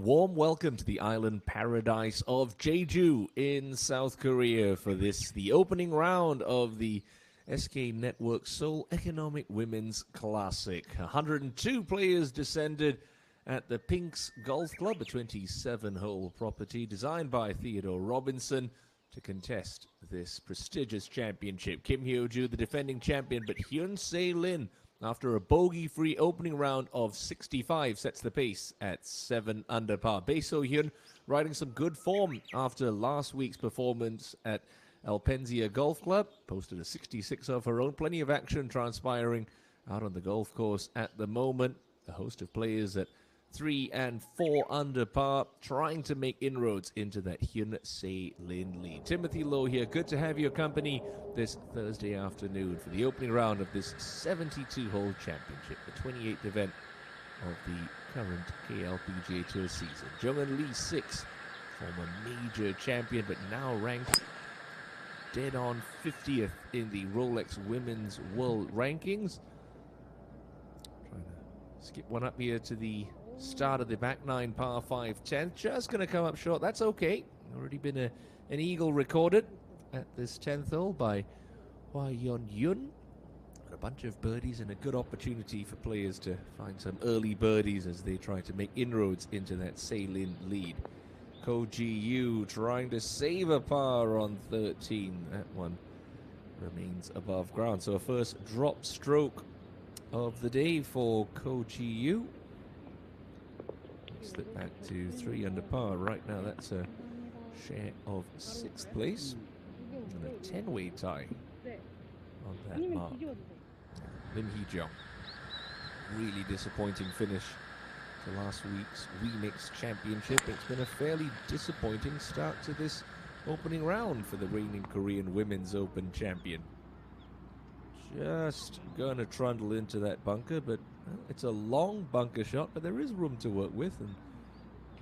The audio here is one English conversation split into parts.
warm welcome to the island paradise of Jeju in South Korea for the opening round of the SK Network Seoul Economic Women's Classic. 102 players descended at the Pinks Golf Club, a 27-hole property designed by Theodore Robinson to contest this prestigious championship. Kim Hyo-joo, the defending champion, but Hyun Se-lin, after a bogey-free opening round of 65, sets the pace at 7 under par. Bae So-hyun riding some good form after last week's performance at Alpenzia Golf Club. Posted a 66 of her own. Plenty of action transpiring out on the golf course at the moment. A host of players at 3 and 4 under par, trying to make inroads into that Hyun Se-lin lead. Timothy Loh here. Good to have your company this Thursday afternoon for the opening round of this 72-hole championship, the 28th event of the current KLPGA Tour season. Jung-eun Lee, 6th, former major champion, but now ranked dead on 50th in the Rolex Women's World Rankings. Trying to skip one up here to the start of the back nine, par 5 10th. Just going to come up short. That's okay. Already been an eagle recorded at this 10th hole by Hwa Yeon-yun. A bunch of birdies and a good opportunity for players to find some early birdies as they try to make inroads into that Se-lin lead. Ko Ji-yu trying to save a par on 13. That one remains above ground. So a first drop stroke of the day for Ko Ji-yu. Slip back to 3 under par. Right now that's a share of 6th place and a 10-way tie on that mark. Lim Hee-jung, really disappointing finish to last week's Remix Championship. It's been a fairly disappointing start to this opening round for the reigning Korean Women's Open champion. Just gonna trundle into that bunker, but it's a long bunker shot, but there is room to work with, and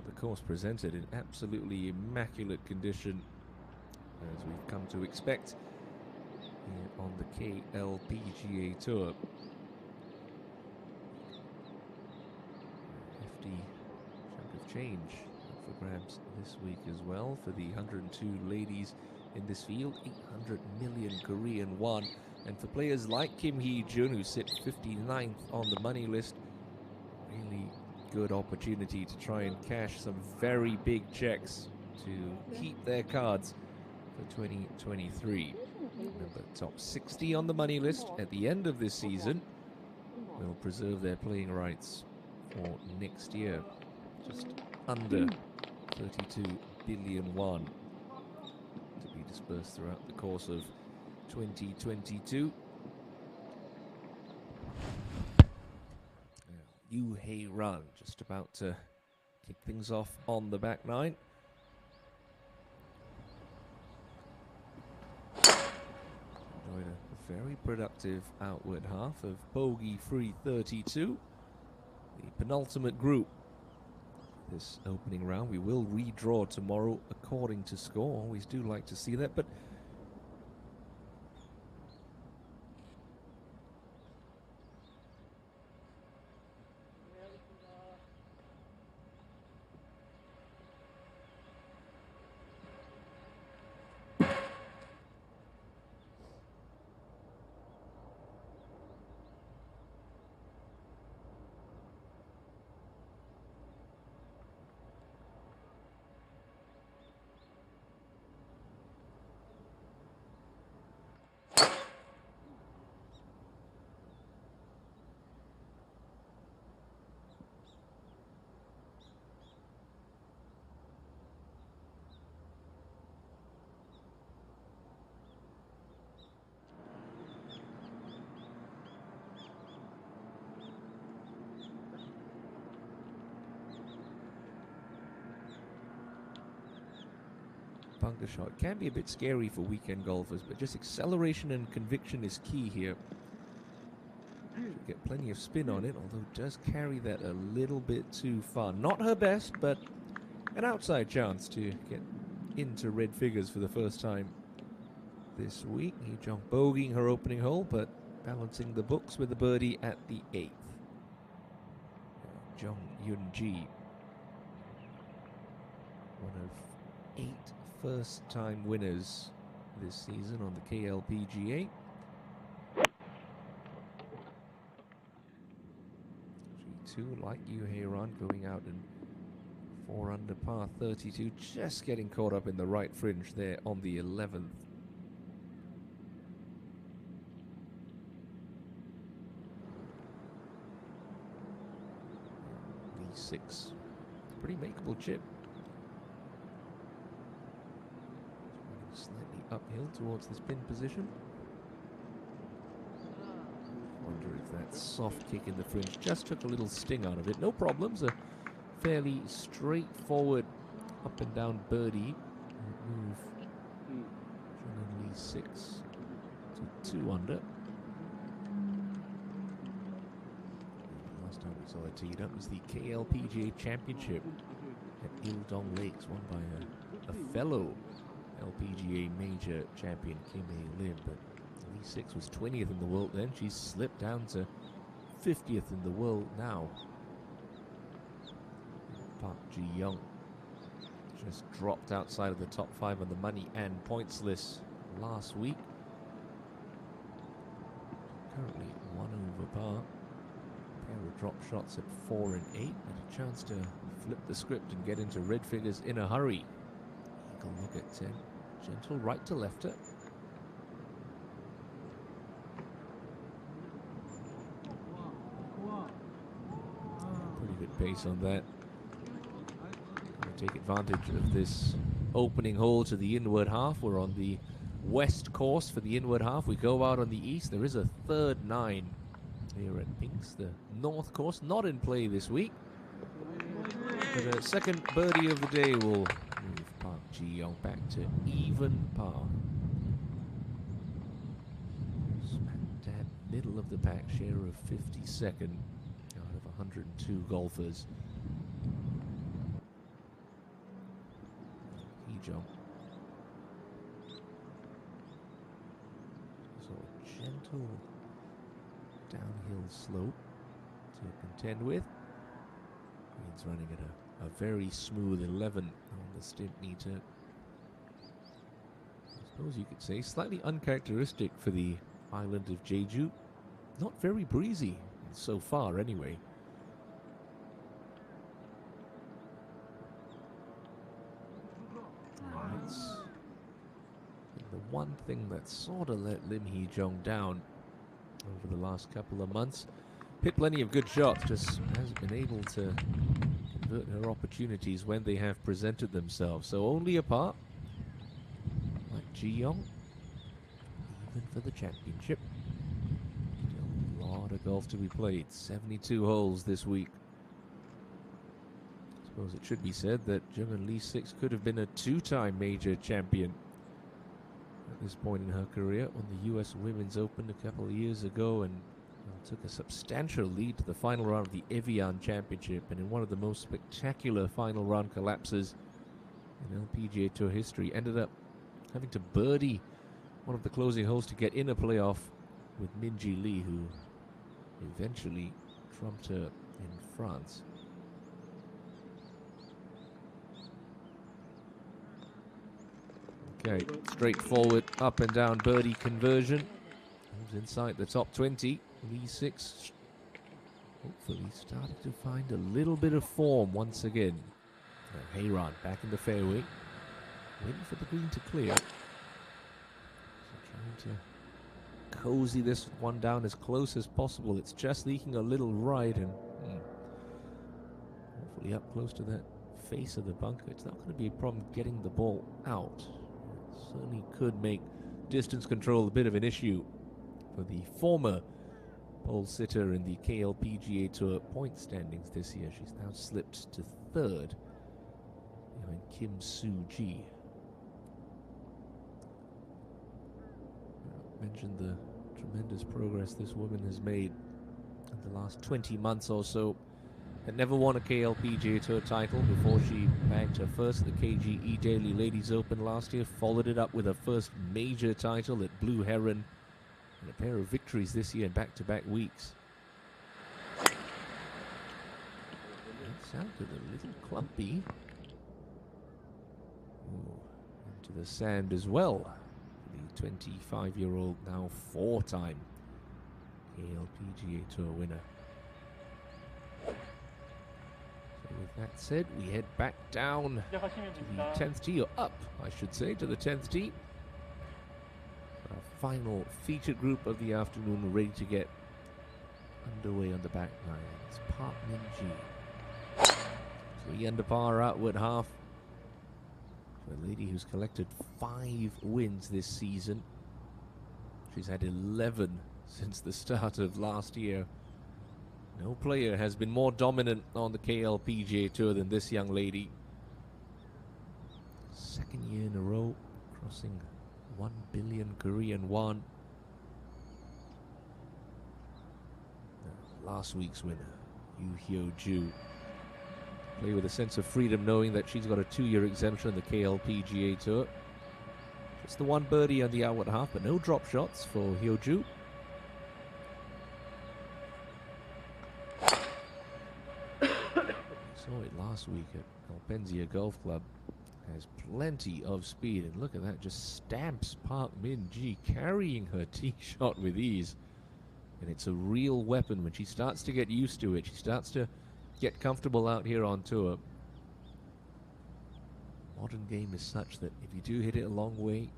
the course presented in absolutely immaculate condition, as we've come to expect here on the KLPGA Tour. Hefty chunk of change up for grabs this week as well for the 102 ladies in this field. 800 million Korean won. And for players like Kim Hee-jun, who sit 59th on the money list, really good opportunity to try and cash some very big checks to keep their cards for 2023. Remember, top 60 on the money list at the end of this season will preserve their playing rights for next year. Just under 32 billion won to be dispersed throughout the course of 2022. Yoo Hae-ran just about to kick things off on the back nine. Enjoyed a very productive outward half of bogey-free 32. The penultimate group this opening round. We will redraw tomorrow according to score. Always do like to see that, but bunker shot can be a bit scary for weekend golfers, but just acceleration and conviction is key here. Should get plenty of spin on it, although does carry that a little bit too far. Not her best, but an outside chance to get into red figures for the first time this week. Hee-jung bogeying her opening hole, but balancing the books with a birdie at the 8th. Jung Yoon-ji one of 8 first-time winners this season on the KLPGA. G2, like you, Hayron, going out in 4 under par 32, just getting caught up in the right fringe there on the 11th. E6, pretty makeable chip. Slightly uphill towards this pin position. Wonder if that soft kick in the fringe just took a little sting out of it. No problems, a fairly straightforward up and down birdie move. Only 6 to 2 under. Last time we saw it teed up was the KLPGA Championship at Ildong Lakes, won by a fellow LPGA major champion, Kim Hye-lim. But Lee 6 was 20th in the world then. She's slipped down to 50th in the world now. Park Ji-young just dropped outside of the top 5 on the money and points list last week. Currently 1 over par. Pair of drop shots at 4 and 8, and a chance to flip the script and get into red figures in a hurry. Eagle look at 10. Gentle right to lefter. Pretty good pace on that. Take advantage of this opening hole to the inward half. We're on the west course for the inward half. We go out on the east. There is a third 9 here at Pinks. The north course not in play this week. But a second birdie of the day will move Park Ji-young back to even par. Smack dab middle of the pack, share of 52nd out of 102 golfers. Jump. So a gentle downhill slope to contend with. Green's running at a very smooth 11 on the stimp meter. I suppose you could say slightly uncharacteristic for the island of Jeju. Not very breezy so far anyway. The one thing that sort of let Lim Hee-jung down over the last couple of months. Hit plenty of good shots, just hasn't been able to convert her opportunities when they have presented themselves. So only a par, like Ji-young, even for the championship. Still a lot of golf to be played, 72 holes this week. I suppose it should be said that Jung-Eun Lee 6 could have been a 2-time major champion at this point in her career. Won the US Women's Open a couple of years ago and took a substantial lead to the final round of the Evian Championship, and in one of the most spectacular final round collapses in LPGA Tour history, ended up having to birdie one of the closing holes to get in a playoff with Minjee Lee, who eventually trumped her in France. Okay, straightforward up and down birdie conversion. Moves inside the top 20. Lee 6 hopefully started to find a little bit of form once again. Hayron back in the fairway, waiting for the green to clear. So trying to cozy this one down as close as possible. It's just leaking a little right, and hopefully up close to that face of the bunker. It's not going to be a problem getting the ball out. It certainly could make distance control a bit of an issue for the former pole sitter in the KLPGA Tour point standings this year. She's now slipped to 3rd behind Kim Soo-ji. I mentioned the tremendous progress this woman has made in the last 20 months or so. Had never won a KLPGA Tour title before she bagged her first at the KGE Daily Ladies Open last year, followed it up with her first major title at Blue Heron, and a pair of victories this year in back-to-back weeks. It sounded a little clumpy. to the sand as well. The 25-year-old, now 4-time KLPGA Tour winner. So with that said, we head back down to the 10th tee, or up, I should say, to the 10th tee. Our final featured group of the afternoon, ready to get underway on the back nine. It's Park Min-ji. 3 under par outward half. For a lady who's collected 5 wins this season. She's had 11 since the start of last year. No player has been more dominant on the KLPGA Tour than this young lady. 2nd year in a row, crossing 1 billion Korean won. Last week's winner, Yoo Hyo-ju. Play with a sense of freedom, knowing that she's got a 2-year exemption on the KLPGA Tour. Just the 1 birdie on the outward half, but no drop shots for Hyo-ju. Saw it last week at Alpenzia Golf Club. Has plenty of speed, and look at that, just stamps Park Min-ji, carrying her tee shot with ease. And it's a real weapon when she starts to get used to it. She starts to get comfortable out here on tour. Modern game is such that if you do hit it a long way,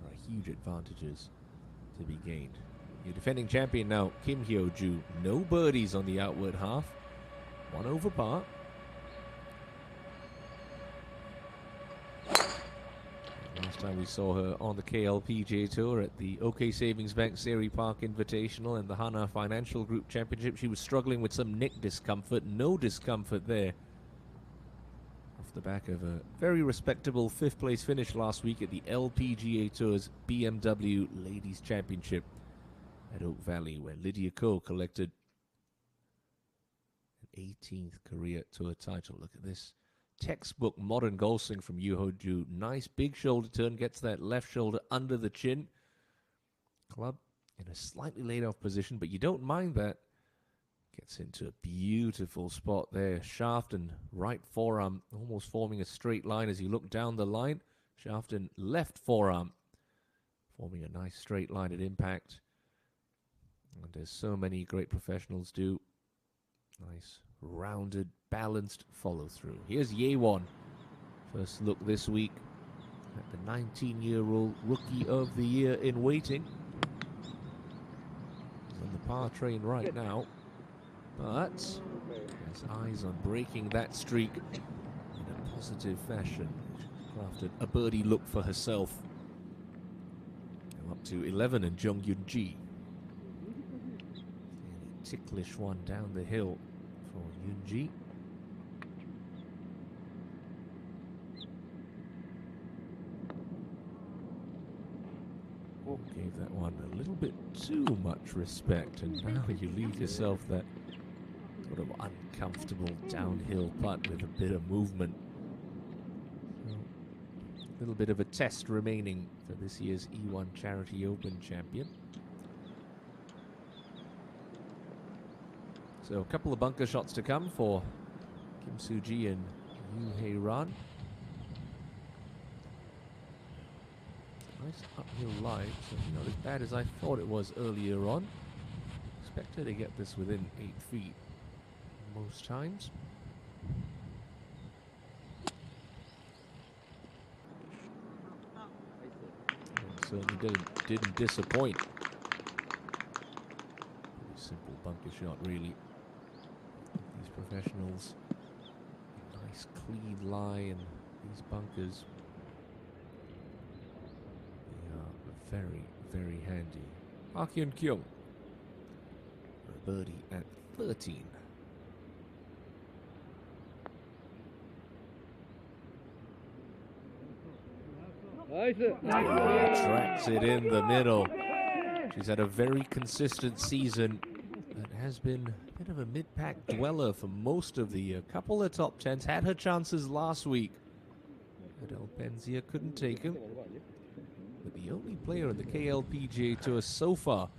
there are huge advantages to be gained. Your defending champion now, Kim Hyo-ju. No birdies on the outward half. 1 over par. Last time we saw her on the KLPGA Tour at the OK Savings Bank Seri Park Invitational and the Hana Financial Group Championship, she was struggling with some neck discomfort. No discomfort there. Off the back of a very respectable 5th place finish last week at the LPGA Tour's BMW Ladies Championship at Oak Valley, where Lydia Ko collected an 18th career tour title. Look at this. Textbook modern golf swing from Yoo Hyo-ju. Nice big shoulder turn, gets that left shoulder under the chin. Club in a slightly laid off position, but you don't mind that. Gets into a beautiful spot there. Shaft and right forearm almost forming a straight line as you look down the line. Shaft and left forearm forming a nice straight line at impact. And as so many great professionals do, nice rounded, balanced follow-through. Here's Ye-won. First look this week at the 19-year-old Rookie of the Year in waiting. He's on the par train right now, but has eyes on breaking that streak in a positive fashion. She's crafted a birdie look for herself. Now up to 11 and Jung Yoon-ji. A ticklish one down the hill for Yoon-ji. Gave that one a little bit too much respect, and now you leave yourself that sort of uncomfortable downhill putt with a bit of movement. So, a little bit of a test remaining for this year's E1 Charity Open champion. So a couple of bunker shots to come for Kim Soo-ji and Yoo Hae-ran. Nice uphill lie, so not as bad as I thought it was earlier on. Expect her to get this within 8 feet most times. And certainly didn't disappoint. Pretty simple bunker shot, really. These professionals, nice clean lie, and these bunkers, very, very handy. Park Hyun-kyung, a birdie at 13. Tracks it in the middle. She's had a very consistent season and has been a bit of a mid-pack dweller for most of the year. Couple of top tens, had her chances last week at Alpenzia, couldn't take them. But the only player in the KLPGA Tour so far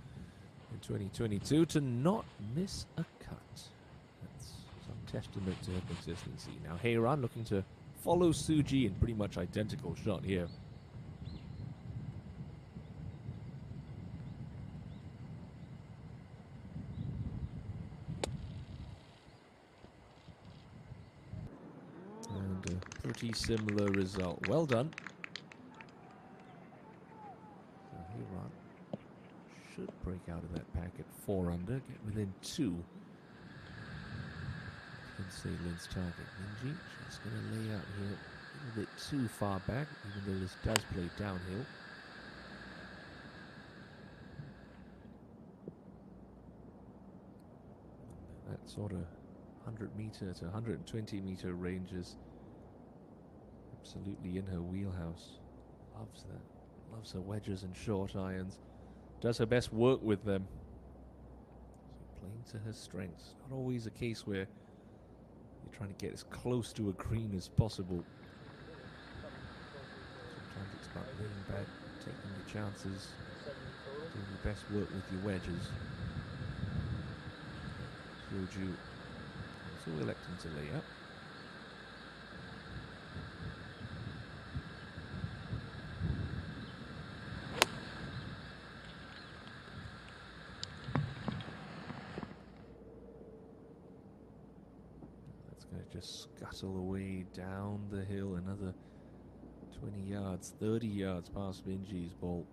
in 2022 to not miss a cut. That's some testament to her consistency. Now Hae-ran looking to follows Suji in pretty much identical shot here. And a pretty similar result. Well done. So Hiran should break out of that pack at 4 under, get within 2. Lin's target. Minji, she's going to lay out here a little bit too far back, even though this does play downhill. That sort of 100 meter to 120 meter range is absolutely in her wheelhouse. Loves that. Loves her wedges and short irons. Does her best work with them. So playing to her strengths. Not always a case where you're trying to get as close to a green as possible. Sometimes it's about laying back, taking your chances, doing your best work with your wedges. Hyoju also electing to lay up. Just scuttle away down the hill, another 20 yards, 30 yards past Minji's ball.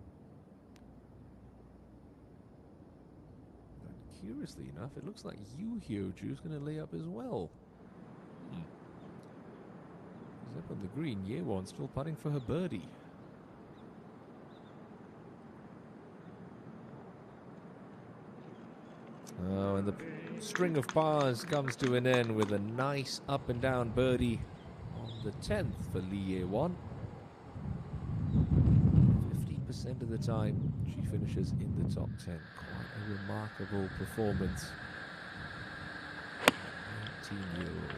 And curiously enough, it looks like Yu Hyoju's going to lay up as well. He's up on the green. Yewon still putting for her birdie. Oh, and the string of pars comes to an end with a nice up and down birdie on the 10th for Lee Yewon. 50% of the time she finishes in the top 10. Quite a remarkable performance. 19-year-old.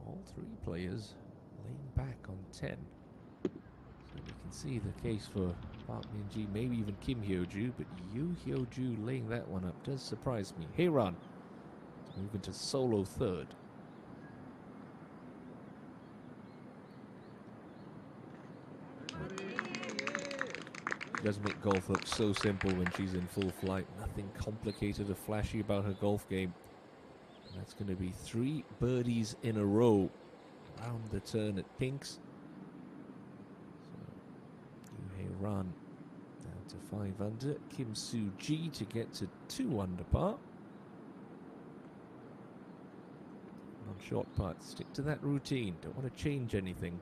All three players laying back on 10. You can see the case for Park Min-ji, maybe even Kim Hyo-ju, but Yu Hyo-ju laying that one up does surprise me. Hiran moving to solo third. She does make golf look so simple when she's in full flight. Nothing complicated or flashy about her golf game. And that's going to be 3 birdies in a row around the turn at Pinks. Run down to 5 under. Kim Soo-ji to get to 2 under par. On short putts, stick to that routine. Don't want to change anything.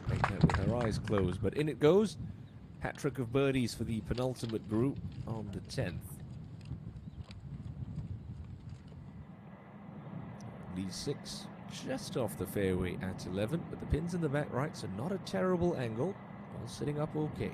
Make that with her eyes closed, but in it goes. Hat-trick of birdies for the penultimate group on the 10th. Lee 6. Just off the fairway at 11, but the pin's in the back right, so not a terrible angle. All sitting up okay.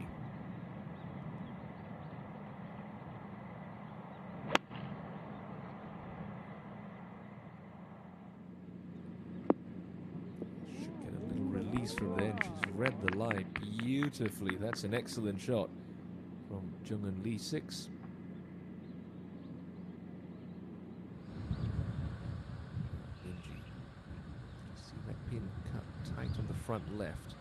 Should get a little release from there, and she's read the line beautifully. That's an excellent shot from Jung-eun Lee 6. Pin cut tight on the front left.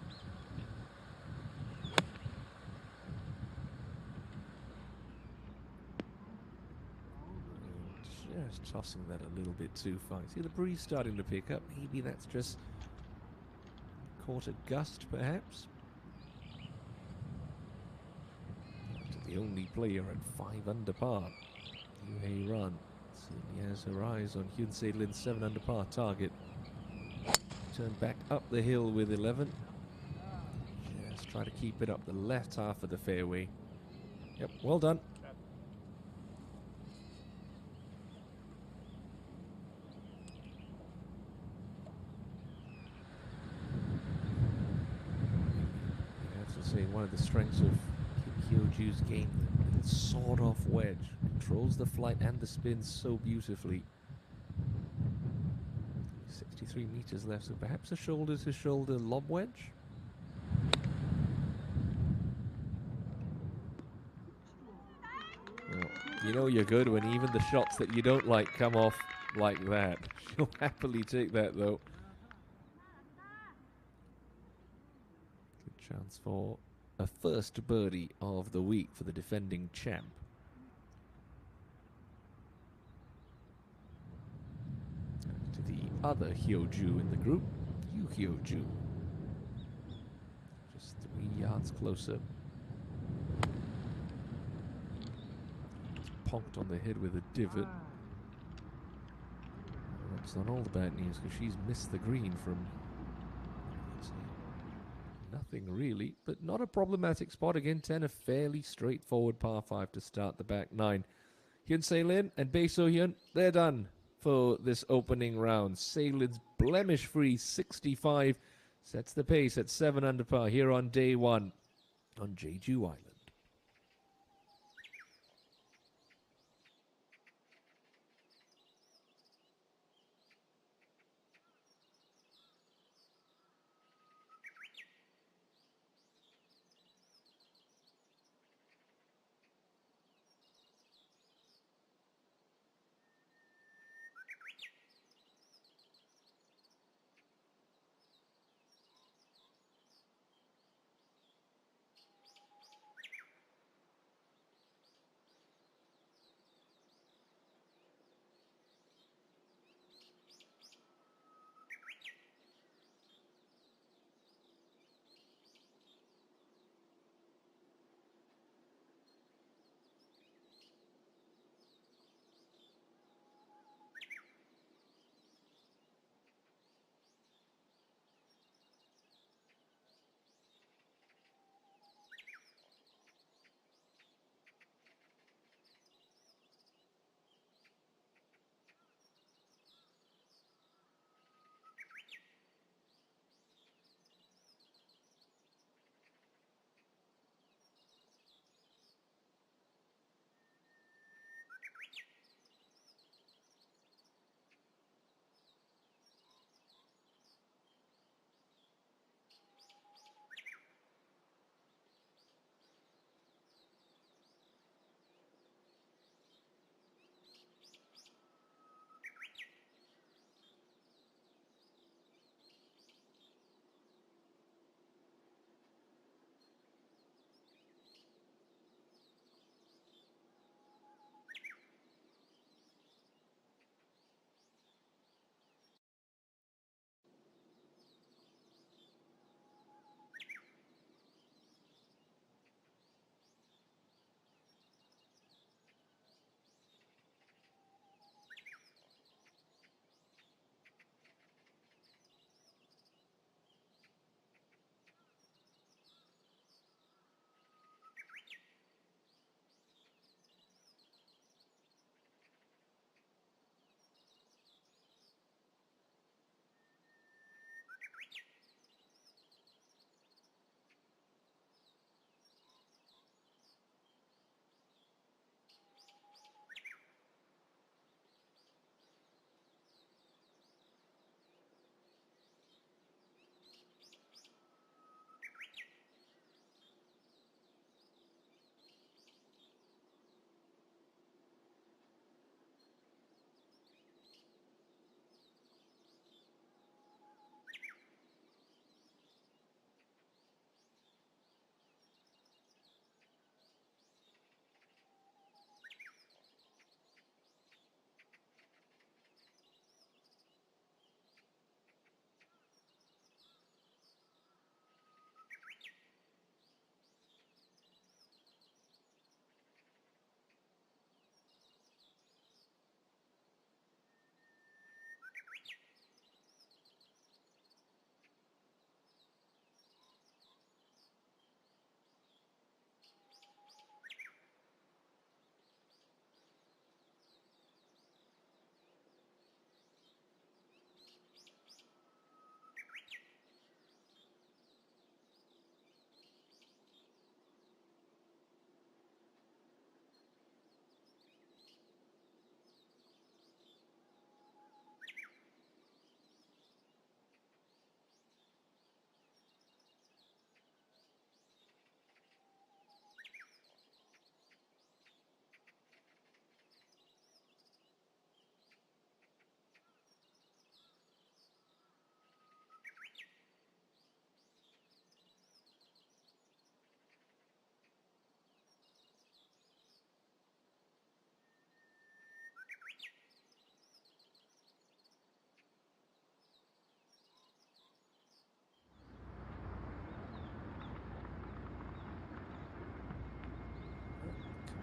And just tossing that a little bit too far. See the breeze starting to pick up. Maybe that's just caught a gust, perhaps. The only player at 5 under par. Yoo Hae-ran certainly has her eyes on Hyun Se-lin's 7 under par target. Turn back up the hill with 11. Just try to keep it up the left half of the fairway. Yep, well done. I have to say, one of the strengths of Kim Hyo-ju's game, the sawed-off wedge, controls the flight and the spin so beautifully. 63 meters left, so perhaps a shoulder-to-shoulder lob wedge. You know you're good when even the shots that you don't like come off like that. She'll happily take that, though. Good chance for a first birdie of the week for the defending champ. To the other Hyoju in the group, Yu Hyoju. Just 3 yards closer. It's ponked on the head with a divot. That's not all the bad news because she's missed the green from nothing really, but not a problematic spot. Again, 10, a fairly straightforward par 5 to start the back 9. Hyun Se-lin and Bae So-hyun, they're done for this opening round. Se-lin's blemish-free 65 sets the pace at 7 under par here on day 1 on Jeju Island.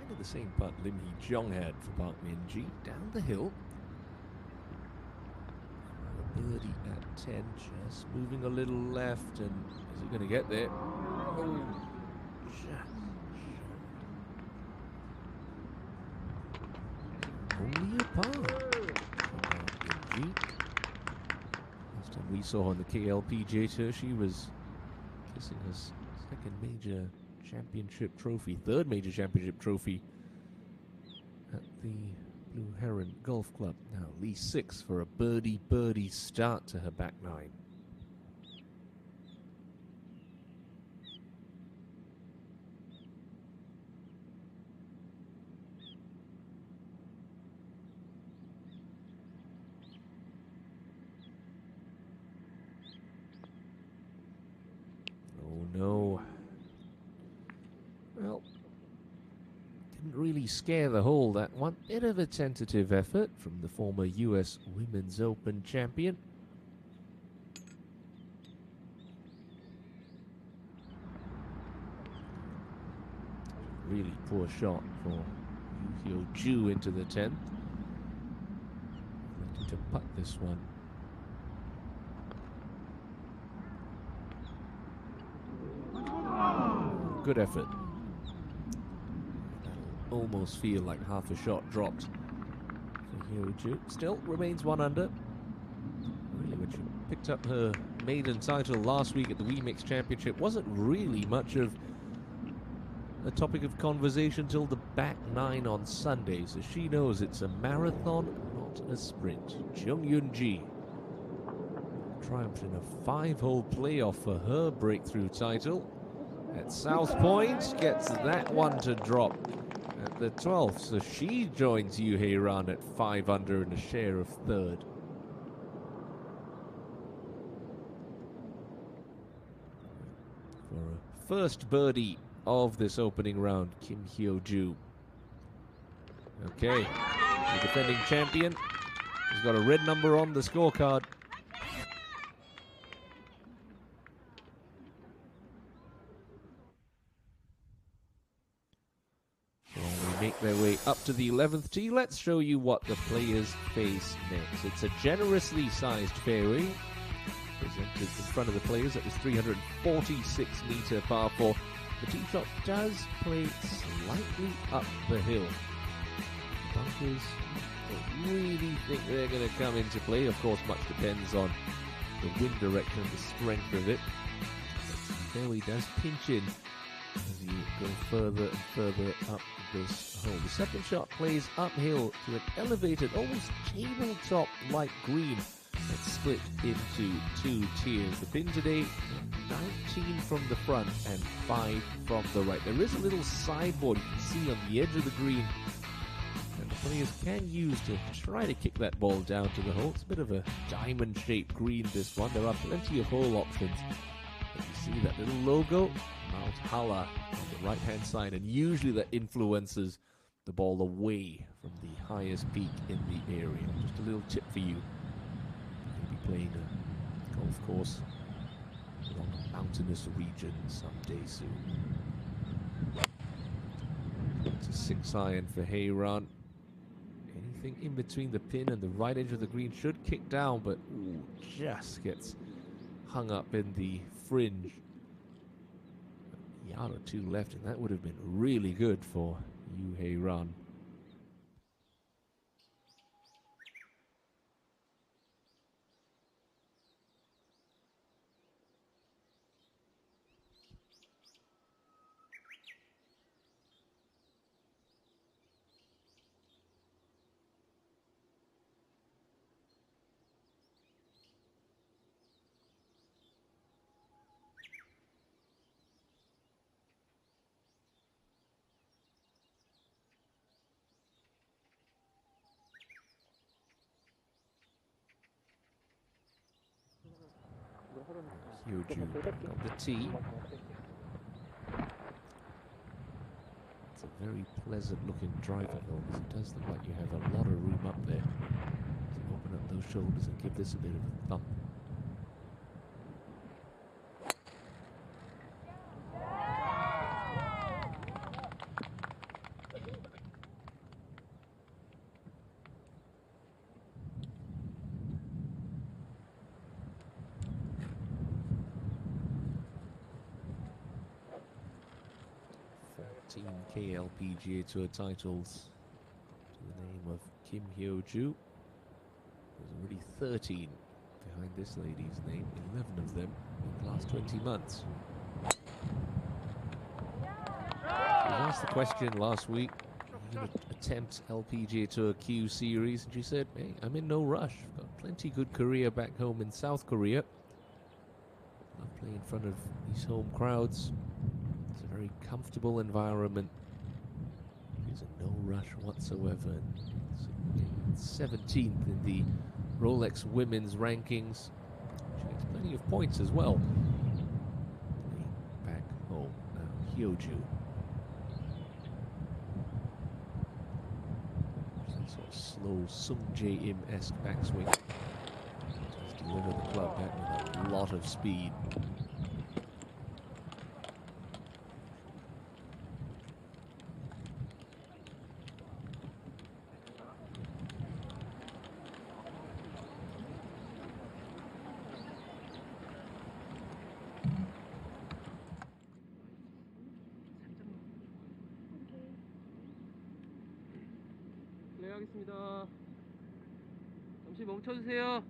kind of the same putt Lim Hee-jung had for Park Min-ji. Down the hill. A birdie at 10, just moving a little left, and is it going to get there? Oh, just only a par for Park Min-ji. Last time we saw her on the KLPJ Tour, she was kissing her second major championship trophy, third major championship trophy at the Blue Heron Golf Club. Now Lee 6 for a birdie start to her back nine. Oh no. Well, didn't really scare the hole, that one. Bit of a tentative effort from the former US Women's Open champion. Really poor shot for Yu Hyo-ju into the 10th. Looking to putt this one. Good effort. That'll almost feel like half a shot dropped for Hyo-ju. Still remains 1 under. Really, when she picked up her maiden title last week at the WeMix Championship, wasn't really much of a topic of conversation till the back nine on Sunday. So she knows it's a marathon, not a sprint. Jung Yoon-ji triumphed in a 5-hole playoff for her breakthrough title at South Point, gets that one to drop at the 12th, so she joins Yoo Hae-ran at 5 under and a share of third. For a first birdie of this opening round, Kim Hyo-ju. Okay, the defending champion has got a red number on the scorecard. Make their way up to the 11th tee. Let's show you what the players face next. It's a generously sized fairway presented in front of the players at this 346-meter par 4. The tee shot does play slightly up the hill. The bunkers don't really think they're going to come into play. Of course, much depends on the wind direction and the strength of it. But the fairway does pinch in as you go further and further up this hole. The second shot plays uphill to an elevated, almost tabletop-like green that's split into 2 tiers. The pin today, 19 from the front and 5 from the right. There is a little sideboard you can see on the edge of the green that the players can use to try to kick that ball down to the hole. It's a bit of a diamond-shaped green, this one. There are plenty of hole options. But you see that little logo? Mount Hala on the right-hand side, and usually that influences the ball away from the highest peak in the area. Just a little tip for you. You'll be playing a golf course along a mountainous region someday soon. It's a 6-iron for Hae-ran. Anything in between the pin and the right edge of the green should kick down, but just gets hung up in the fringe. Yard or 2 left, and that would have been really good for Yoo Hae-ran. Hyo-ju on the tee. It's a very pleasant looking driver hill, because it does look like you have a lot of room up there to open up those shoulders and give this a bit of a thump. 14 KLPGA Tour titles to the name of Kim Hyo-joo. There's already 13 behind this lady's name, 11 of them in the last 20 months. She was asked the question last week, are you going to attempt LPGA Tour Q Series? And she said, hey, I'm in no rush. I've got plenty good career back home in South Korea. Love playing in front of these home crowds. It's a very comfortable environment. She's in no rush whatsoever. It's 17th in the Rolex women's rankings. She gets plenty of points as well. Back home now, Hyo-joo. Sort of slow Sung Jae-im-esque backswing. Does deliver the club back with a lot of speed. 플레이하겠습니다. 잠시 멈춰주세요.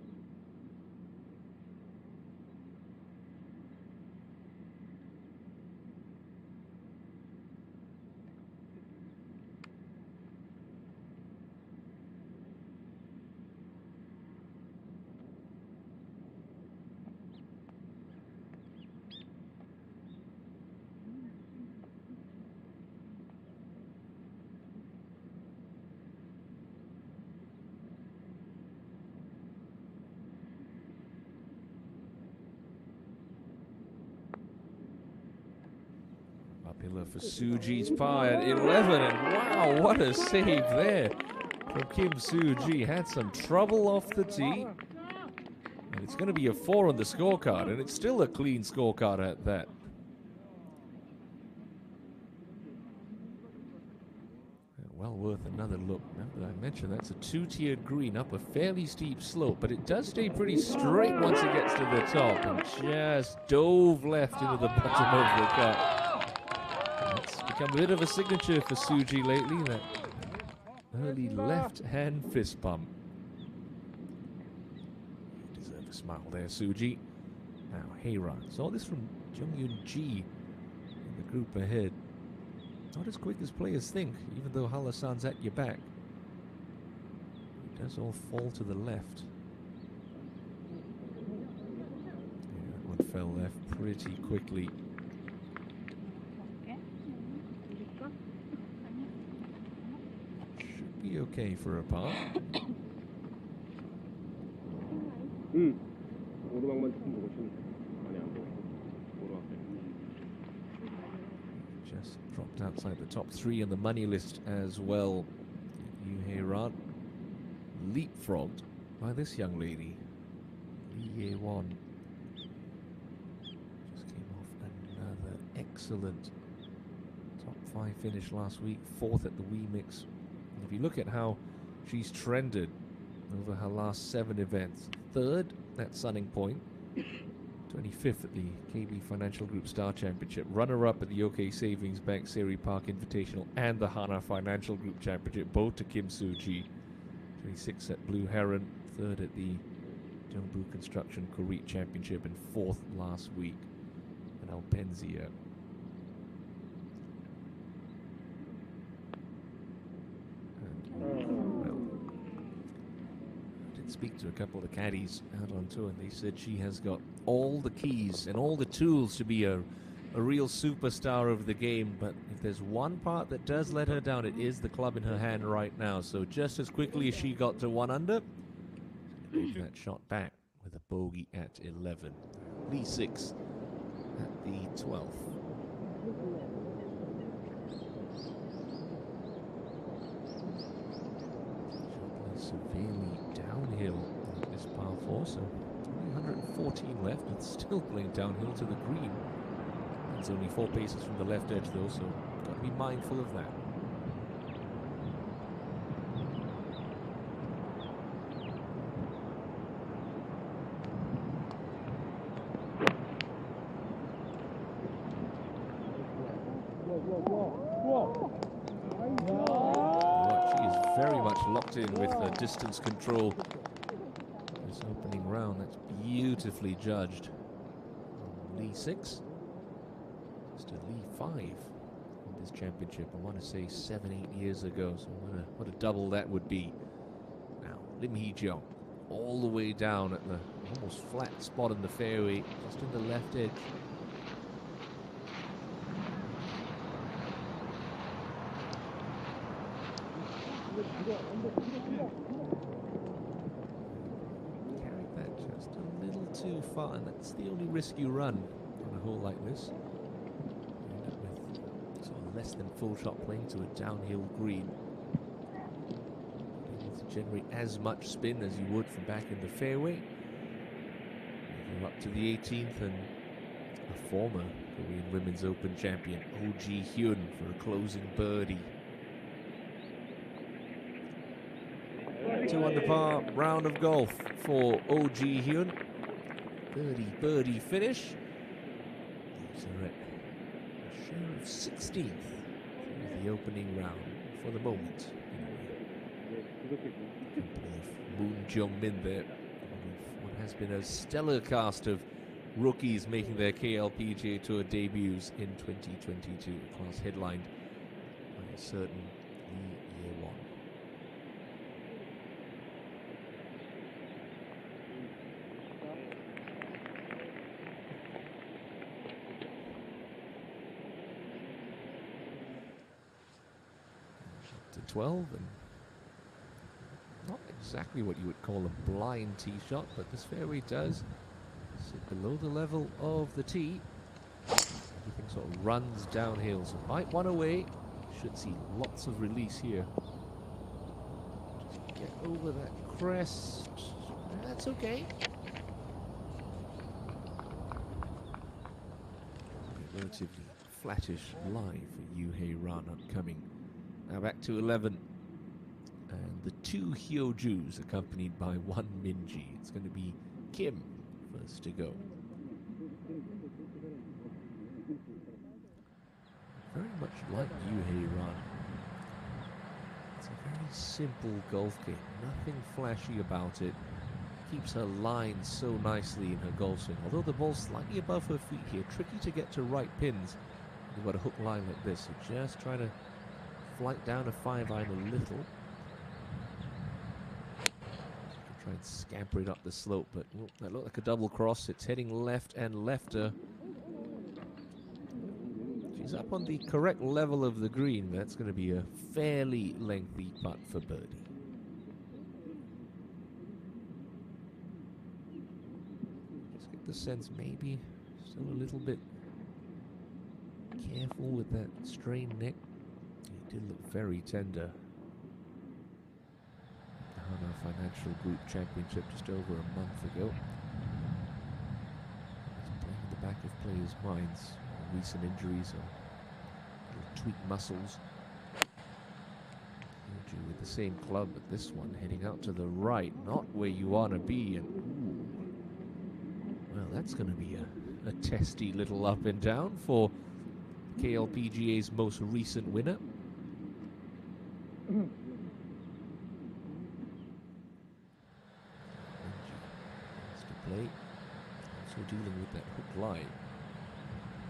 Popular for Soo-ji's par at 11, and wow, what a save there from Kim Soo-ji. Had some trouble off the tee, and it's going to be a 4 on the scorecard, and it's still a clean scorecard at that. Well worth another look. Remember, I mentioned that's a 2-tiered green up a fairly steep slope, but it does stay pretty straight once it gets to the top, and just dove left into the bottom of the cup. It's become a bit of a signature for Soo-ji lately, that early left-hand fist pump. You deserve a smile there, Soo-ji. Now, Hye-ran. Saw this from Jung-Yoon-ji in the group ahead. Not as quick as players think, even though Hallasan's at your back. It does all fall to the left. Yeah, that one fell left pretty quickly. Should be okay for a par. 오르막만 조금 보고 치면 많이 안 보고 오르막 Just dropped outside the top 3 in the money list as well. Yoo Hae-ran leapfrogged by this young lady, Lee Ye-won. Just came off another excellent top 5 finish last week, 4th at the Wii Mix. And if you look at how she's trended over her last 7 events, 3rd at Sunning Point, 25th at the KB Financial Group Star Championship, runner-up at the OK Savings Bank Seri Park Invitational and the Hana Financial Group Championship, both to Kim Soo-ji. 26th at Blue Heron, 3rd at the Jeonbu Construction Korea Championship, and 4th last week at Alpenzia. Speak to a couple of the caddies out on tour, and they said she has got all the keys and all the tools to be a real superstar of the game, but if there's one part that does let her down, it is the club in her hand right now. So just as quickly as she got to 1 under, that shot back with a bogey at 11. Lee 6 at the 12th. Severely downhill at this par 4, so only 114 left. It's still playing downhill to the green. It's only 4 paces from the left edge though, so got to be mindful of that. very much locked in with the distance control. This opening round, that's beautifully judged. Lee 6, Mr. Lee 5 in this championship. I want to say 7-8 years ago. So what a double that would be. Now Lim Hee-jeong, all the way down at the almost flat spot in the fairway, just in the left edge. Carried that just a little too far, and that's the only risk you run on a hole like this. You end up with sort of less than full shot playing to a downhill green. Able to generate as much spin as you would from back in the fairway. You're up to the 18th, and a former Korean Women's Open champion, Oh Ji-hyun, for a closing birdie. 2 under par round of golf for Oh Ji-hyun. Birdie finish. These are at a share of 16th through the opening round for the moment. Company of Moon Jung-min there. What has been a stellar cast of rookies making their KLPGA Tour debuts in 2022. A class headlined by a certain Lee Ye-won. To 12, and not exactly what you would call a blind tee shot, but this fairway does sit below the level of the tee. Everything sort of runs downhill, so bite one away. Should see lots of release here. Just get over that crest. That's okay. Relatively flattish lie for Yu Hei Ran upcoming. Now back to 11. And the 2 Hyojus accompanied by 1 Minji. It's going to be Kim first to go. Very much like Yu Hei Ran. It's a very simple golf game. Nothing flashy about it. Keeps her line so nicely in her golf swing. Although the ball's slightly above her feet here, tricky to get to right pins. You've got a hook line like this. So just trying to flight down a 5-iron a little. Try and scamper it up the slope, but that looked like a double cross. It's heading left and lefter. She's up on the correct level of the green. That's going to be a fairly lengthy putt for birdie. Just get the sense maybe still a little bit careful with that strained neck. It did look very tender. Hana Financial Group Championship just over a month ago. It's playing in the back of players' minds. Recent injuries or little tweaked muscles. With the same club, but this one heading out to the right, not where you want to be. And well, that's going to be a testy little up and down for KLPGA's most recent winner. Play. Also dealing with that hook line.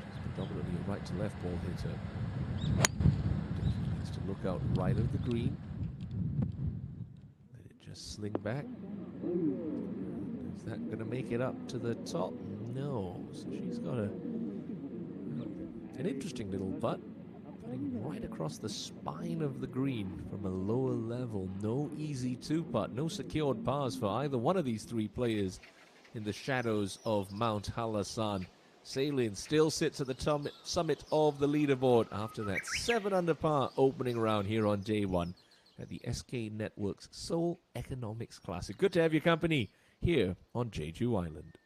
She's predominantly a right to left ball hitter. Needs to look out right of the green. Let it just sling back. Is that going to make it up to the top? No. So she's got an interesting little putt. Putting right across the spine of the green from a lower level. No easy 2-putt. No secured pars for either one of these 3 players in the shadows of Mount Hallasan. Seoul still sits at the summit of the leaderboard after that 7 under par opening round here on day 1 at the SK Networks Seoul Economics Classic. Good to have your company here on Jeju Island.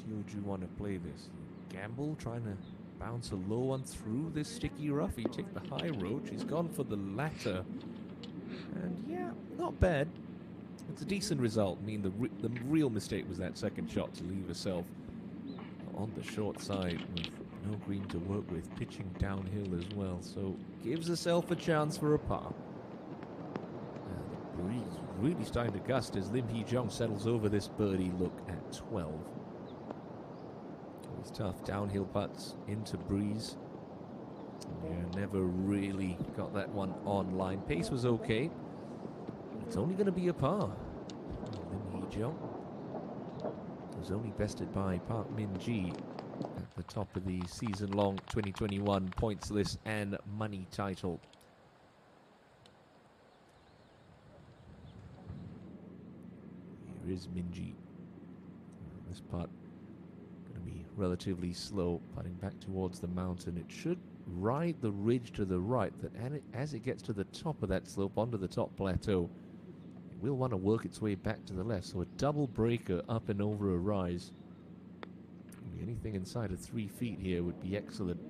Kyoju want to play this? Gamble, trying to bounce a low one through this sticky rough. He take the high road. She's gone for the latter. And yeah, not bad. It's a decent result. I mean, the real mistake was that second shot to leave herself on the short side with no green to work with, pitching downhill as well. So gives herself a chance for a par. The breeze really starting to gust as Lim Hee-jung settles over this birdie look at 12. Always tough downhill putts into breeze. Yeah, never really got that one on line. Pace was okay. It's only going to be a par. Lim Hee-jung was only bested by Park Min-ji at the top of the season-long 2021 points list and money title. Here is Min-ji. This putt going to be relatively slow, putting back towards the mountain. It should ride the ridge to the right, that as it gets to the top of that slope onto the top plateau, it will want to work its way back to the left. So a double breaker up and over a rise. Anything inside of 3 feet here would be excellent.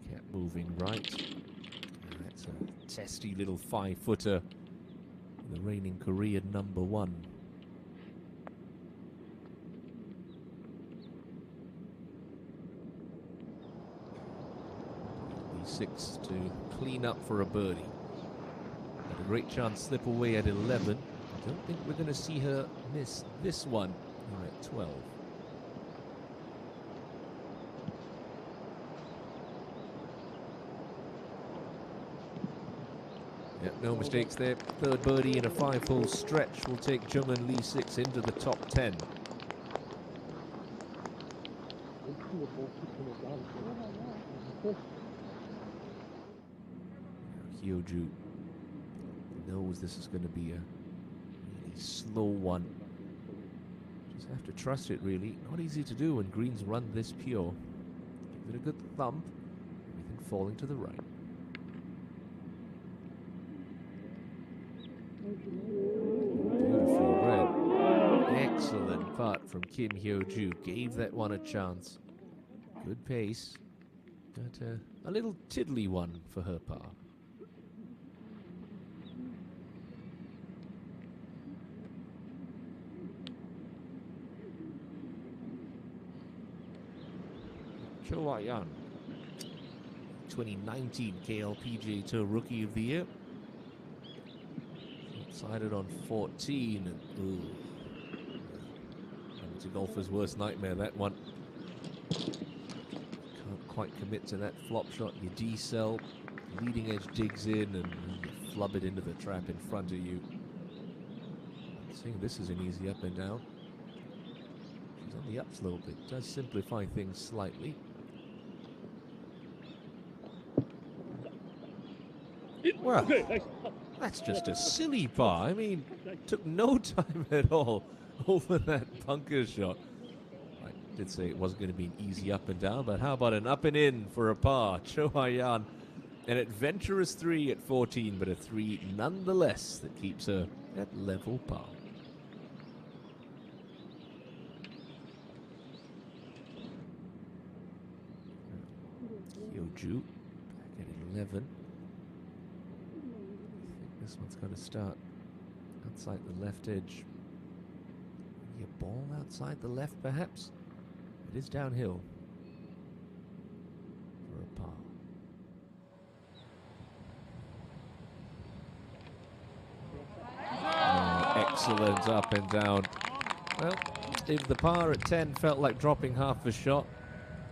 Kept moving right. That's a testy little 5-footer. The reigning Korean #1. E6 to clean up for a birdie. Had a great chance slip away at 11. I don't think we're going to see her miss this one here at 12. Yep, no mistakes there. Third birdie in a 5-hole stretch will take Jungwon Lee 6 into the top 10. Kyoju knows this is going to be a really slow one. Just have to trust it, really. Not easy to do when greens run this pure. Give it a good thump. Everything falling to the right. Beautiful red. Excellent putt from Kim Hyo-ju. Gave that one a chance. Good pace. But a little tiddly one for her par. Cho Hwa-yeon, 2019 KLPGA Tour Rookie of the Year. Decided on 14. And, ooh. It's a golfer's worst nightmare, that one. Can't quite commit to that flop shot. You decel, leading edge digs in, and you flub it into the trap in front of you. Seeing this is an easy up and down. She's on the upslope. It does simplify things slightly. Well, that's just a silly par. I mean, took no time at all over that bunker shot. I did say it wasn't going to be an easy up and down, but how about an up and in for a par? Cho Hwa-yeon, an adventurous 3 at 14, but a 3 nonetheless that keeps her at level par. Hyo-ju back at 11. This one's got to start outside the left edge. Maybe a ball outside the left, perhaps? It is downhill for a par. Oh, excellent up and down. Well, if the par at 10 felt like dropping half a shot,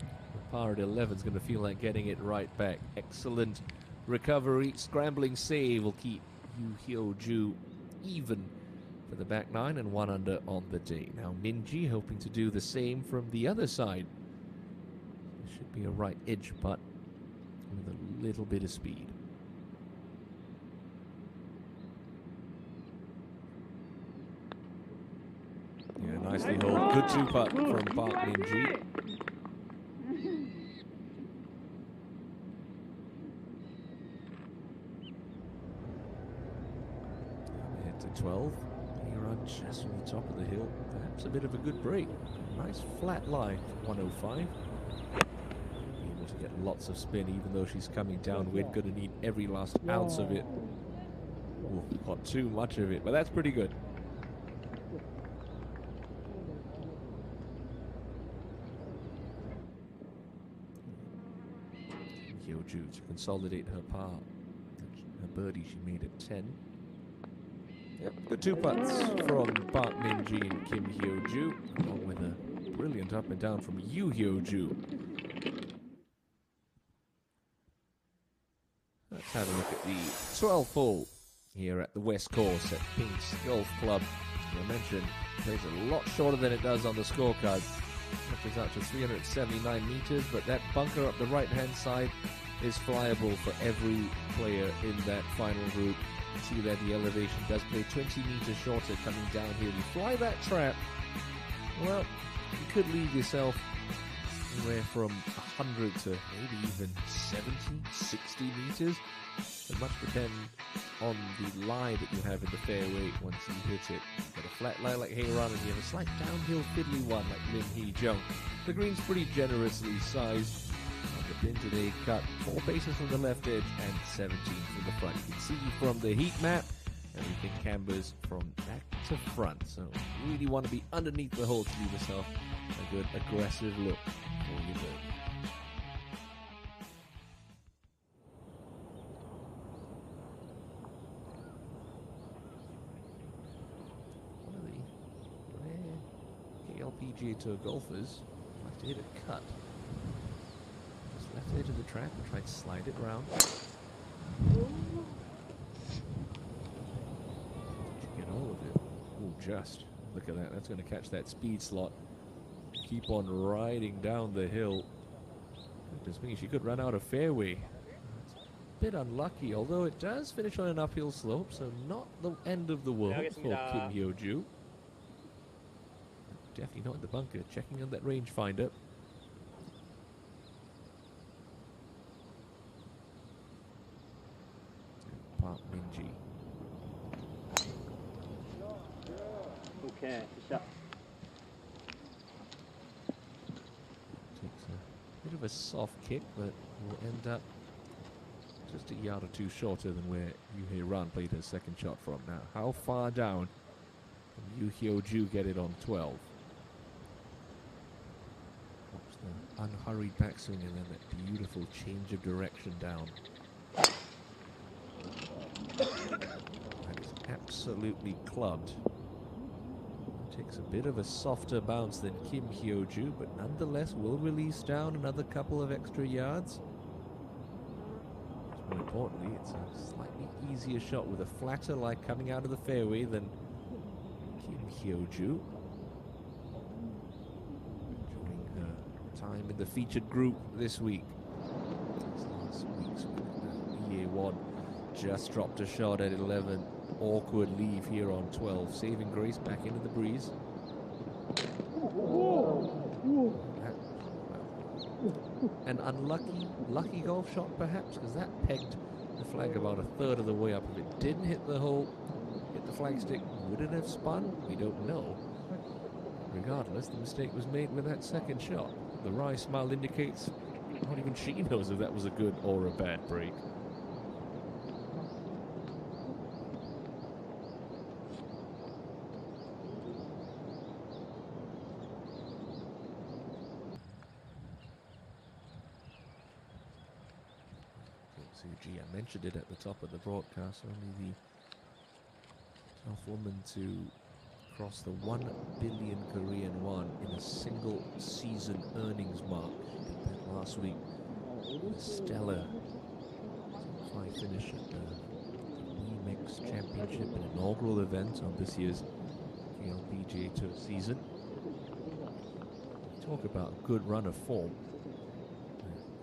the par at 11 is going to feel like getting it right back. Excellent recovery. Scrambling save will keep Yu Hyo-ju even for the back 9 and 1 under on the day. Now Min-ji hoping to do the same from the other side. It should be a right edge putt with a little bit of speed. Yeah, nicely hold. Good 2-putt from Park Min-ji. Head to 12 here on just from the top of the hill. Perhaps a bit of a good break. Nice flat line for 105. Be able to get lots of spin even though she's coming downwind. Going to need every last ounce of it. Ooh, got too much of it, but that's pretty good. Hyo-ju to consolidate her par. Her birdie she made at 10. Yep, good 2 putts from Park Min-ji and Kim Hyo-ju, along with a brilliant up and down from Yoo Hyo-ju. Let's have a look at the 12th hole here at the West Course at Pink's Golf Club. As I mentioned, it plays a lot shorter than it does on the scorecard. Which is out to 379 meters, but that bunker up the right-hand side is flyable for every player in that final group. See that the elevation does play 20 meters shorter coming down here. You fly that trap, well, you could leave yourself anywhere from 100 to maybe even 70, 60 meters. It much depend on the lie that you have in the fairway once you hit it. You've got a flat lie like Heyran and you have a slight downhill fiddly one like Lim Hee-jung. The green's pretty generously sized. On the pin today, cut 4 bases from the left edge and 17 from the front. You can see from the heat map, everything cambers from back to front. So you really want to be underneath the hole to give yourself a good aggressive look before you go. PGA Tour golfers like to hit a cut. Just left edge of the track and try to slide it around. Get all of it. Oh, just. Look at that. That's going to catch that speed slot. Keep on riding down the hill. Goodness me, she could run out of fairway. It's a bit unlucky, although it does finish on an uphill slope, so not the end of the world for Kim Hyo-ju. Definitely not in the bunker. Checking on that rangefinder. Park Min-ji. Okay, shot. Takes a bit of a soft kick, but will end up just a yard or two shorter than where Yoo Hye-ran played her second shot from. Now, how far down can Yoo Hyo-ju get it on 12? Unhurried backswing and then that beautiful change of direction down. That is absolutely clubbed. Takes a bit of a softer bounce than Kim Hyo-ju, but nonetheless will release down another couple of extra yards. More importantly, it's a slightly easier shot with a flatter lie coming out of the fairway than Kim Hyo-ju. Time in the featured group this week. Last week's EA1 just dropped a shot at 11. Awkward leave here on 12. Saving grace back into the breeze. An lucky golf shot perhaps, because that pegged the flag about a third of the way up. If it didn't hit the hole, hit the flagstick, would it have spun? We don't know. Regardless, the mistake was made with that second shot. The wry smile indicates not even she knows if that was a good or a bad break. Suji, I mentioned it at the top of the broadcast, only the 12th woman to cross the 1 billion Korean won in a single season earnings mark. Did that last week. A stellar top 5 finish at the EMEX Championship, an inaugural event on this year's PGA Tour season. Talk about a good run of form.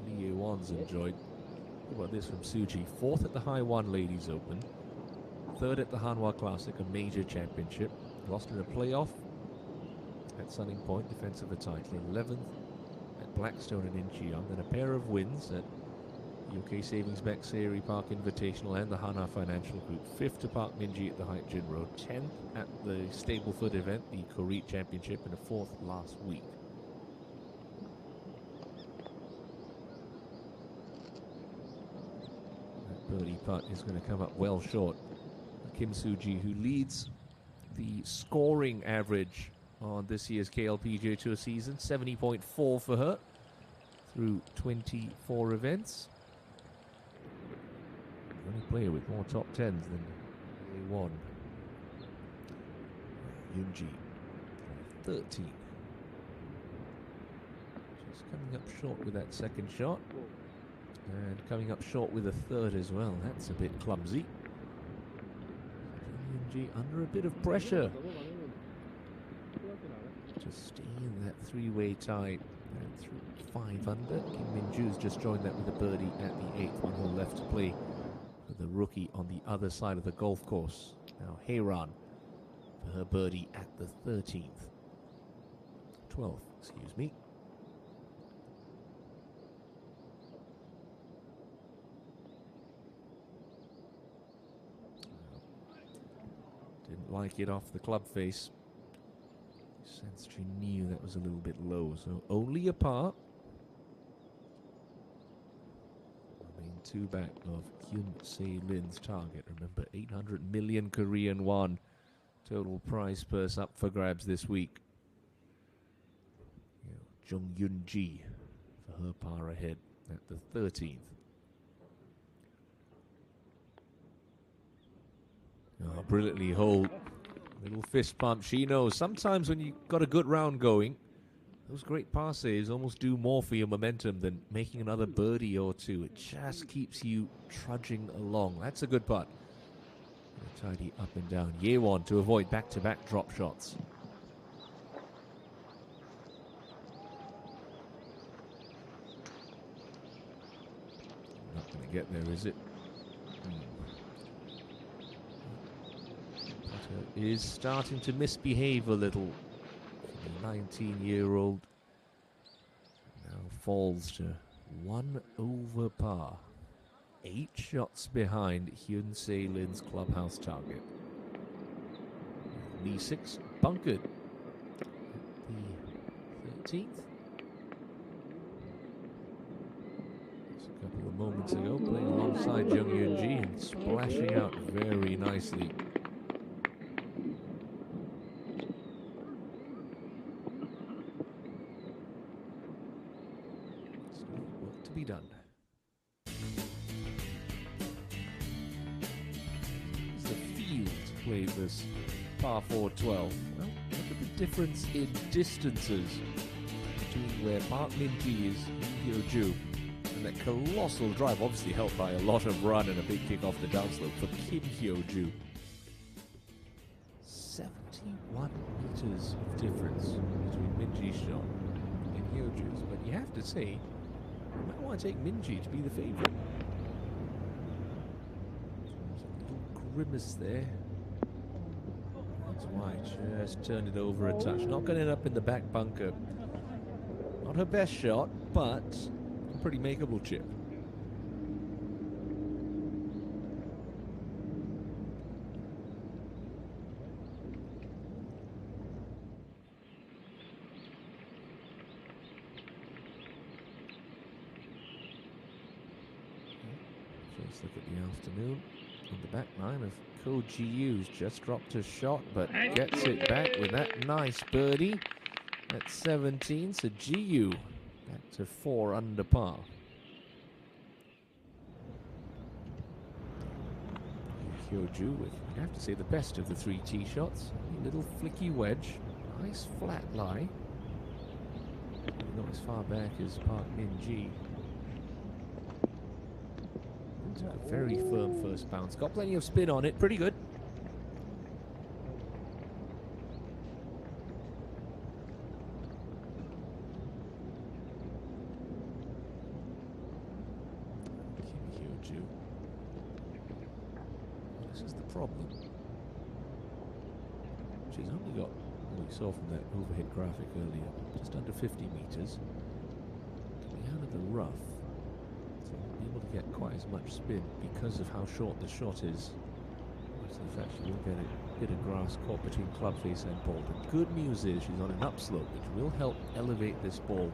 Lee Ye-won's enjoyed. How about this from Suji? 4th at the High One Ladies Open. 3rd at the Hanwha Classic, a major championship. Lost in a playoff at Sunning Point, defense of the title. 11th at Blackstone and Incheon. Then a pair of wins at UK Savings Bank Sayuri Park Invitational and the Hana Financial Group. 5th to Park Minji at the Haijin Road. 10th at the Stableford event, the Korea Championship, and a 4th last week. That birdie putt is going to come up well short. Kim Soo-ji, who leads the scoring average on this year's KLPGA Tour season, 70.4 for her through 24 events. The only player with more top 10s than A1. Yoonji, 13. She's coming up short with that second shot. And coming up short with a third as well. That's a bit clumsy. Yoonji under a bit of pressure to stay in that three-way tie. And through 5 under. Kim Min-joo's just joined that with a birdie at the 8th. 1 hole left to play for the rookie on the other side of the golf course. Now Heyran for her birdie at the 13th. 12th, excuse me. Didn't like it off the club face. Sensed she knew that was a little bit low, so only a par. I mean, 2 back of Hyun Se-lin's target. Remember, 800 million Korean won total prize purse up for grabs this week. Jung Yoon-ji for her par ahead at the 13th. Oh, brilliantly holed. Little fist pump. She knows sometimes when you've got a good round going, those great par saves almost do more for your momentum than making another birdie or two. It just keeps you trudging along. That's a good putt. Tidy up and down. Yewon to avoid back-to-back drop shots. Not going to get there, is it? Is starting to misbehave a little. The 19-year-old now falls to 1 over par. 8 shots behind Hyun Se-lin's clubhouse target. Lee 6 bunkered at the 13th. Just a couple of moments ago, playing alongside Jung Yoon-ji and splashing out very nicely. Be done. As the field played this par 4 12. Well, look at the difference in distances between where Park Min-ji is, Kim Hyo-joo, and that colossal drive, obviously helped by a lot of run and a big kick off the downslope for Kim Hyo-joo. 71 meters of difference between Min-ji's shot and Hyo-joo's, but you have to say, I might want to take Min-ji to be the favorite. There's a little grimace there. That's why I just turned it over a touch. Not going to end up in the back bunker. Not her best shot, but a pretty makeable chip. First look at the afternoon. On the back nine of Ko Ji-Yu's just dropped a shot, but gets it back with that nice birdie at 17. So Ji-Yu back to 4 under par. Hyo-joo with, you have to say, the best of the 3 tee shots. A little flicky wedge, nice flat lie. Not as far back as Park Min-ji. A very firm first bounce. Got plenty of spin on it. Pretty good. Kim Hyo-joo. This is the problem. She's only got, what we saw from that overhead graphic earlier, just under 50 meters. Coming out of the rough. So able to get quite as much spin because of how short the shot is. So the fact she will get a bit of grass caught between club face and ball. The good news is she's on an upslope, which will help elevate this ball.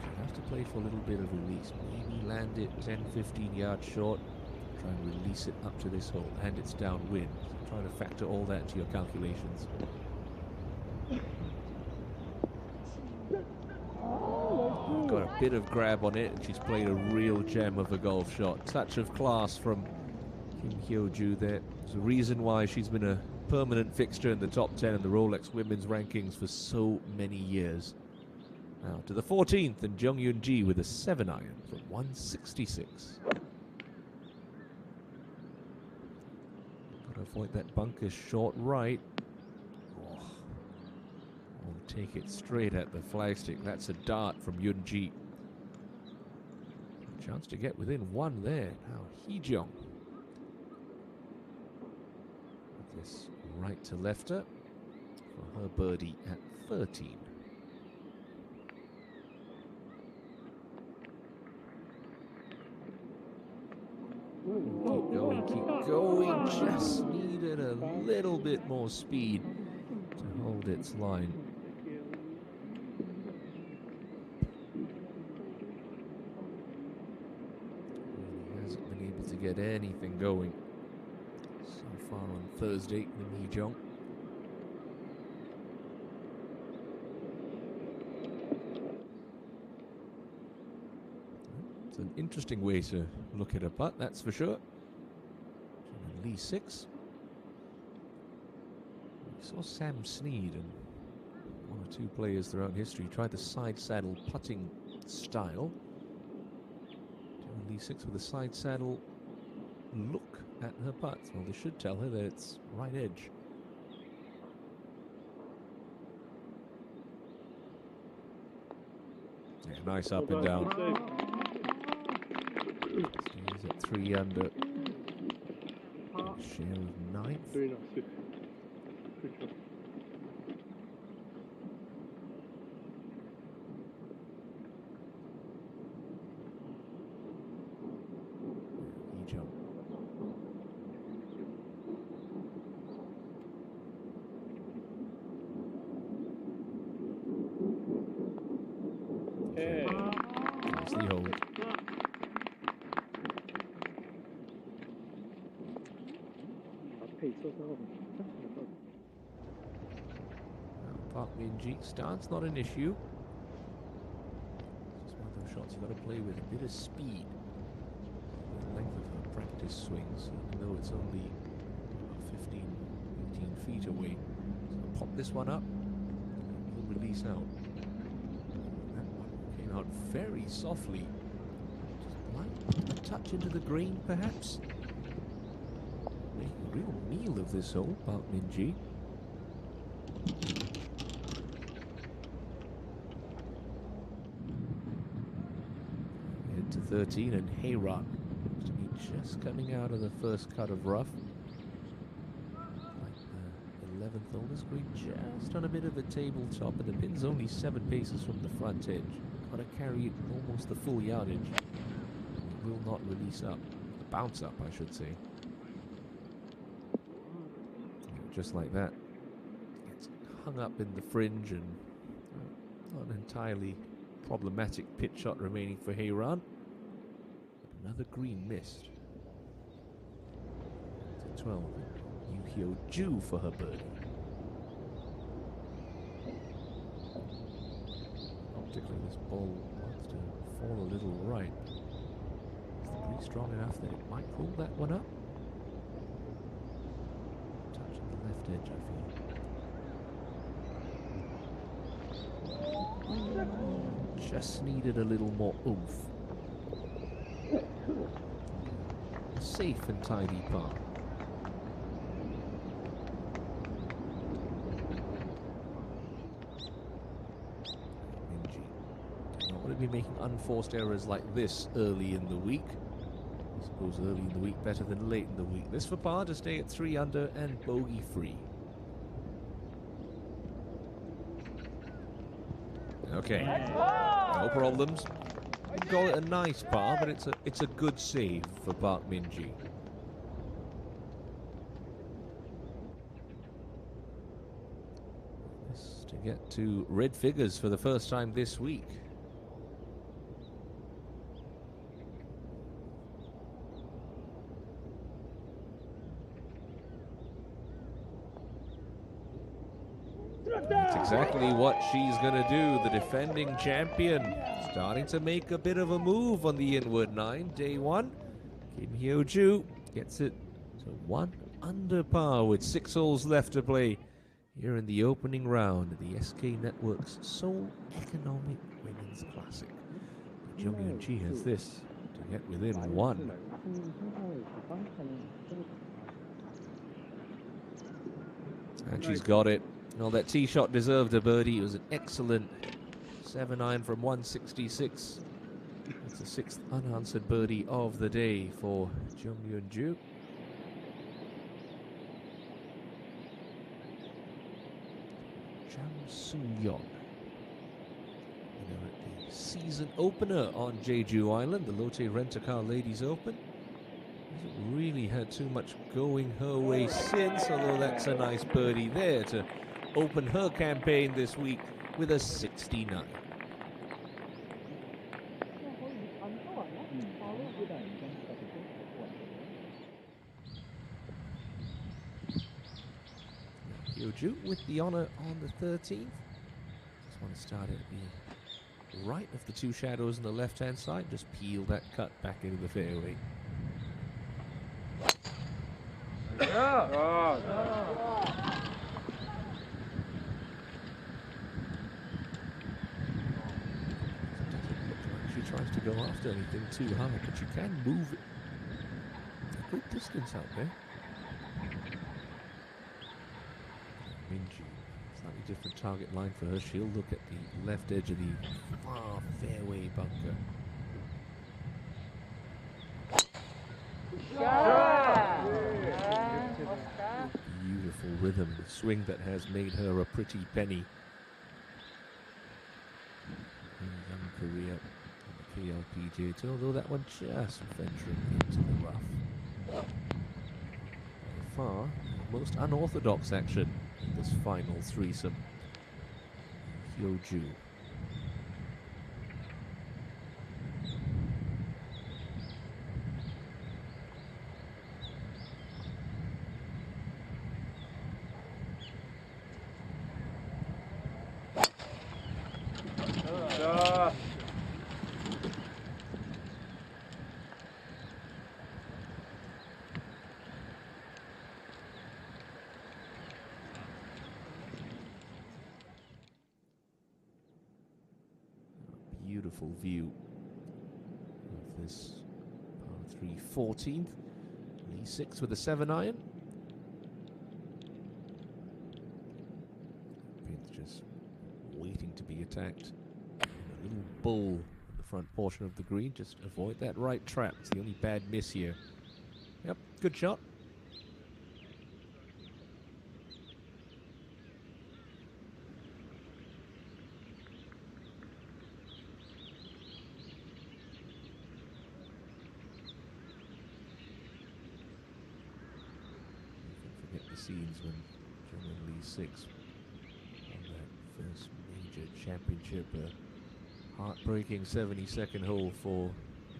She'll have to play for a little bit of release. Maybe land it 10-15 yards short. Try and release it up to this hole, and it's downwind. So try to factor all that into your calculations. Got a bit of grab on it, and she's played a real gem of a golf shot. Touch of class from Kim Hyo-ju there. There's a reason why she's been a permanent fixture in the top 10 in the Rolex women's rankings for so many years. Now to the 14th, and Jung Yoon-ji with a 7-iron for 166. Got to avoid that bunker short right. Take it straight at the flagstick. That's a dart from Yoon-ji. Chance to get within one there. Now Hee-jung. This right to lefter for her birdie at 13. Keep going, keep going. Just needed a little bit more speed to hold its line. Get anything going so far on Thursday in Hee-jung. It's an interesting way to look at a putt, that's for sure. Lee 6. We saw Sam Snead and one or two players throughout history try the side saddle putting style. Lee 6 with a side saddle look at her putts. Well, they should tell her that it's right edge. Yeah, nice up and down. Stays at 3 under. Share of 9th. Very nice. Good shot. Park Min-ji stance not an issue. It's one of those shots you've got to play with a bit of speed. The length of her practice swings, even though it's only 15, 18 feet away. So pop this one up, we'll release out. That one came out very softly. Just like a touch into the green, perhaps. Making a real meal of this hole, Park Min-ji. Head to 13, and Heyran to be just coming out of the first cut of rough. Like the 11th hole, this green just on a bit of a tabletop, and the pin's only 7 paces from the front edge. Got to carry it almost the full yardage. It will not release up. Bounce up, I should say. Just like that. It's hung up in the fringe, and not an entirely problematic pitch shot remaining for Heyran. Another green missed. To 12, Yoo Hyo-ju for her birdie. Optically, this ball wants to fall a little right. Is the breeze strong enough that it might pull that one up? Touch on the left edge, I feel. Just needed a little more oomph. A safe and tidy par. ENG. Don't want to be making unforced errors like this early in the week. I suppose early in the week better than late in the week. This for par to stay at 3 under and bogey free. Okay, no problems. wouldn't call it a nice par, but it's a good save for Park Min-ji. This to get to red figures for the first time this week. That's exactly what she's going to do. The defending champion starting to make a bit of a move on the inward nine. Day one, Kim Hyo-ju gets it to 1 under par with 6 holes left to play here in the opening round of the SK Network's Seoul Economic Women's Classic. Jung Hyun-ji has this to get within 1. And she's got it. Well, that tee shot deserved a birdie. It was an excellent 7-iron from 166. It's the 6th unanswered birdie of the day for Jung Hyun-ju. Cham Soo-yeon. At the season opener on Jeju Island, the Lotte Rent-A-Car Ladies Open. Hasn't really had too much going her way since, although that's a nice birdie there to open her campaign this week with a 69. Hyo-ju with the honor on the 13th. Just want to start at the right of the 2 shadows on the left-hand side. Just peel that cut back into the fairway. She tries to go after anything too high, but she can move it a good distance out there. Min-ji, slightly different target line for her. She'll look at the left edge of the far fairway bunker. Beautiful rhythm, the swing that has made her a pretty penny in young career on the KLPGA Tour, although that one just venturing into the rough. By far, the most unorthodox action in this final threesome. Hyo-ju. Beautiful view of this par 3 14th. Lee 6 with a 7-iron. Pin's just waiting to be attacked. A little bull in the front portion of the green. Just avoid that right trap. It's the only bad miss here. Yep, good shot. Scenes when German Lee 6 won that first major championship, a heartbreaking 72nd hole for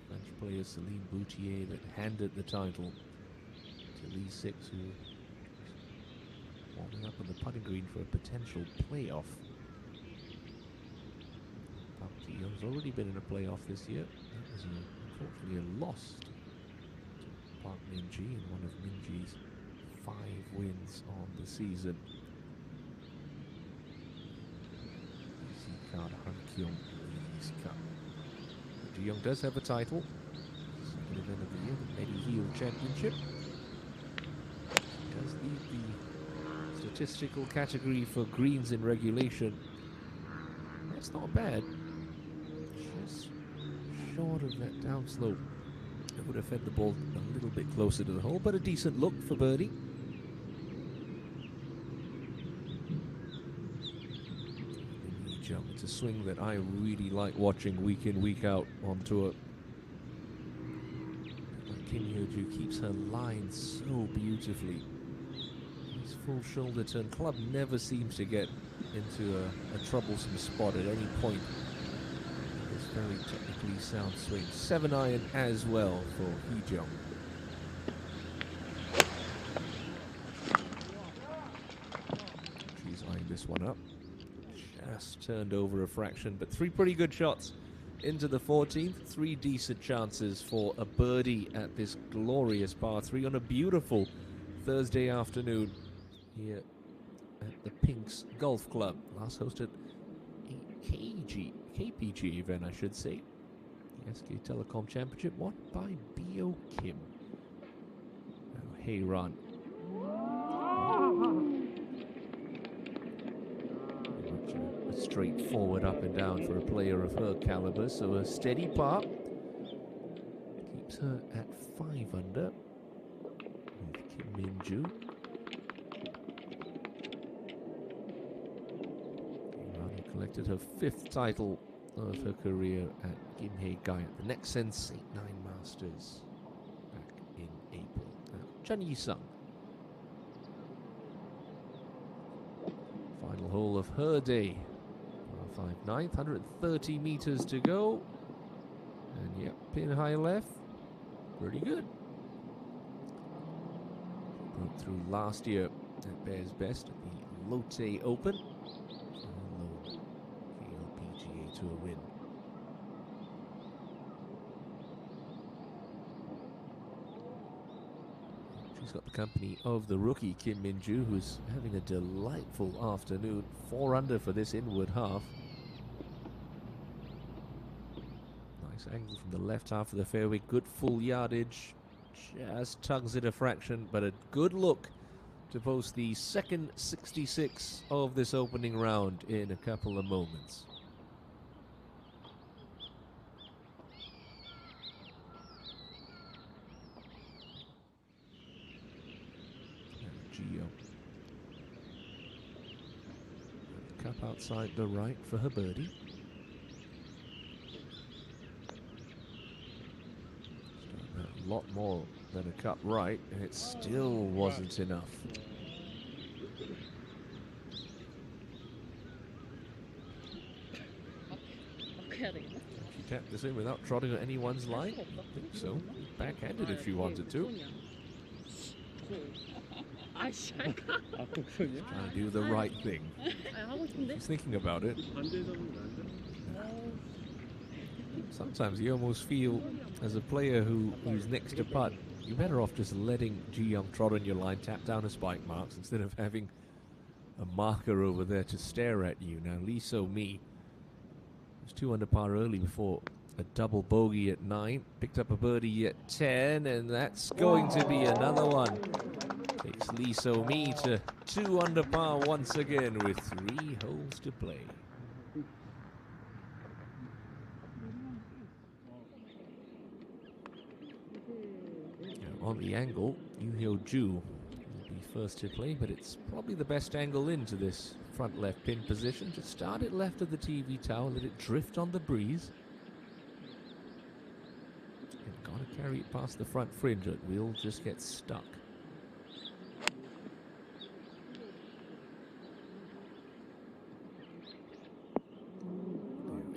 French player Céline Boutier that handed the title to Lee 6, who was warming up on the putting green for a potential playoff. Park Ji-young's already been in a playoff this year. That was unfortunately a loss to Park Min-ji in one of Min-ji's 5 wins on the season. Easy card Han Kyung Lee's Cup. Ji-young does have a title. Second event of the year, the Mediheal Championship. Does lead the statistical category for greens in regulation. That's not bad. Just short of that downslope. It would have fed the ball a little bit closer to the hole, but a decent look for birdie. It's a swing that I really like watching week in, week out on tour. Kim Hyo-joo keeps her line so beautifully. His full shoulder turn club never seems to get into a troublesome spot at any point. It's very technically sound swing. 7-iron as well for Hee-jung. She's eyeing this one up. Just turned over a fraction, but 3 pretty good shots into the 14th. 3 decent chances for a birdie at this glorious par 3 on a beautiful Thursday afternoon here at the Pinks Golf Club. Last hosted a KPG event, I should say. The SK Telecom Championship won by Bio Kim. Now Heyran. A straightforward up and down for a player of her caliber, so a steady par. Keeps her at 5 under. With Kim Min-joo. Collected her 5th title of her career at Kim Hae-gai at the next Sensei 9 Masters back in April. Chun Yi-sung. Final hole of her day. Par 5 ninth, 130 meters to go. And yep, pin high left. Pretty good. Broke through last year at Bears Best at the Lotte Open. To a win. She's got the company of the rookie Kim Min-joo, who's having a delightful afternoon. 4 under for this inward half. Nice angle from the left half of the fairway. Good full yardage. Just tugs it a fraction, but a good look to post the second 66 of this opening round in a couple of moments. Cup outside the right for her birdie. A lot more than a cup right, and it still wasn't enough. She tapped this in without trotting on anyone's line? I think so. Backhanded if she wanted to. Trying to do the right thing. She's thinking about it. Sometimes you almost feel, as a player who's next to putt, you're better off just letting Ji Young trot on your line, tap down her spike marks, instead of having a marker over there to stare at you. Now, Lee So-mi was 2 under par early before a double bogey at 9. Picked up a birdie at 10, and that's going to be another one. Takes Lee So-mi to 2 under par once again with 3 holes to play. Now on the angle, Yoo Hyo-joo will be first to play, but it's probably the best angle into this front left pin position. Just start it left of the TV tower, let it drift on the breeze. And gotta carry it past the front fringe, or it will just get stuck.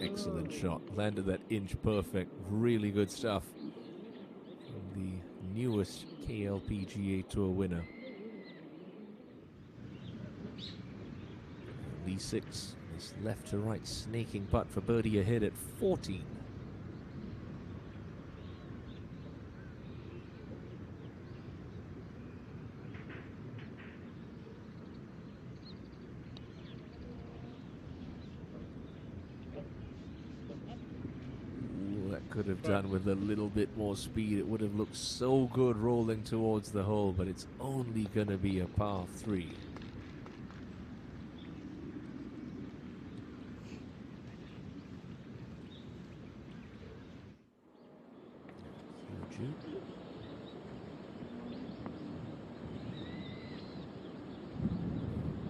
Excellent shot. Landed that inch perfect. Really good stuff from the newest KLPGA Tour winner. Lee 6. This left to right snaking putt for birdie ahead at 14. Could have done with a little bit more speed. It would have looked so good rolling towards the hole, but it's only going to be a par 3.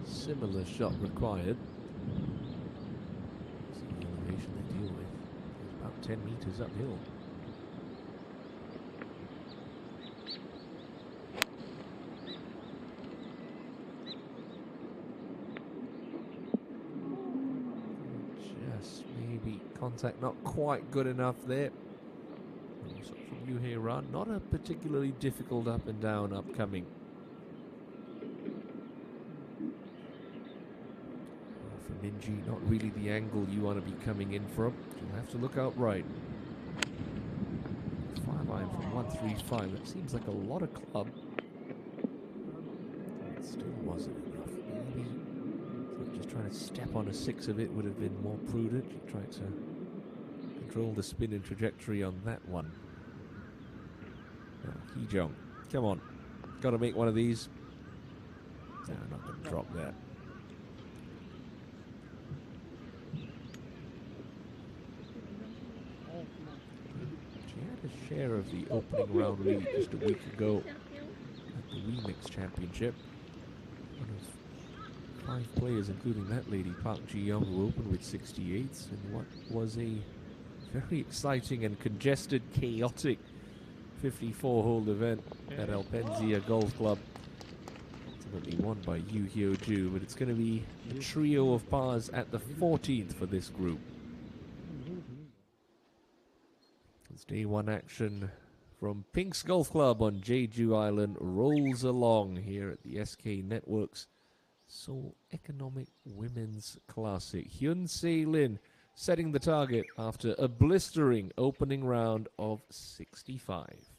Similar shot required. 10 meters uphill. Just maybe contact not quite good enough there. Also from you here, Ron, not a particularly difficult up and down upcoming. For Ninji, not really the angle you want to be coming in from. You'll have to look out right. 5-iron from 135. That seems like a lot of club. It still wasn't enough. Maybe just trying to step on a 6 of it would have been more prudent. You tried to control the spin and trajectory on that one. Heejong, come on. Got to make one of these. No, not going to drop that. She had a share of the opening round lead just a week ago at the Remix Championship. One of 5 players, including that lady, Park Ji-young, who opened with 68s in what was a very exciting and congested, chaotic 54-hole event at Alpenzia Golf Club. Ultimately won by Yu Hyo-ju, but it's going to be a trio of pars at the 14th for this group. As day one action from Pink's Golf Club on Jeju Island rolls along here at the SK Networks Seoul Economic Women's Classic. Hyun Se-lin setting the target after a blistering opening round of 65.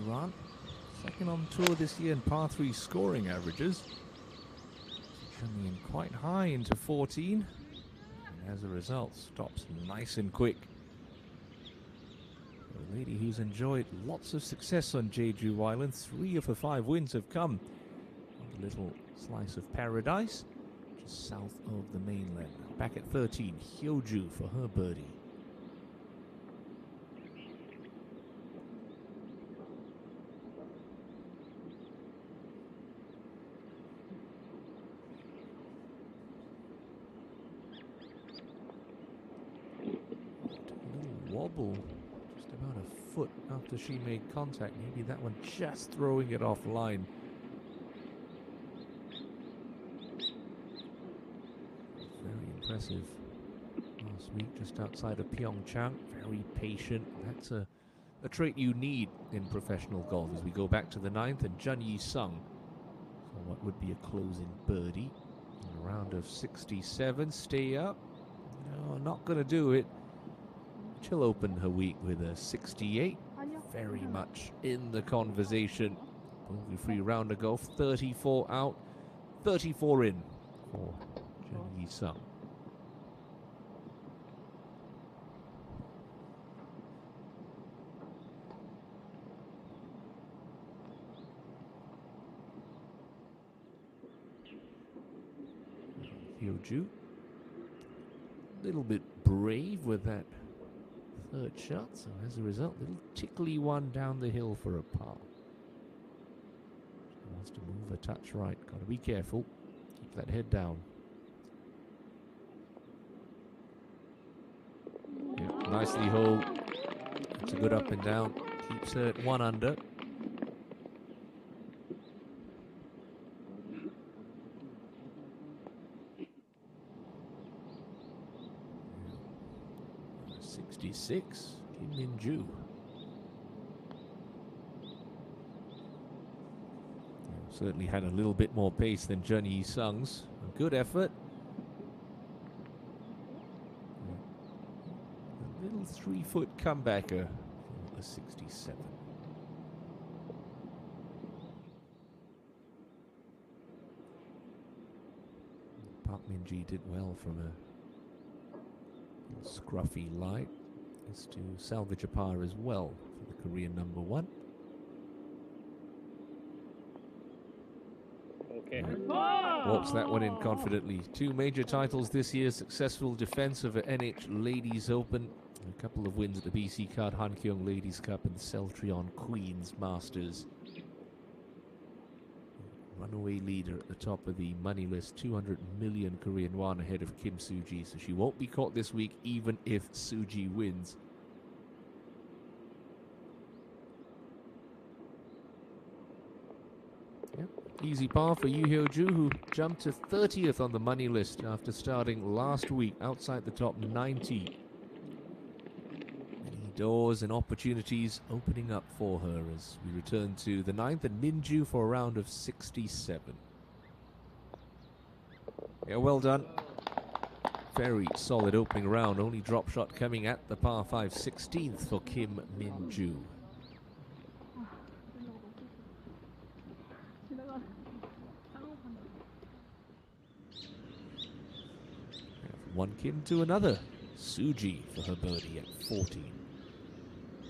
Iran, second on tour this year in par 3 scoring averages. Coming in quite high into 14. And as a result, stops nice and quick. A lady who's enjoyed lots of success on Jeju Island. 3 of her 5 wins have come on the little slice of paradise just south of the mainland. Back at 13, Hyo-ju for her birdie. wobble just about a foot after she made contact. Maybe that one just throwing it offline. Very impressive. Last week, just outside of Pyeongchang, very patient. That's a trait you need in professional golf as we go back to the 9th, and Jun Yi-sung. So what would be a closing birdie in a round of 67. Stay up. No, not going to do it. She'll open her week with a 68. Very much in the conversation. Only free round of golf. 34 out, 34 in for Jun Yi-sung. Hyo-ju, a little bit brave with that third shot, so as a result, little tickly one down the hill for a par. She wants to move a touch right. Got to be careful. Keep that head down. Yeah, nicely hold. It's a good up and down. Keeps her at 1 under. Kim Min-ju. Certainly had a little bit more pace than Jun Yi-sung's. A good effort. A little 3-foot comebacker for the 67. Park Min-ji did well from a scruffy lie. Is to salvage a par as well for the Korean number 1. Okay. Walks that one in confidently. 2 major titles this year. Successful defense of the NH Ladies Open. A couple of wins at the BC Card Hankyong Ladies Cup and the Celtrion Queens Masters. Runaway leader at the top of the money list. 200 million Korean won ahead of Kim Soo-ji. So she won't be caught this week even if Soo-ji wins. Yep. Easy par for Yoo Hyo-ju, who jumped to 30th on the money list after starting last week outside the top 90. Many doors and opportunities opening up for her as we return to the 9th and Min-ju for a round of 67. Yeah, well done. Very solid opening round. Only drop shot coming at the par 5 16th for Kim Min-ju. One Kim to another. Soo-ji for her birdie at 14.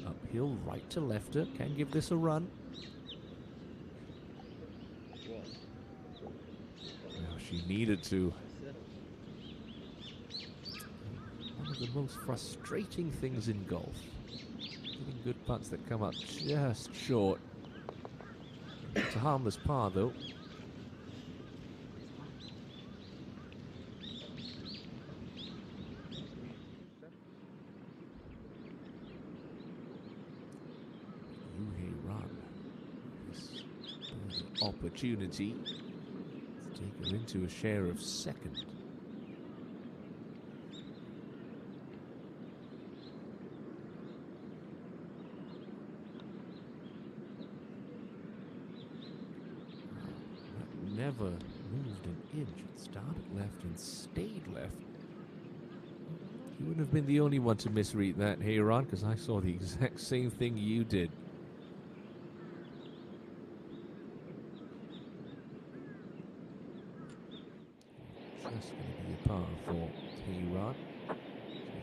Uphill, right to lefter. Can give this a run. Well, she needed to. One of the most frustrating things in golf. Getting good putts that come up just short. It's a harmless par, though. Opportunity to take her into a share of second. That never moved an inch. It started left and stayed left. You wouldn't have been the only one to misread that, Heyron, because I saw the exact same thing you did. That's going to be a par for Heyron. So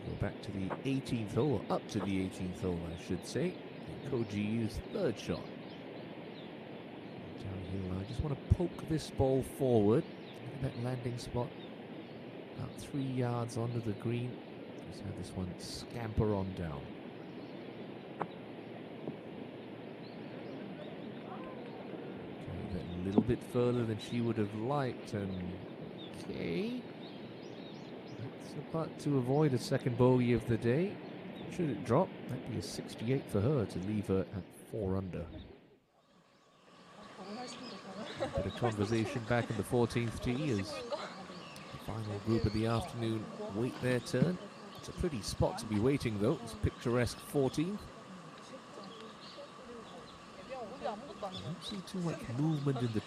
go back to the 18th hole, or up to the 18th hole, I should say. Koji Yu's third shot. Downhill, I just want to poke this ball forward. Look at that landing spot. About 3 yards onto the green. Just have this one scamper on down. Okay, that a little bit further than she would have liked, and okay. That's a putt to avoid a second bogey of the day. Should it drop, that'd be a 68 for her to leave her at 4 under. Bit of conversation back in the 14th tee as the final group of the afternoon wait their turn. It's a pretty spot to be waiting though. It's picturesque 14th. I don't see too much movement in the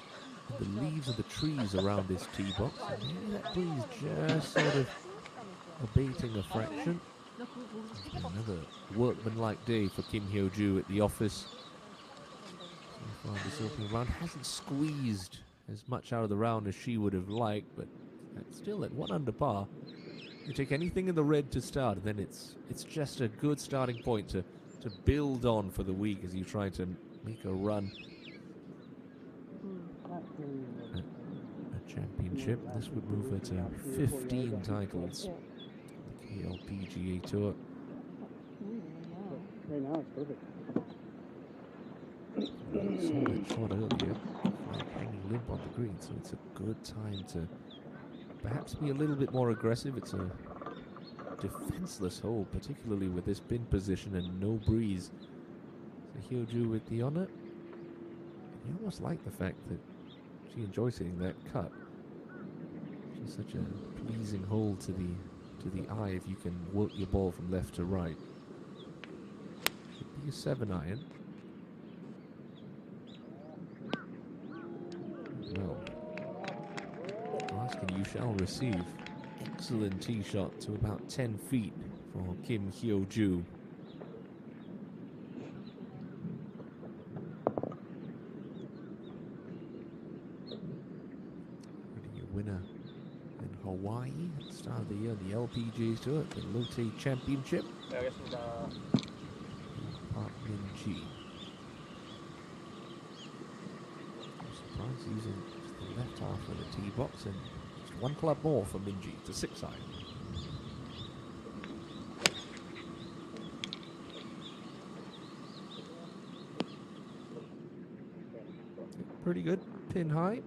leaves of the trees around this tee box. So maybe that breeze just sort of abating a fraction. It's been another workmanlike day for Kim Hyo-joo at the office. So far this opening round hasn't squeezed as much out of the round as she would have liked, but still at 1 under par. You take anything in the red to start, and then it's just a good starting point to build on for the week as you try to make a run at a championship. This would move her to 15 titles. The KLPGA Tour. Right now it's perfect. Saw that shot earlier, like hanging limp on the green, so it's a good time to perhaps be a little bit more aggressive. It's a defenseless hole, particularly with this pin position and no breeze. So Hyo-joo with the honor. You almost like the fact that she enjoys hitting that cut. It's such a pleasing hole to the eye if you can work your ball from left to right. Should be a 7-iron. Well, ask and you shall receive. Excellent tee shot to about 10 feet for Kim Hyo-joo. A winner in Hawaii at the start of the year, the LPGA Tour, the Lotte Championship. Park Min-ji. I'm surprised using just the left half of the tee box, and just 1 club more for Min-ji to 6-iron. Pretty good, pin high.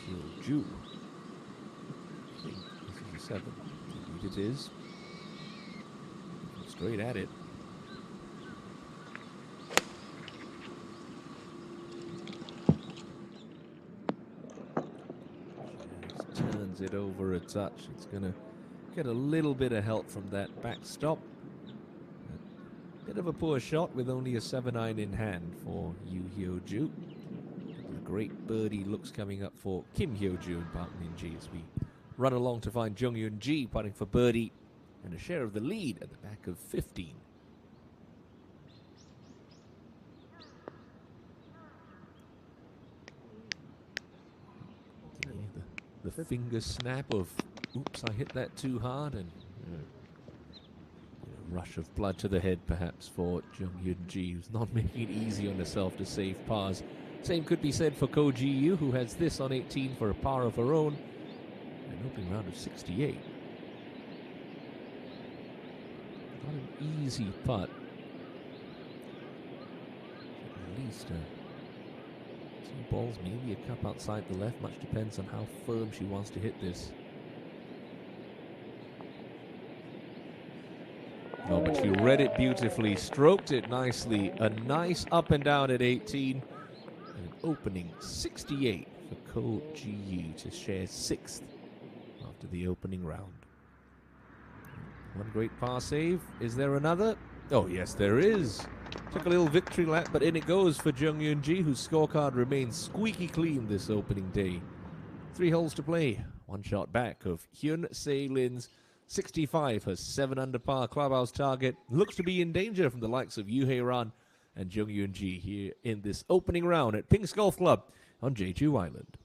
Hyo-joo. I think this is a 7. Indeed it is. Straight at it. Just turns it over a touch. It's going to get a little bit of help from that backstop. Bit of a poor shot with only a 7-iron in hand for Yu Hyo-joo. Great birdie looks coming up for Kim Hyo-joo and Park Min-ji as we run along to find Jung Yoon-ji putting for birdie and a share of the lead at the back of 15. Yeah, the finger snap of, oops, I hit that too hard, and rush of blood to the head perhaps for Jung Yoon-ji, who's not making it easy on herself to save pars. Same could be said for Ko Ji-yu, who has this on 18 for a par of her own. An opening round of 68. Not an easy putt. At least 2 balls, maybe a cup outside the left. Much depends on how firm she wants to hit this. Oh, but she read it beautifully, stroked it nicely. A nice up and down at 18. An opening 68 for Ko Ji-yu to share 6th after the opening round. 1 great par save. Is there another? Oh, yes, there is. Took a little victory lap, but in it goes for Jung Yoon-ji, whose scorecard remains squeaky clean this opening day. 3 holes to play. 1 shot back of Hyun Se-lin's 65, her 7 under par clubhouse target. Looks to be in danger from the likes of Yoo Hae-ran and Jung Yoon-ji here in this opening round at Pink's Golf Club on Jeju Island.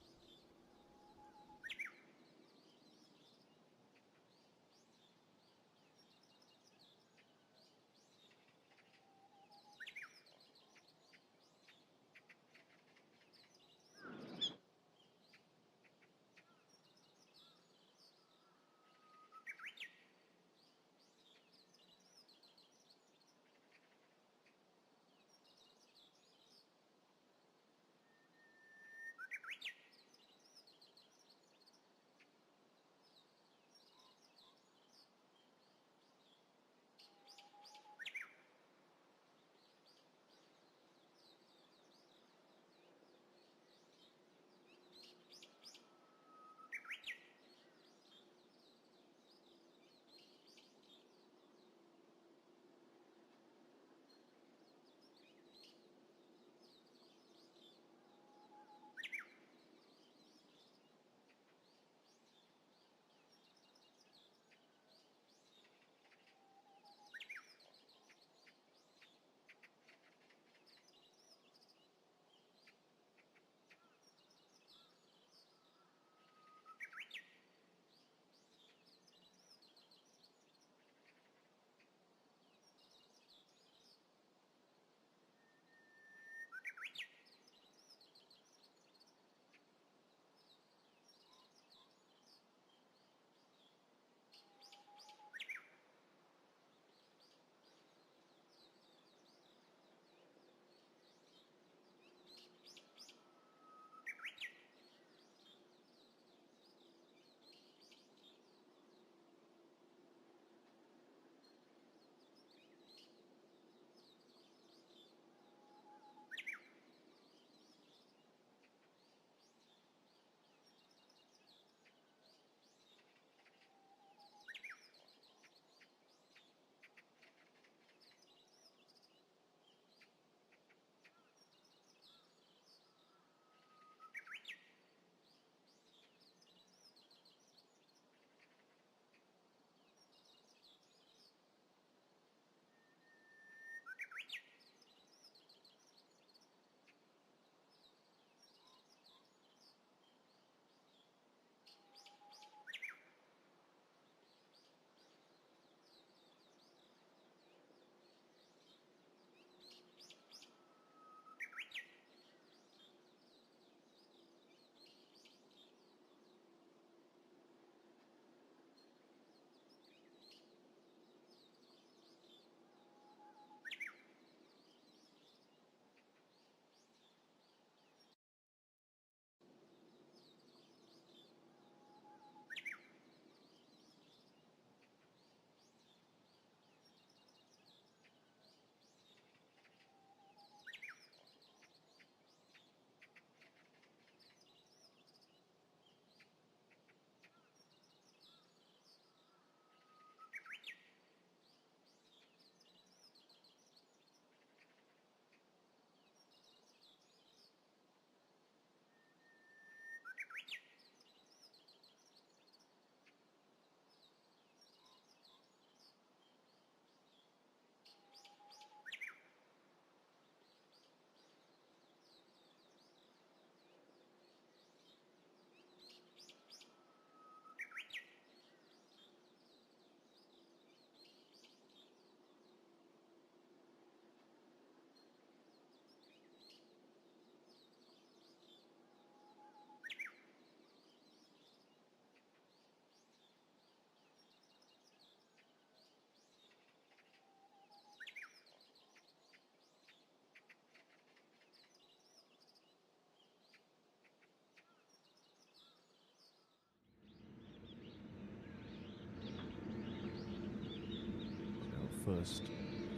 First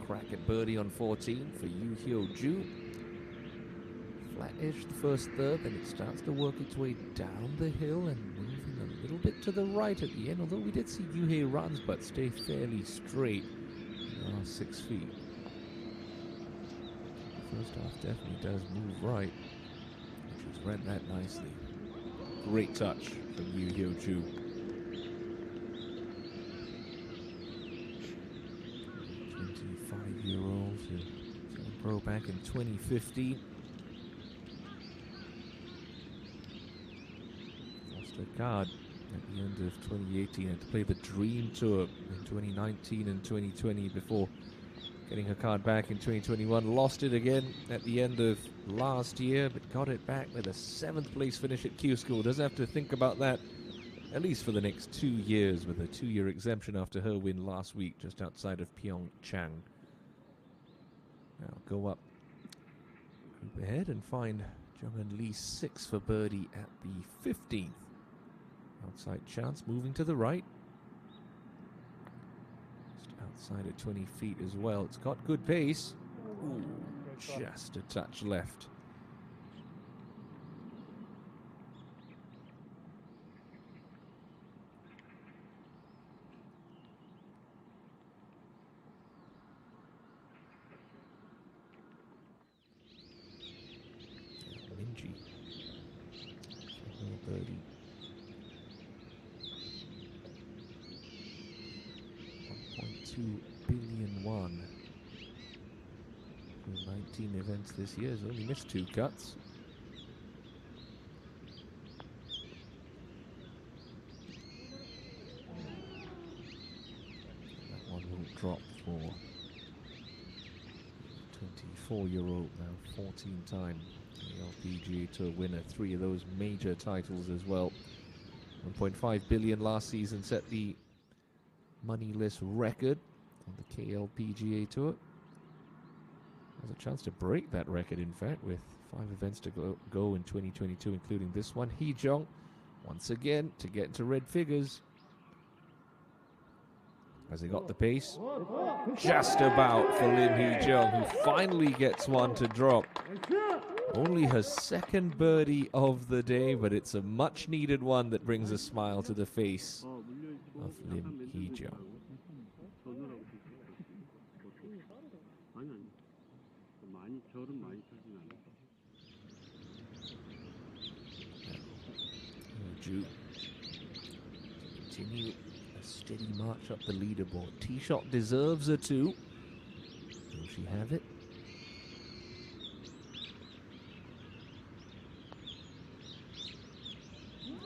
crack at birdie on 14 for Yu Hyo Ju. Flat-ish the first third, then it starts to work its way down the hill and moving a little bit to the right at the end, although we did see Yu Hei runs but stay fairly straight in the last 6 feet. The first half definitely does move right, which has read that nicely. Great touch from Yu Hyo Ju. 25-year-old who turned pro back in 2015. Lost her card at the end of 2018 and to play the Dream Tour in 2019 and 2020 before getting her card back in 2021. Lost it again at the end of last year, but got it back with a 7th place finish at Q School. Doesn't have to think about that, at least for the next 2 years, with a 2-year exemption after her win last week just outside of Pyeongchang. Now go up group ahead and find Jung-Eun Lee 6 for birdie at the 15th. Outside chance moving to the right. Just outside at 20 feet as well. It's got good pace. Ooh, just a touch left. Minji. Birdie. 1.2 billion won. For 19 events this year, has only missed 2 cuts. That one won't drop for 24-year-old now, 14-time LPGA Tour winner, 3 of those major titles as well. 1.5 billion last season set the moneyless record on the KLPGA Tour. Has a chance to break that record, in fact, with 5 events to go in 2022, including this one. Hee Jong, once again, to get into red figures. Has he got the pace? Just about for Lim Hee Jong, who finally gets one to drop. Only her 2nd birdie of the day, but it's a much-needed one that brings a smile to the face of Lim Hee Jong. Ju continue a steady march up the leaderboard. Tee shot deserves a 2. Will she have it?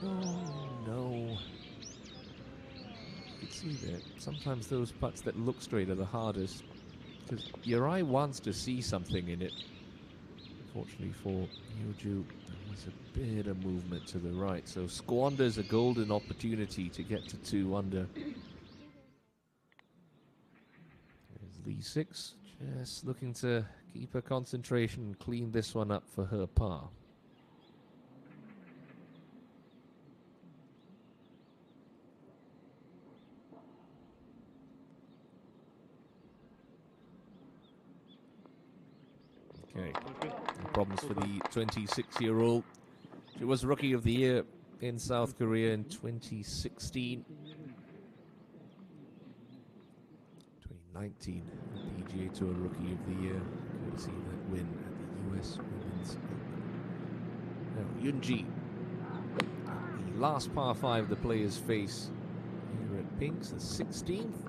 Oh no. You can see that sometimes those putts that look straight are the hardest, because your eye wants to see something in it. Unfortunately for Hyo-Ju, there was a bit of movement to the right, so squanders a golden opportunity to get to 2 under. There's Lee 6, just looking to keep her concentration and clean this one up for her par. Okay, no problems for the 26-year-old. She was Rookie of the Year in South Korea in 2016. 2019, PGA Tour Rookie of the Year. Courtesy of that win at the US Women's Open. Now, Yoonji, the last par 5 the players face here at Pinks, the 16th.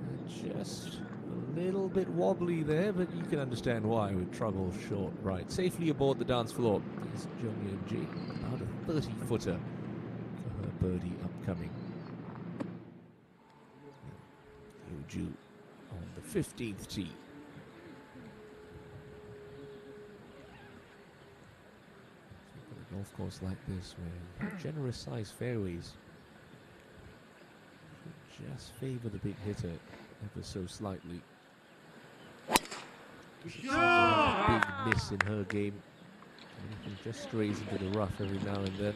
And just a little bit wobbly there, but you can understand why with trouble short right. Safely aboard the dance floor is Jung Yoon-ji, about a 30-footer for her birdie upcoming. Hyo-Ju on the 15th tee. A golf course like this, where generous sized fairways should just favor the big hitter ever so slightly. She's a big miss in her game. Anything just strays into the rough every now and then.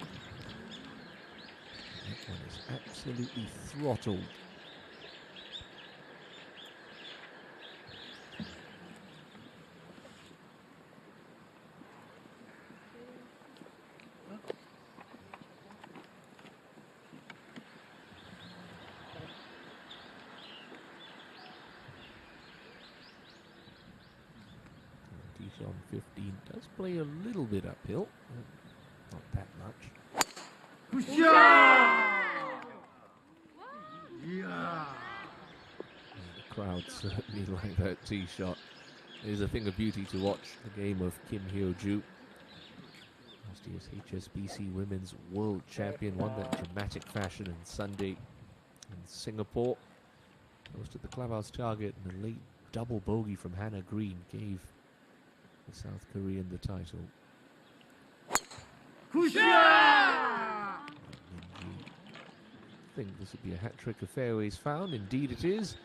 That one is absolutely throttled. on 15 does play a little bit uphill, not that much. The crowd certainly like that tee shot. It is a thing of beauty to watch the game of Kim Hyo-joo. Last year's HSBC Women's World Champion, won that in dramatic fashion on Sunday in Singapore. Close to the clubhouse target, and a late double bogey from Hannah Green gave the South Korean the title. I think this would be a hat-trick of fairways found. Indeed it is,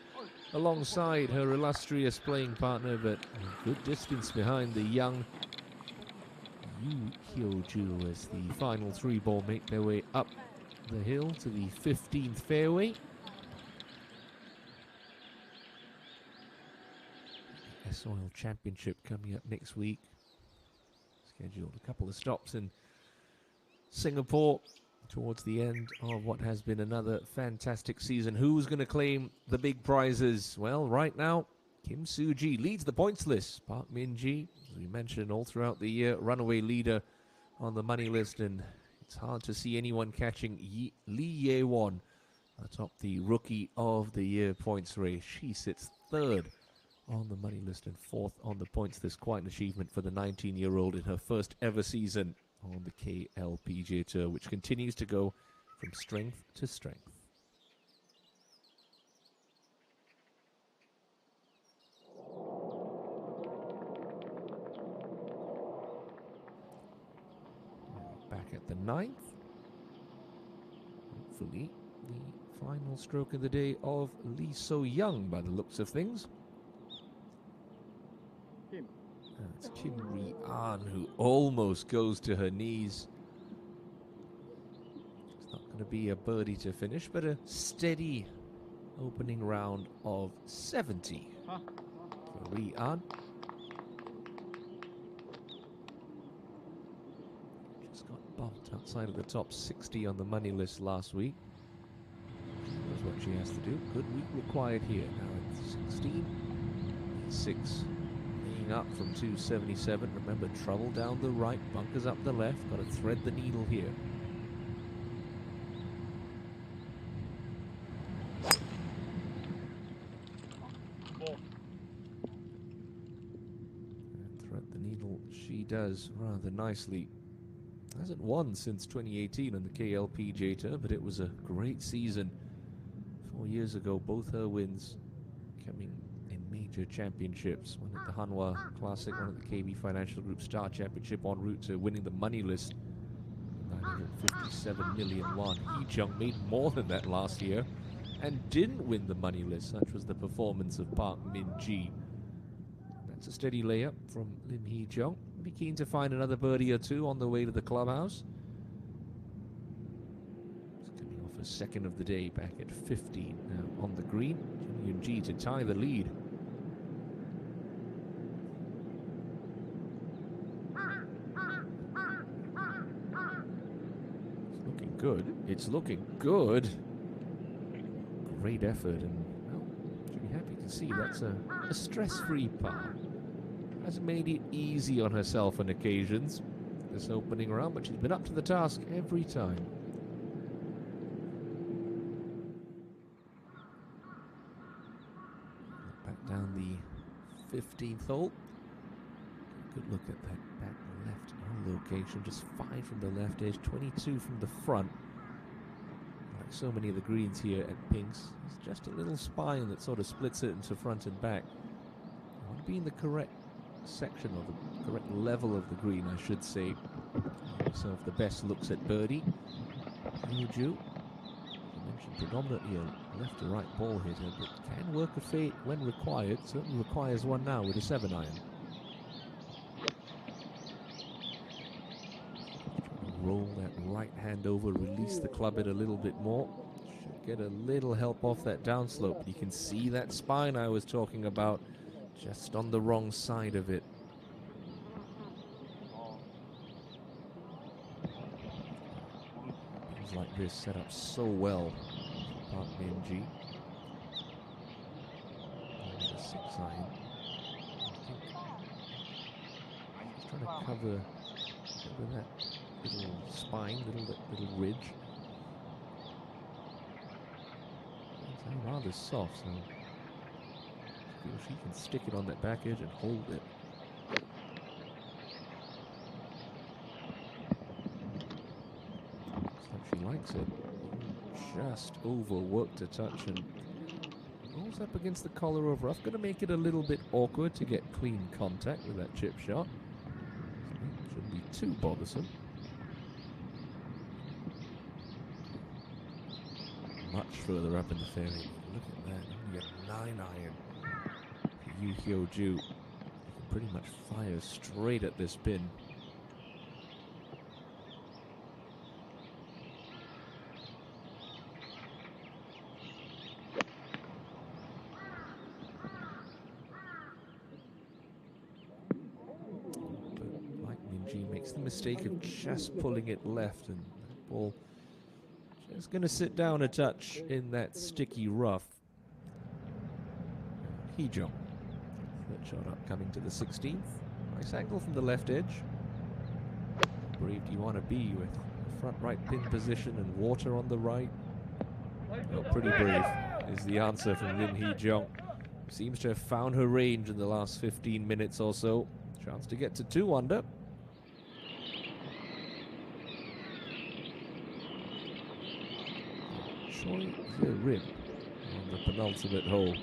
alongside her illustrious playing partner, but a good distance behind the young Yu Hyo-joo as the final three ball make their way up the hill to the 15th fairway. Seoul Championship coming up next week. Scheduled a couple of stops in Singapore towards the end of what has been another fantastic season. Who's going to claim the big prizes? Well, right now, Kim Soo-ji leads the points list. Park Min-ji, as we mentioned all throughout the year, runaway leader on the money list, and it's hard to see anyone catching Lee Ye-won atop the Rookie of the Year points race. She sits third on the money list and fourth on the points list. Quite an achievement for the 19-year-old in her first ever season on the KLPGA Tour, which continues to go from strength to strength. Back at the 9th. Hopefully the final stroke of the day of Lee So-young by the looks of things. It's Kim Ri-an who almost goes to her knees. It's not going to be a birdie to finish, but a steady opening round of 70 for Ri-an. Just got bumped outside of the top 60 on the money list last week. She knows what she has to do. Good week required here. Now at 16, 6. Up from 277. Remember, trouble down the right, bunkers up the left. Got to thread the needle here. And thread the needle she does rather nicely. Hasn't won since 2018 on the KLPGA Tour, but it was a great season 4 years ago. Both her wins coming major championships, one at the Hanwha Classic, one at the KB Financial Group Star Championship, en route to winning the money list, 957 million won. Hee Jung made more than that last year and didn't win the money list. Such was the performance of Park Min-ji. That's a steady layup from Lim Hee Jung. Be keen to find another birdie or two on the way to the clubhouse. It's coming off a second of the day, back at 15 now on the green. Jung Yoon Ji to tie the lead. Good. It's looking good. Great effort, and well, should be happy to see that's a stress-free par. Hasn't made it easy on herself on occasions this opening round, but she's been up to the task every time. Back down the 15th hole. Good look at that back left location, just 5 from the left edge, 22 from the front. Like so many of the greens here at Pinks, it's just a little spine that sort of splits it into front and back. You want to be in the correct section, or the correct level of the green, I should say. Give yourself the best looks at birdie. Hyo-joo, I mentioned predominantly a left to right ball hitter, but can work a fade when required. Certainly requires one now with a 7-iron. Roll that right hand over, release the club head a little bit more. Should get a little help off that downslope. You can see that spine I was talking about, just on the wrong side of it. Things like this set up so well for Park Min-ji. 6-iron. trying to cover that little spine, little ridge. It's rather soft, so I feel she can stick it on that back edge and hold it. Looks like she likes it. Just overworked a touch and rolls up against the collar of rough. Going to make it a little bit awkward to get clean contact with that chip shot. Shouldn't be too bothersome. Much further up in the fairway. Look at that. Only a 9-iron. Yu Hyo-ju. You can pretty much fire straight at this pin. Makes the mistake of just pulling it left, and that ball just going to sit down a touch in that sticky rough. Hee-jung, third shot up, coming to the 16th. Nice angle from the left edge. How brave do you want to be with the front right pin position and water on the right? Oh, pretty brave is the answer from Lim Hee-jung. Seems to have found her range in the last 15 minutes or so. Chance to get to 2 under. Choi Ye-rim on the penultimate hole.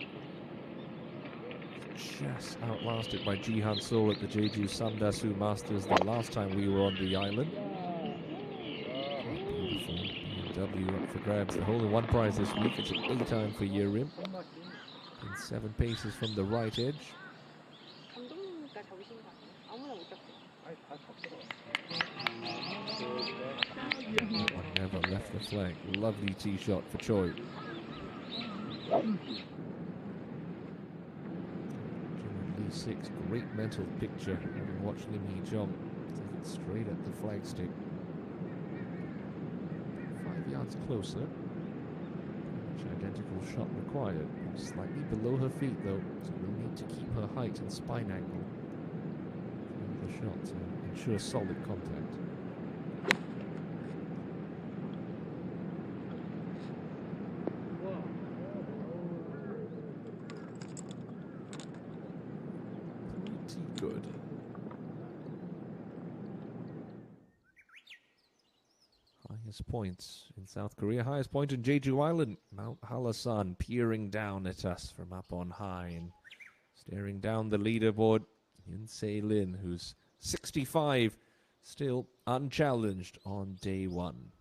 Just outlasted by Jihan Seoul at the Jeju Samdasu Masters the last time we were on the island. Beautiful. BMW up for grabs. The hole-in-one prize this week. It's an 8-iron for Ye-rim. In 7 paces from the right edge. That one never left the flag. Lovely tee shot for Choi. Lee 6, great mental picture. Having watched Lim Hee-jung take it straight at the flagstick. 5 yards closer. Pretty much identical shot required. Slightly below her feet though, so we'll need to keep her height and spine angle for the shot to ensure solid contact. Good. Highest points in South Korea, highest point in Jeju Island. Mount Hallasan peering down at us from up on high and staring down the leaderboard. Yun Se Lin, who's 65, still unchallenged on day 1.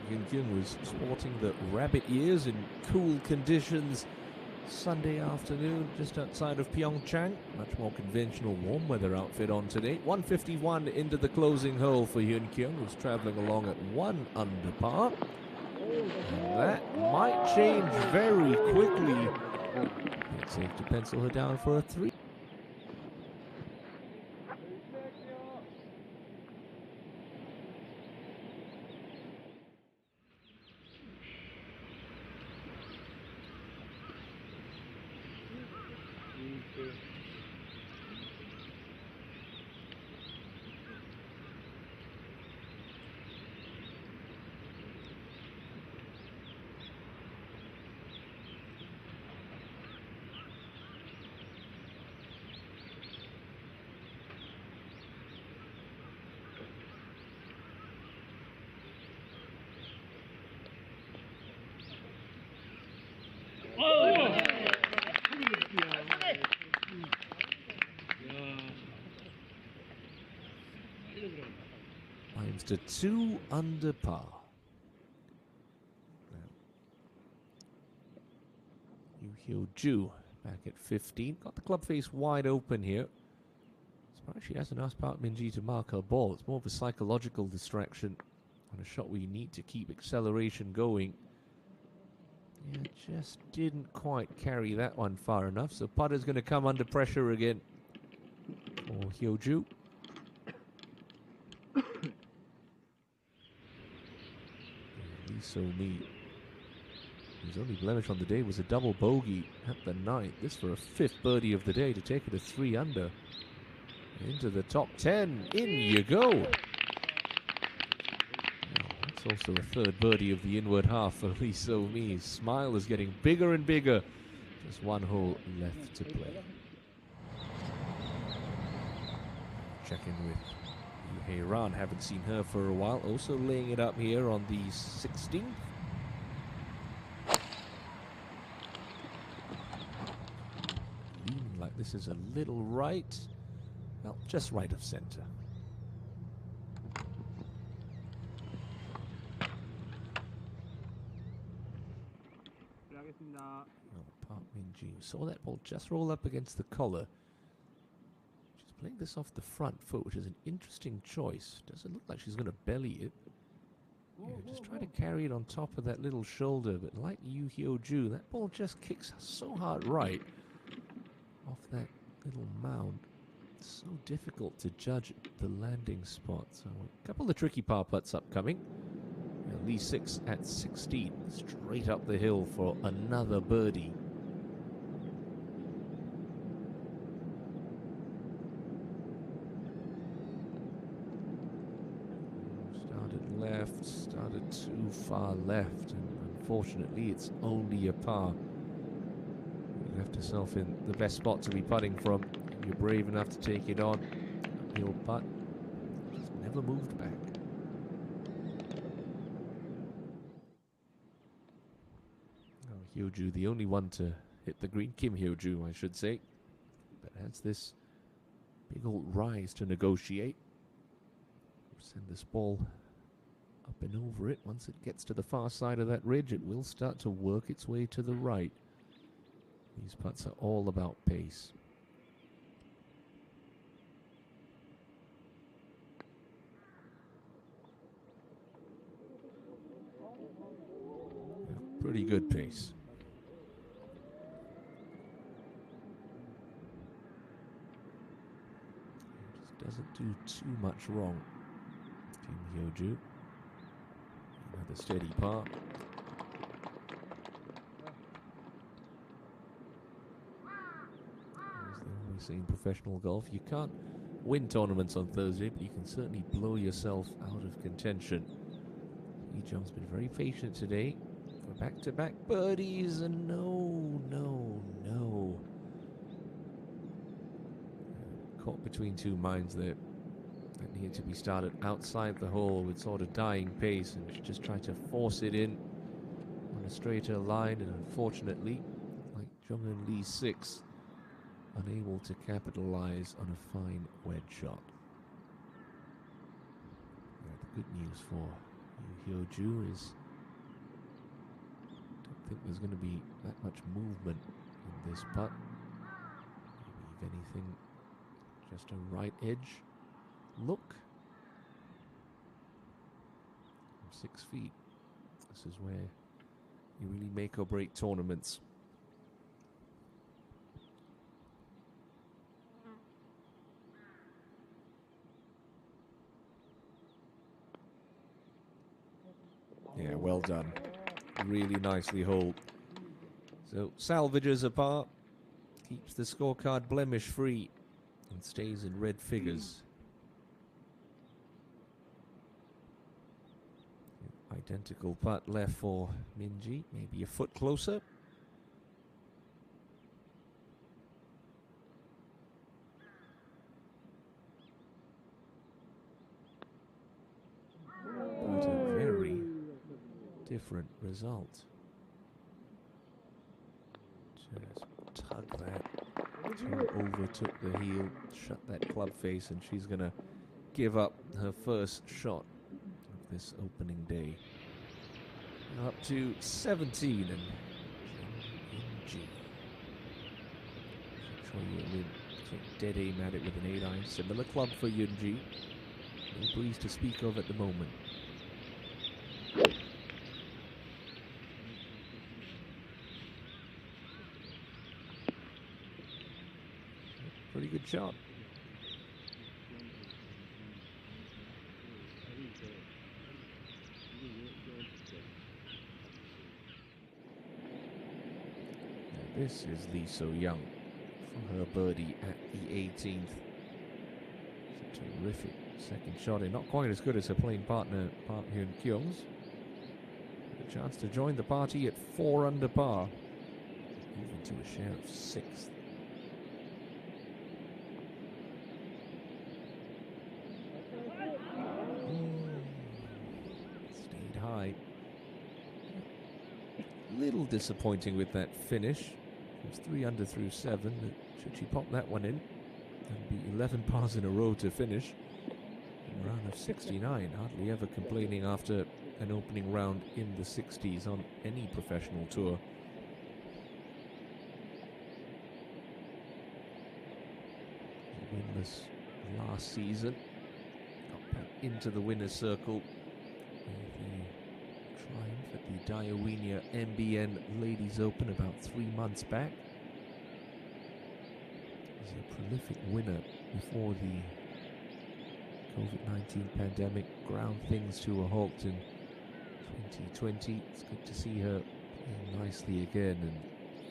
Yun Kyung was sporting the rabbit ears in cool conditions Sunday afternoon just outside of Pyeongchang. Much more conventional warm weather outfit on today. 151 into the closing hole for Yun Kyung, who's traveling along at 1 under par. And that might change very quickly. It's safe to pencil her down for a 3. Climbs to 2 under par. Yu Hyo-ju back at 15. Got the club face wide open here. Surprised she hasn't asked Park Min-ji to mark her ball. It's more of a psychological distraction on a shot where you need to keep acceleration going. Yeah, just didn't quite carry that one far enough. So putter's going to come under pressure again for Hyo-ju. Lee So-mi, whose only blemish on the day was a double bogey at the 9th. This for a 5th birdie of the day to take it to 3 under. Into the top 10. In you go. That's also a 3rd birdie of the inward half for Lee So-mi. His smile is getting bigger and bigger. Just 1 hole left to play. Check in with Yu Hye-ran. Haven't seen her for a while. Also laying it up here on the 16th. Leaning like this is a little right. Well, just right of center. Park Min-ji saw that ball just roll up against the collar. She's playing this off the front foot, which is an interesting choice. Doesn't look like she's going to belly it. Yeah, just try to carry it on top of that little shoulder, but like Yu Hyo-ju, that ball just kicks so hard right off that little mound. It's so difficult to judge the landing spot. So a couple of tricky par putts upcoming. Lee 6 at 16, straight up the hill for another birdie. Started left, started too far left, and unfortunately it's only a par. You left yourself in the best spot to be putting from. You're brave enough to take it on. Uphill putt, just never moved back. Hyo-ju, the only one to hit the green. Kim Hyo-ju, I should say. But has this big old rise to negotiate. Send this ball up and over it. Once it gets to the far side of that ridge, it will start to work its way to the right. These putts are all about pace. Yeah, pretty good pace. Doesn't do too much wrong. Kim Hyo-ju. Another steady par. As they always say in professional golf, you can't win tournaments on Thursday, but you can certainly blow yourself out of contention. Lee Jung's been very patient today for back-to-back birdies, and no. Caught between two minds there. That needed to be started outside the hole with sort of dying pace, and she just tried to force it in on a straighter line, and unfortunately, like Jung-Eun Lee 6, unable to capitalize on a fine wedge shot. Yeah, the good news for Hyo-ju is... Don't think there's going to be that much movement in this putt. Maybe, if anything, just a right edge look. From 6 feet. This is where you really make or break tournaments. Yeah, well done. Really nicely holed. So salvages a par, keeps the scorecard blemish free, and stays in red figures. Identical putt left for Minji, maybe a foot closer. But a very different result. Just tug that. Two overtook the heel, shut that club face, and she's going to give up her first shot of this opening day. Now up to 17 and ENG. Choi took dead aim at it with an 8-iron. Similar club for Yunji. No breeze to speak of at the moment. Pretty good shot. Now this is Lee So-young for her birdie at the 18th. It's a terrific second shot in. Not quite as good as her playing partner Park Hyun-kyung's. A chance to join the party at 4 under par. Moving to a share of 6th. Stayed high. Little disappointing with that finish. It was 3 under through 7. But should she pop that one in, that'd be 11 pars in a row to finish. A round of 69. Hardly ever complaining after an opening round in the 60s on any professional tour. Winless last season. Got back into the winner's circle with the triumph at the Daiwinia MBN Ladies Open about 3 months back. He's a prolific winner before the COVID-19 pandemic ground things to a halt in 2020. It's good to see her playing nicely again and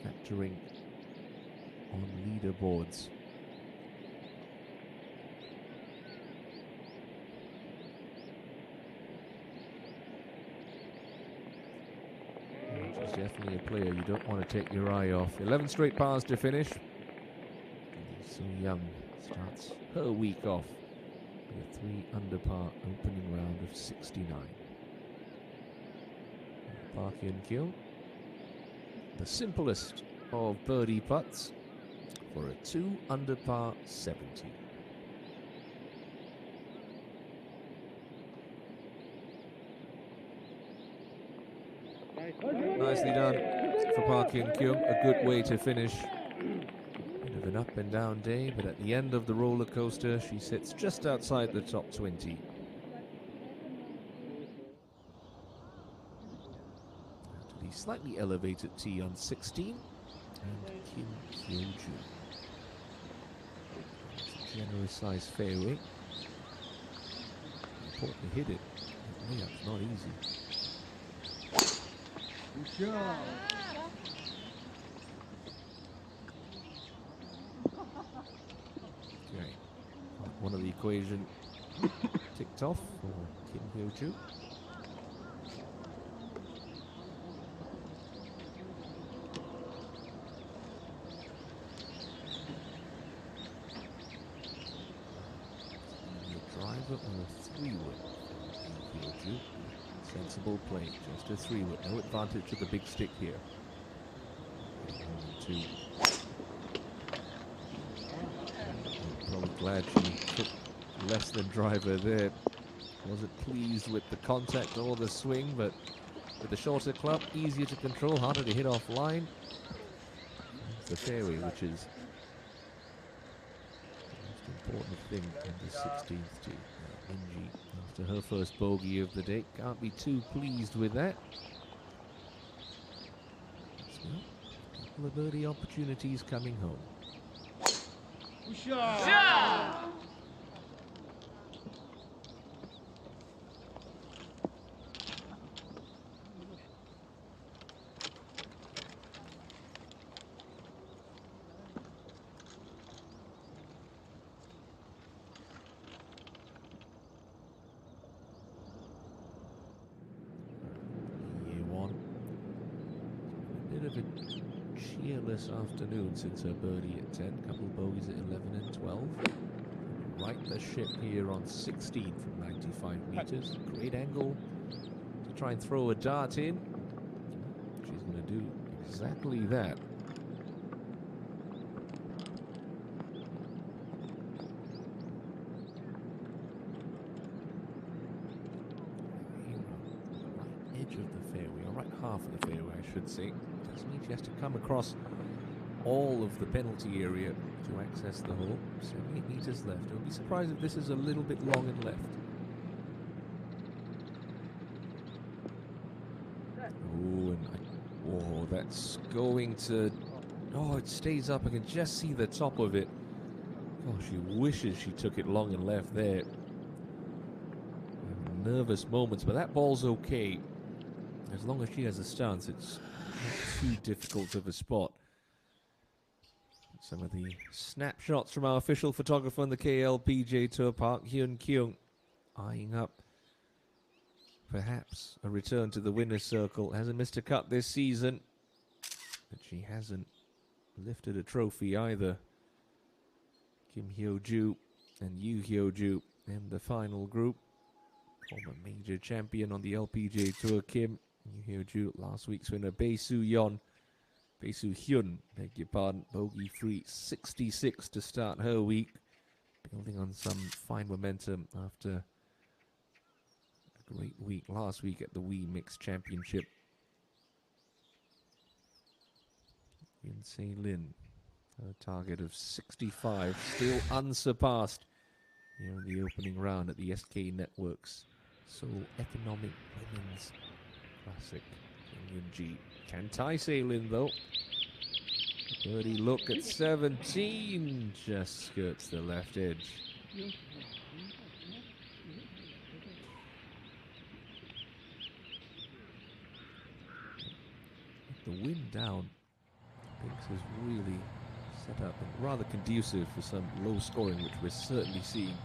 factoring on leaderboards. She's definitely a player you don't want to take your eye off. 11 straight pars to finish. So-young starts her week off with a 3 under par opening round of 69. Park Hyun-kyung, the simplest of birdie putts for a 2 under par 70. Nicely done for Park Hyun-kyung. A good way to finish. Bit of an up and down day, but at the end of the roller coaster, she sits just outside the top 20. To the slightly elevated tee on 16, and Kim Hyo-ju. Generous sized fairway. Important to hit it. Layup's not easy. Good job. Okay, one of the equation ticked off for Kim Hyo-ju. A driver or a 3-wood for Kim Hyo-ju. Sensible play, just a 3-wood. No advantage to the big stick here. 2. Probably glad she took less than driver there. wasn't pleased with the contact or the swing, but with the shorter club, easier to control, harder to hit offline. It's the fairway, which is the most important thing in the 16th tee. Minji, after her first bogey of the day, can't be too pleased with that. Still, a couple of birdie opportunities coming home. Year one. A bit of a cheerless afternoon since her birdie at 10. Couple of bogeys at 11 and 12. Right the ship here on 16 from 95 meters. Great angle to try and throw a dart in. She's going to do exactly that. Right edge of the fairway, or right half of the fairway, I should say. Doesn't mean she has to come across all of the penalty area to access the hole. 78 meters left. I'll be surprised if this is a little bit long and left. Oh, that's going to... Oh, it stays up. I can just see the top of it. Oh, she wishes she took it long and left there. Nervous moments, but that ball's okay. As long as she has a stance, it's not too difficult of a spot. Some of the snapshots from our official photographer on the KLPJ Tour, Park Hyun Kyung, eyeing up perhaps a return to the winner's circle. Hasn't missed a cut this season, but she hasn't lifted a trophy either. Kim Hyo-ju and Yoo Hyo-ju in the final group. Former major champion on the LPGA Tour, Kim. Yoo Hyo-ju, last week's winner, Bae Soo-hyun, beg your pardon, bogey-free 66 to start her week. Building on some fine momentum after a great week last week at the Wii Mixed Championship. Yun Se Lin, her target of 65, still unsurpassed here in the opening round at the SK Networks Seoul Economic Women's Classic. ENG can tie Se Lin though. Birdie look at 17, just skirts the left edge. The wind down, Pinks has really set up and rather conducive for some low scoring, which we're certainly seeing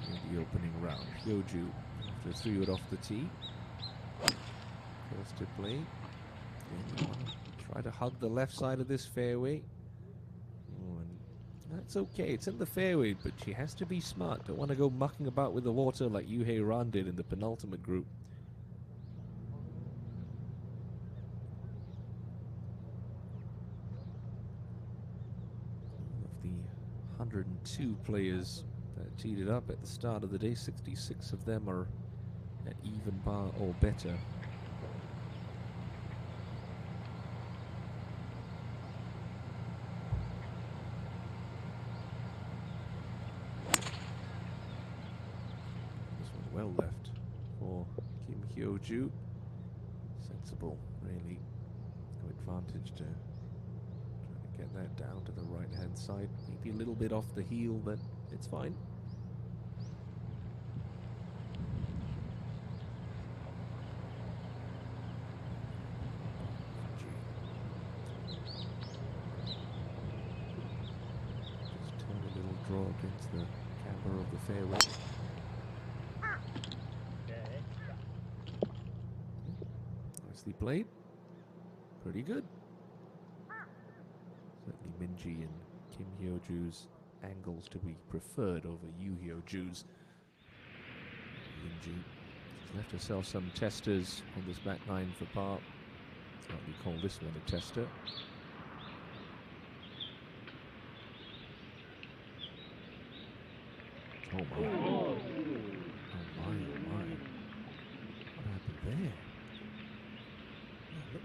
in the opening round. Hyo-ju after threw it off the tee. First to play. Try to hug the left side of this fairway. Oh, and that's okay. It's in the fairway, but she has to be smart. Don't want to go mucking about with the water like Yuhei Ran did in the penultimate group. Of the 102 players that teed it up at the start of the day, 66 of them are at even par or better. Well left for Kim Hyo-ju. Sensible, really. No advantage to try to get that down to the right-hand side. Maybe a little bit off the heel, but it's fine. Just turn a little draw against the camber of the fairway. Nicely played. Pretty good. Certainly Minji and Kim Hyo-ju's angles to be preferred over Yoo Hyo-ju's. Minji, she's left herself some testers on this back nine for par. We call this one a tester. Oh my. Oh my, oh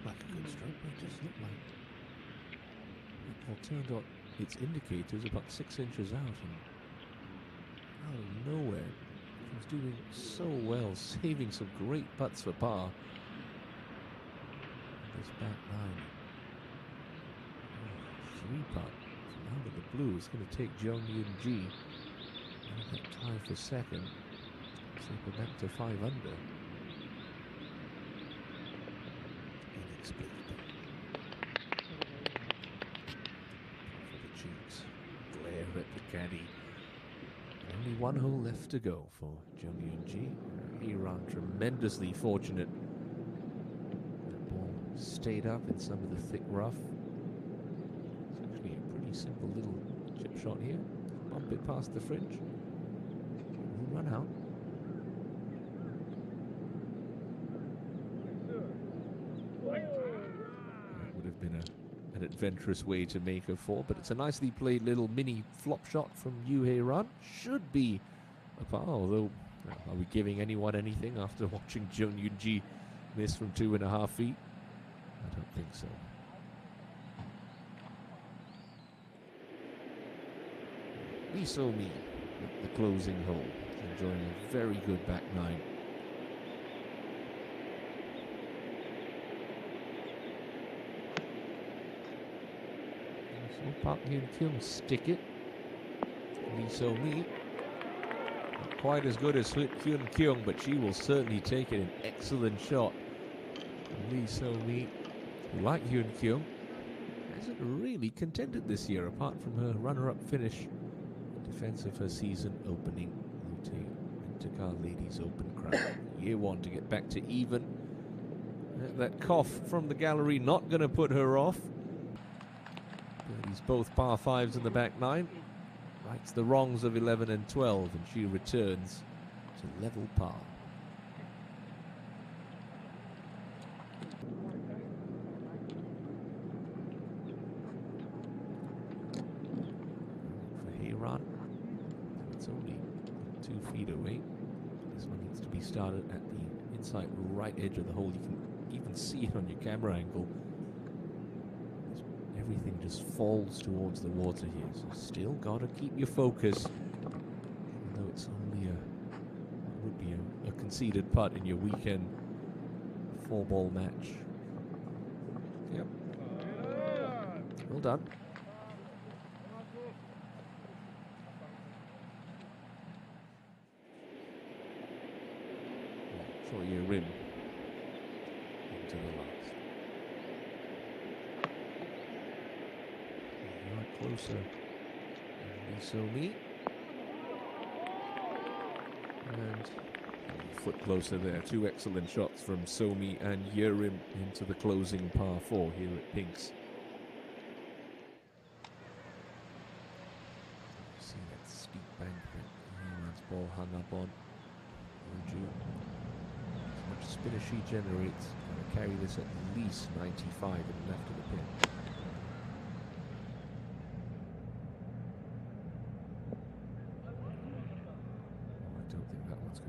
like a good stroke, but it just looked like it all turned on its indicators about 6 inches out, and out of nowhere, she was doing so well, saving some great putts for par. This back nine, three putt from out of the blue is going to take Jung Yoon-ji out of that tie for second. So we're back to 5 under. Inexplicable. For the cheeks, glare at the caddy. Only one hole left to go for Jung Yoon-ji. Iran tremendously fortunate. That ball stayed up in some of the thick rough. It's actually a pretty simple little chip shot here. Bump it past the fringe. We'll run out. That would have been an adventurous way to make a 4, but it's a nicely played little mini flop shot from Yoo Hae-ran. Should be a par, although are we giving anyone anything after watching Jung Yoon-ji miss from 2.5 feet? I don't think so. Lee So-mi at the closing hole, enjoying a very good back nine. So Park Hyun-kyung stick it. Lee So-mi, not quite as good as Hyun-kyung, but she will certainly take it. An excellent shot. Lee So-mi, who, like Hyun-kyung, hasn't really contended this year, apart from her runner-up finish in defense of her season opening Winter Ladies Open crown. Year 1 to get back to even. That cough from the gallery not going to put her off. Birdies both par 5s in the back nine. Rights the wrongs of 11 and 12, and she returns to level par. For Hae-ran, it's only 2 feet away. This one needs to be started at the inside right edge of the hole. You can even see it on your camera angle. Everything just falls towards the water here, so still got to keep your focus, even though it's only would be a conceded putt in your weekend 4-ball match. Yep. Well done. For your rim into the last. Closer. Lee So-mi. And a foot closer there. 2 excellent shots from So-mi and Yerim into the closing par 4 here at Pinks. See that steep bank that Yerim's ball hung up on. Woju, as much spin as she generates, going to carry this at least 95 and left of the pin.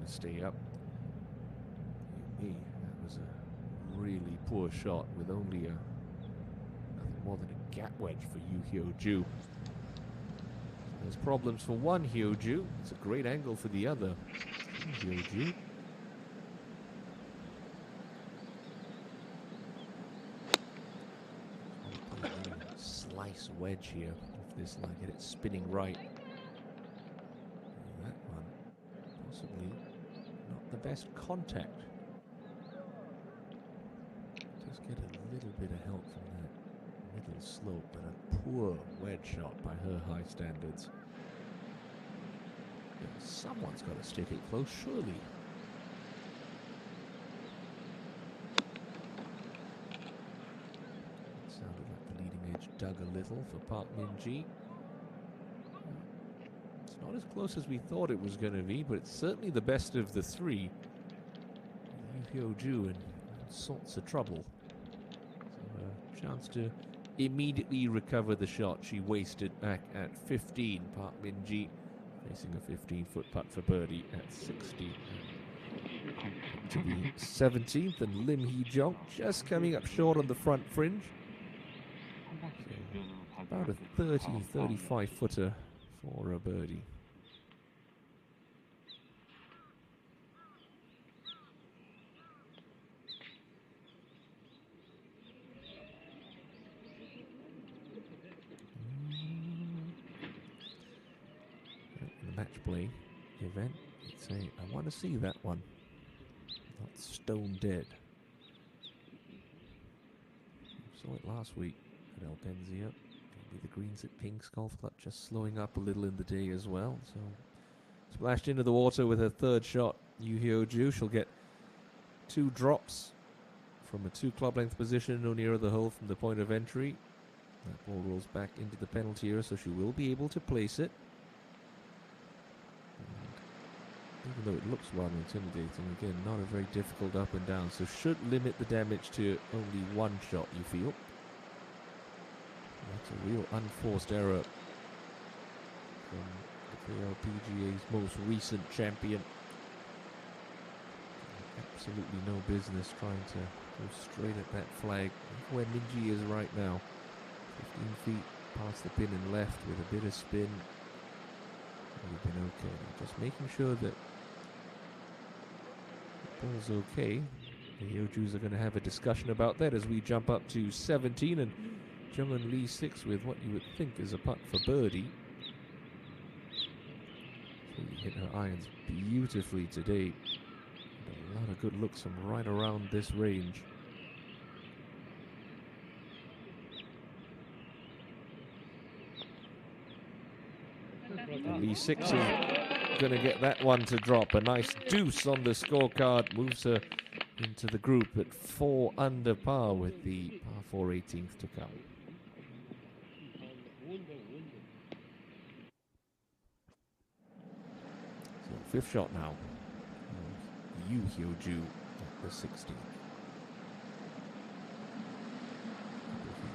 Stay up. That was a really poor shot with only nothing more than a gap wedge for Yoo Hyo-ju. There's problems for one Hyo-ju. It's a great angle for the other. Hyo-ju. Slice wedge here off this line. Get it spinning right. And that one possibly not the best contact. Just get a little bit of help from that middle slope, but a poor wedge shot by her high standards. Yeah, someone's got to stick it close, surely. It sounded like the leading edge dug a little for Park Min-ji. It's not as close as we thought it was going to be, but it's certainly the best of the three. Yoo Hyo-ju in sorts of trouble. So a chance to immediately recover the shot she wasted back at 15. Park Min-ji facing a 15-foot putt for birdie at 60. To the 17th, and Lim Hee-jong just coming up short on the front fringe. So about a 30, 35 footer for a birdie. The match play event, you'd say, I want to see that one. Not stone dead. Saw it last week at El Penzia. Maybe the greens at King's Golf Club just slowing up a little in the day as well. So splashed into the water with her third shot. Yu Hyo-ju, she'll get 2 drops from a 2 club length position no nearer the hole from the point of entry. That ball rolls back into the penalty area, so she will be able to place it. Even though it looks rather intimidating, again, not a very difficult up and down, so should limit the damage to only 1 shot, you feel. That's a real unforced error from the KLPGA's most recent champion. Absolutely no business trying to go straight at that flag. Where Minji is right now. 15 feet past the pin and left with a bit of spin. We've been okay. Just making sure that the ball's okay. The Hyojus are going to have a discussion about that as we jump up to 17, and Jung-Eun Lee 6 with what you would think is a putt for birdie. Really hit her irons beautifully today. A lot of good looks from right around this range. And Lee 6 is going to get that one to drop. A nice deuce on the scorecard. Moves her into the group at 4 under par with the par 4 18th to come. So 5th shot now. Yu Hyo-ju at the 16th.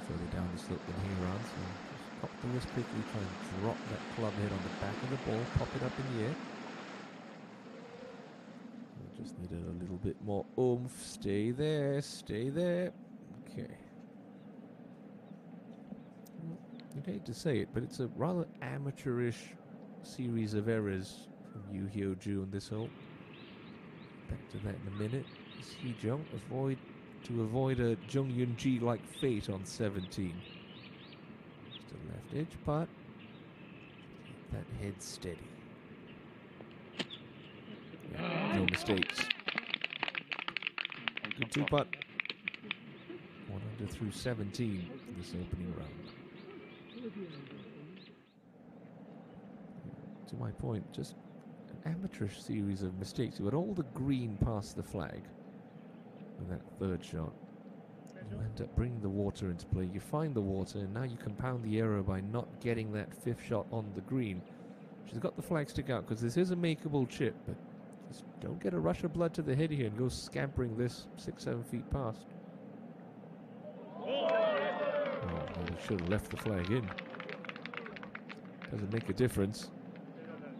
Further down the slope than he runs. So just pop the wrist quickly, try and drop that club head on the back of the ball, pop it up in the air. Just needed a little bit more oomph. Stay there, stay there. Okay. I'd hate to say it, but it's a rather amateurish series of errors from Yu Hyo-ju on this hole. Back to that in a minute. Hee-jung to avoid a Jung Yoon-ji like fate on 17. Just a left edge putt. Keep that head steady. Yeah, no mistakes. Good 2-putt. 1 under through 17 in this opening round. To my point, just an amateurish series of mistakes. You had all the green past the flag with that 3rd shot. You end up bringing the water into play. You find the water, and now you compound the error by not getting that 5th shot on the green. She's got the flag stick out because this is a makeable chip, but just don't get a rush of blood to the head here and go scampering this 6-7 feet past. Oh, well, should have left the flag in. Doesn't make a difference.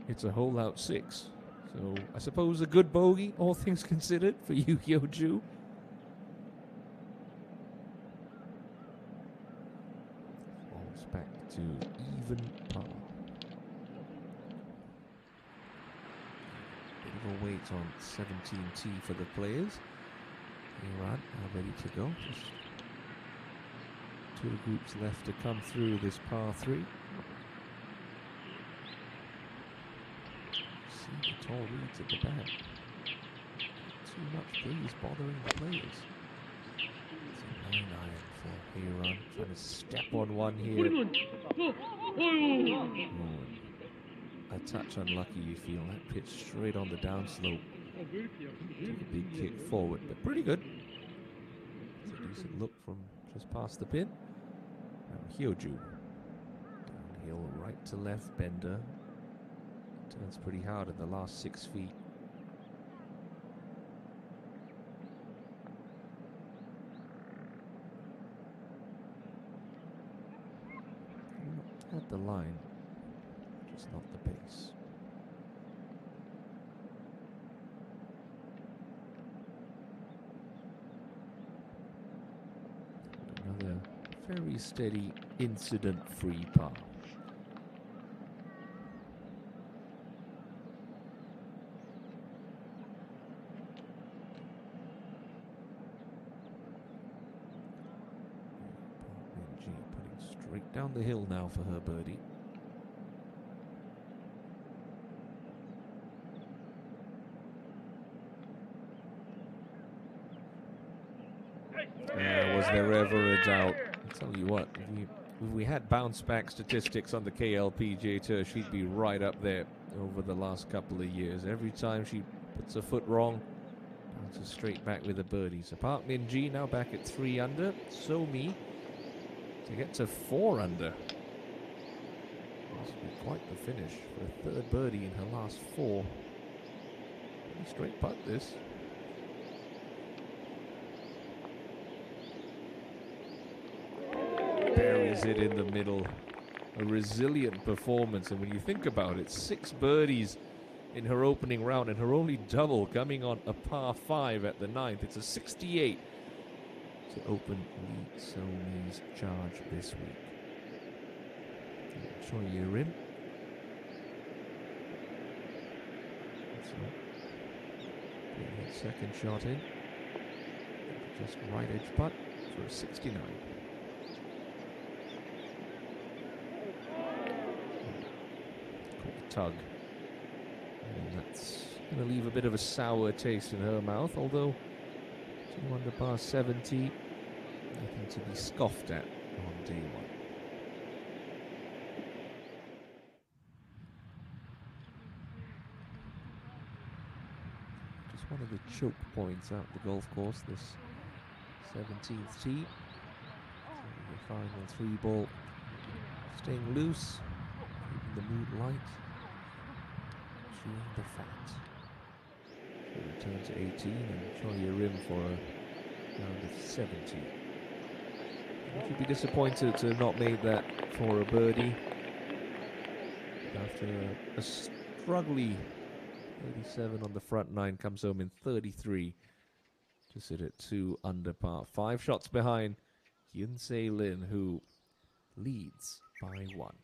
It's a hole out 6. So I suppose a good bogey, all things considered, for Yu Hyo-ju. Falls back to even par. Bit of a wait on 17T for the players. Iran are ready to go. Just 2 groups left to come through this par 3. See the tall reeds at the back. Too much breeze bothering the players. It's a 9 iron for Iran. Trying to step on one here. A touch unlucky, you feel. That pitch straight on the downslope. Took a big kick forward, but pretty good. It's a decent look from just past the pin. Now Hyo-ju. Downhill, right to left bender. Turns pretty hard at the last 6 feet. At the line, just not the pace. Very steady, incident-free par. ENG putting straight down the hill now for her birdie. Was there ever a doubt? I'll tell you what, if we had bounce back statistics on the KLPGA Tour, she'd be right up there over the last couple of years. Every time she puts her foot wrong, bounces straight back with a birdie. So Park Min-ji now back at 3 under. So Mi to get to 4 under. This will be quite the finish for a third birdie in her last 4. Pretty straight putt this. Buries it in the middle. A resilient performance, and when you think about it, 6 birdies in her opening round and her only double coming on a par 5 at the 9th. It's a 68 to open Lee So-mi's charge this week. Choi Ye-rim. Second shot in. Just right edge putt for a 69. Quick tug. And that's going to leave a bit of a sour taste in her mouth, although 2 under par 70, nothing to be scoffed at on day 1. Just one of the choke points out the golf course, this 17th tee. So the final 3 ball staying loose, keeping the mood light, chewing the fat. So return to 18 and Choi Ye-rim for a round of 70. Would you be disappointed to not make that for a birdie after a struggly 37 on the front 9, comes home in 33 to sit at 2 under par. 5 shots behind Hyun-Se Lin, who leads by 1.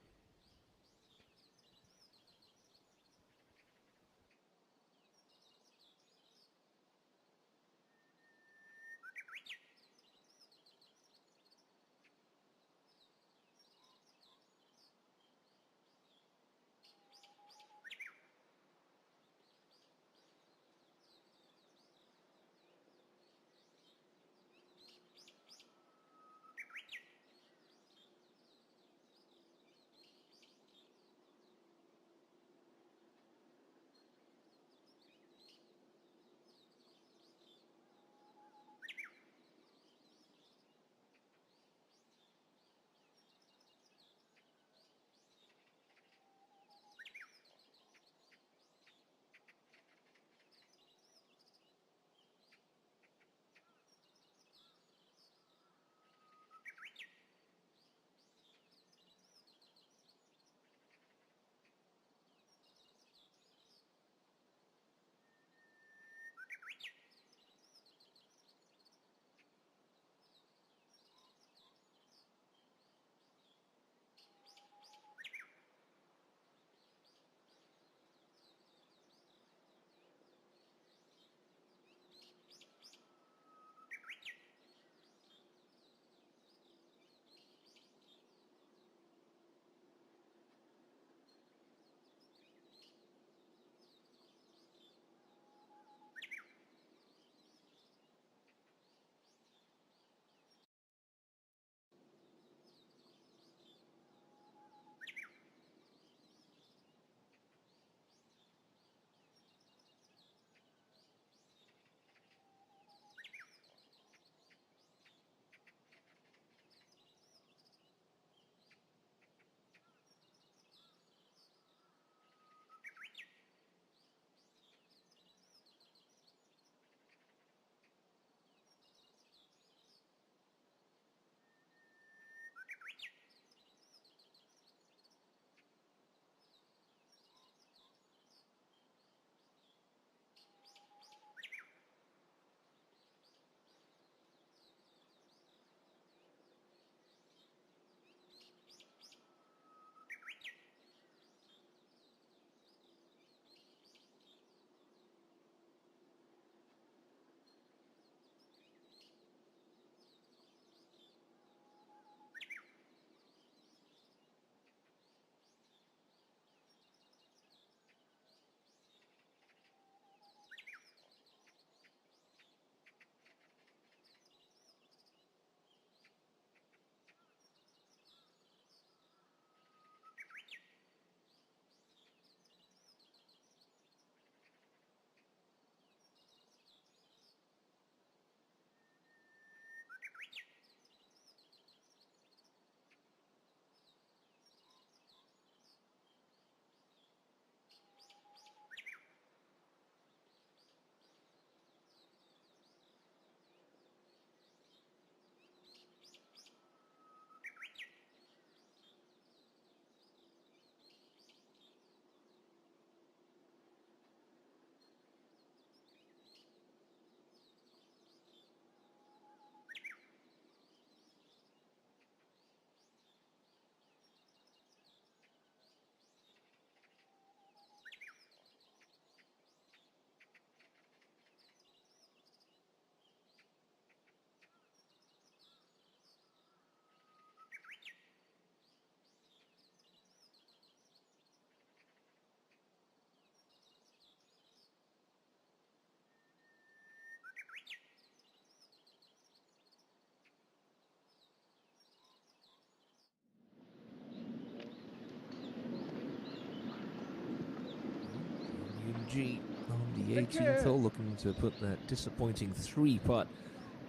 Hyun-ji on the 18th hole, looking to put that disappointing 3-putt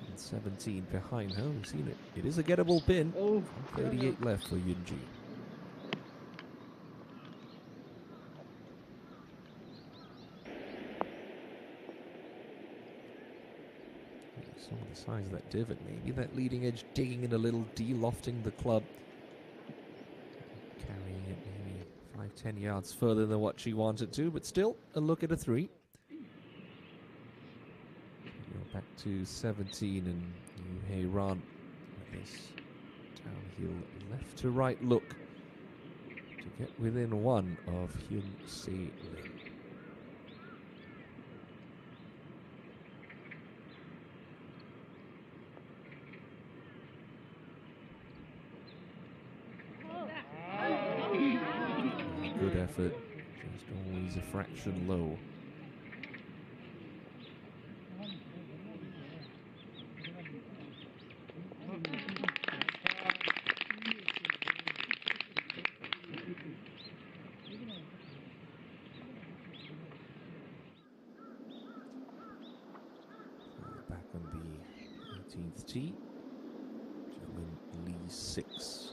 and 17 behind her. We've seen it. It is a gettable pin. 38 left for Hyun-ji. Some of the size of that divot, maybe that leading edge digging in a little, de-lofting the club, carrying it maybe 5-10 yards further than what she wanted to, but still a look at a 3. Go back to 17 and Yoo Hae-ran with this downhill left to right look to get within 1 of Hyun Se-lin. Good effort, just always a fraction low. Back on the 18th tee, Jungin Lee 6.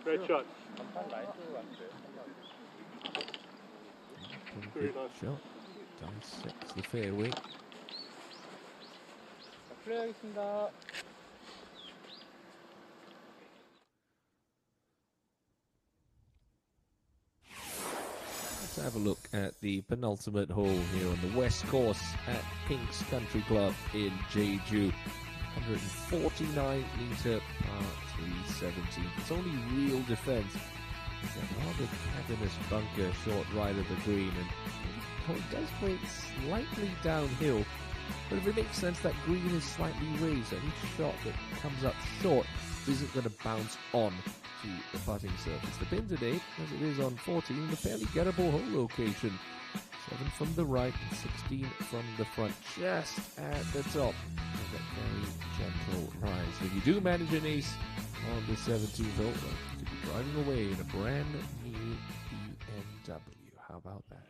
Great shot. Pretty good shot. Dissects the fairway. 플레이하겠습니다. Let's have a look at the penultimate hole here on the west course at Pink's Country Club in Jeju. 149-meter par 317. Its only real defense is that rather cavernous bunker short right of the green, and it does play slightly downhill, but if it makes sense, that green is slightly raised, and each shot that comes up short isn't going to bounce on to the putting surface. The pin today, as it is on 14, a fairly gettable hole location. 7 from the right and 16 from the front, just at the top of that very gentle rise. If you do manage an ace on the 17th hole, you could be driving away in a brand new BMW. How about that?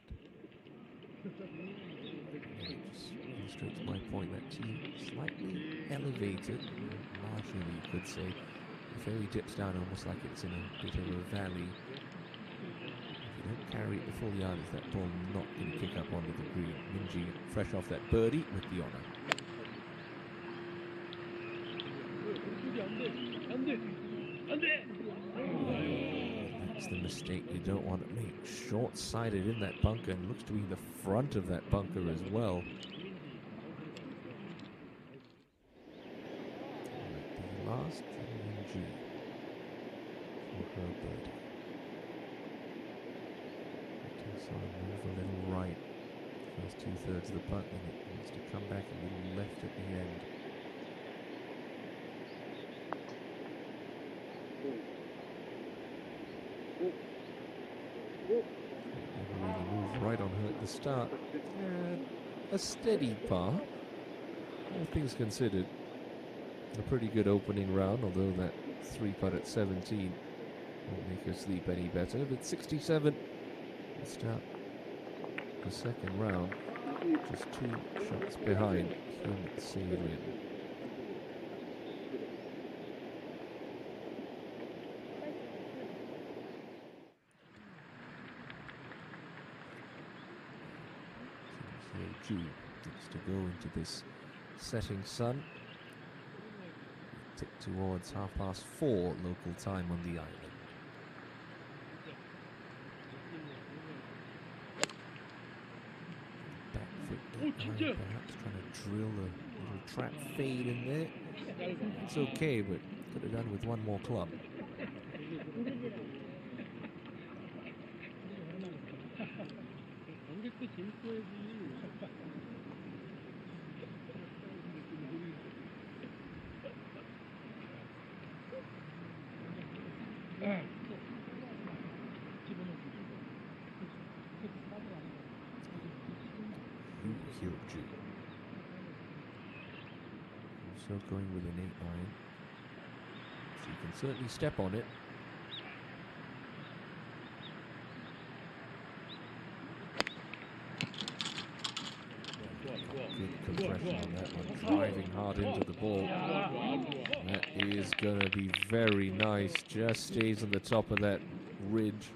It just illustrates my point that tee slightly elevated, marginally you could say. The fairway dips down almost like it's in a bit of a valley. If you don't carry it the full yard, is that ball not going to kick up onto the green? Minji fresh off that birdie with the honour. That's the mistake you don't want to make. Short-sighted in that bunker, and looks to be the front of that bunker as well. The last Minji for her birdie. Move a little right. First 2/3 of the putt, and it needs to come back a little left at the end. Never really moved right on her at the start. And a steady par. All things considered, a pretty good opening round, although that 3-putt at 17 won't make her sleep any better. But 67. Start the second round, just 2 shots behind Hyun Se-lin. Ju needs to go into this setting sun. Tick towards 4:30 local time on the island. Perhaps trying to drill a little trap fade in there. It's okay, but could have done with one more club. So going with an 8-iron. So you can certainly step on it. Good compression on that one. Driving hard into the ball. That is going to be very nice. Just stays on the top of that ridge.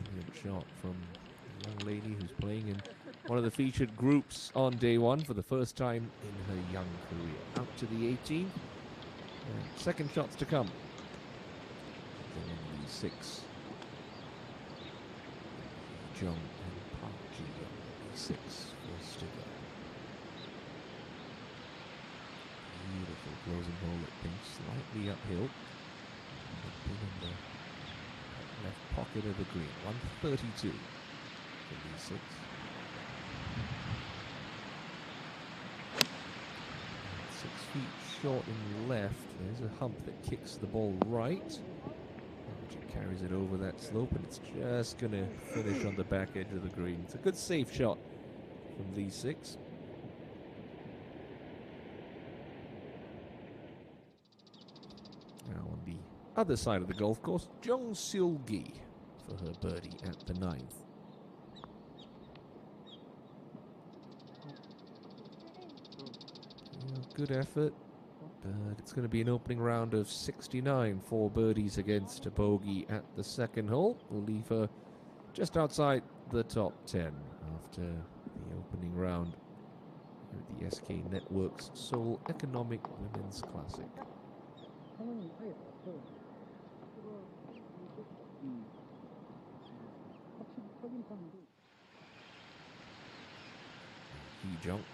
Brilliant shot from a young lady who's playing in one of the featured groups on day one for the first time in her young career. Out to the 18. And second shots to come. Then on the 6. Jung and Park Ji, 6 for Sticker. Beautiful closing hole at pink, slightly uphill. Pin in the left pocket of the green. 132 for the 6. 6 feet short in left. There's a hump that kicks the ball right. Which carries it over that slope, and it's just going to finish on the back edge of the green. It's a good safe shot from the 6. Now on the other side of the golf course, Jung Seul-gi for her birdie at the 9th. Good effort, but it's going to be an opening round of 69, 4 birdies against a bogey at the second hole. Will leave her just outside the top 10 after the opening round at the SK Networks Seoul Economic Women's Classic. He jumped.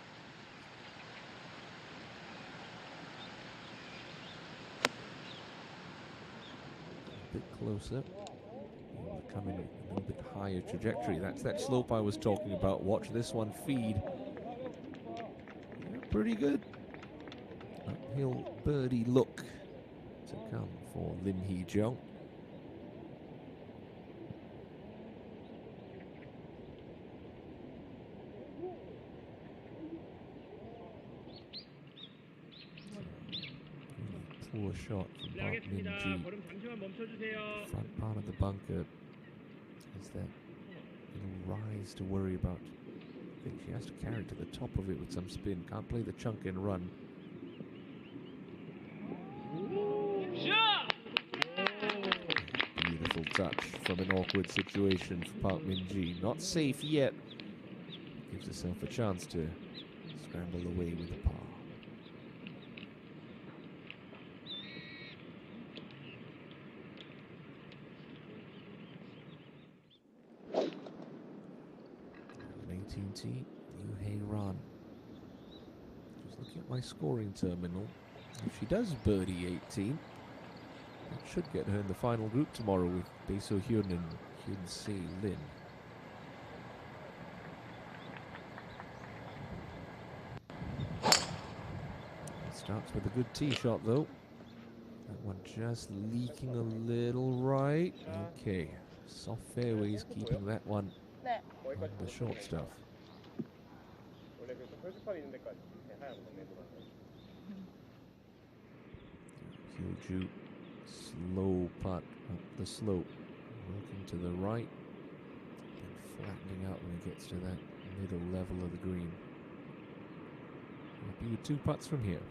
A bit closer. We're coming a little bit higher trajectory. That's that slope I was talking about. Watch this one feed. Yeah, pretty good. Uphill birdie look to come for Lim Hee-jung. Poor shot from Park Min-ji. Front part of the bunker is that little rise to worry about. I think she has to carry it to the top of it with some spin. Can't play the chunk and run. Beautiful touch from an awkward situation for Park Min-ji. Not safe yet. Gives herself a chance to scramble away with a par. New Hei-ran. Just looking at my scoring terminal. If she does birdie 18, that should get her in the final group tomorrow with Bae So-hyun and Hyun Se-lin. Starts with a good tee shot though. That one just leaking a little right. Okay, soft fairways keeping that one on the short stuff. Hyo-ju, slow putt up the slope, working to the right, and flattening out when it gets to that middle level of the green. Happy with 2 putts from here.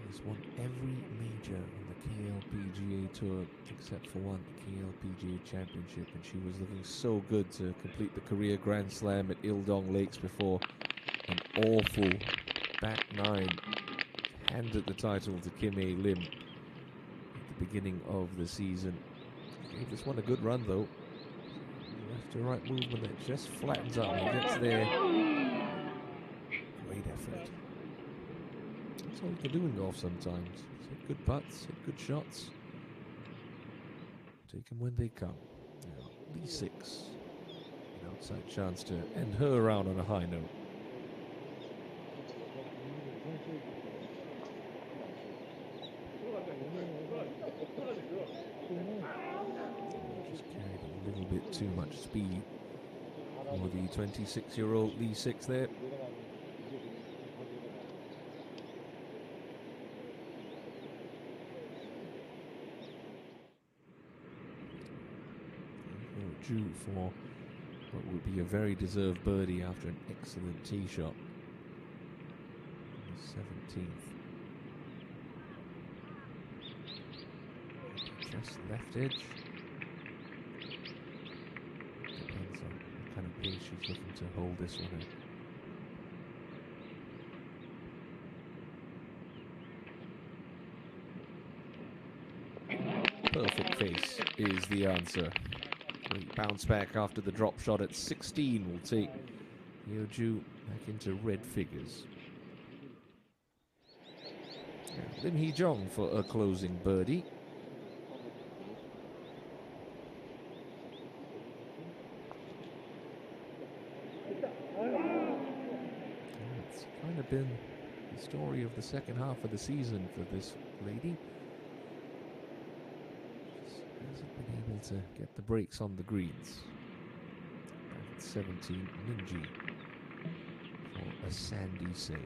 He's won every major on the KLPGA Tour except for one, the KLPGA Championship, and she was looking so good to complete the career Grand Slam at Ildong Lakes before an awful back 9 handed the title to Kim Ae-lim at the beginning of the season. Gave this one a good run though. Left to right movement that just flattens out when he gets there. Great effort. That's all you can do in golf sometimes. Hit good putts, hit good shots. Take them when they come. Now, Lee 6. An outside chance to end her round on a high note. bit too much speed for the 26-year-old Lee 6 there. Due for what would be a very deserved birdie after an excellent tee shot. 17th. Just left edge. Depends on what kind of pace she's looking to hold this one at. Perfect face is the answer. Great bounce back after the drop shot at 16 will take Yeoju back into red figures. Lim Hee-jong for a closing birdie. It's kind of been the story of the second half of the season for this lady. Hasn't been able to get the breaks on the greens. Back at 17, Minji for a sandy save.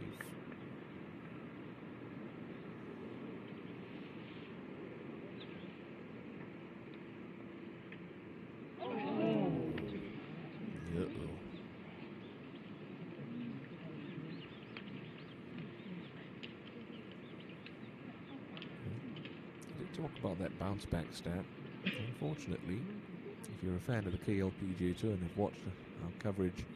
Talk about that bounce back stat. Unfortunately, if you're a fan of the KLPGA Tour and have watched our coverage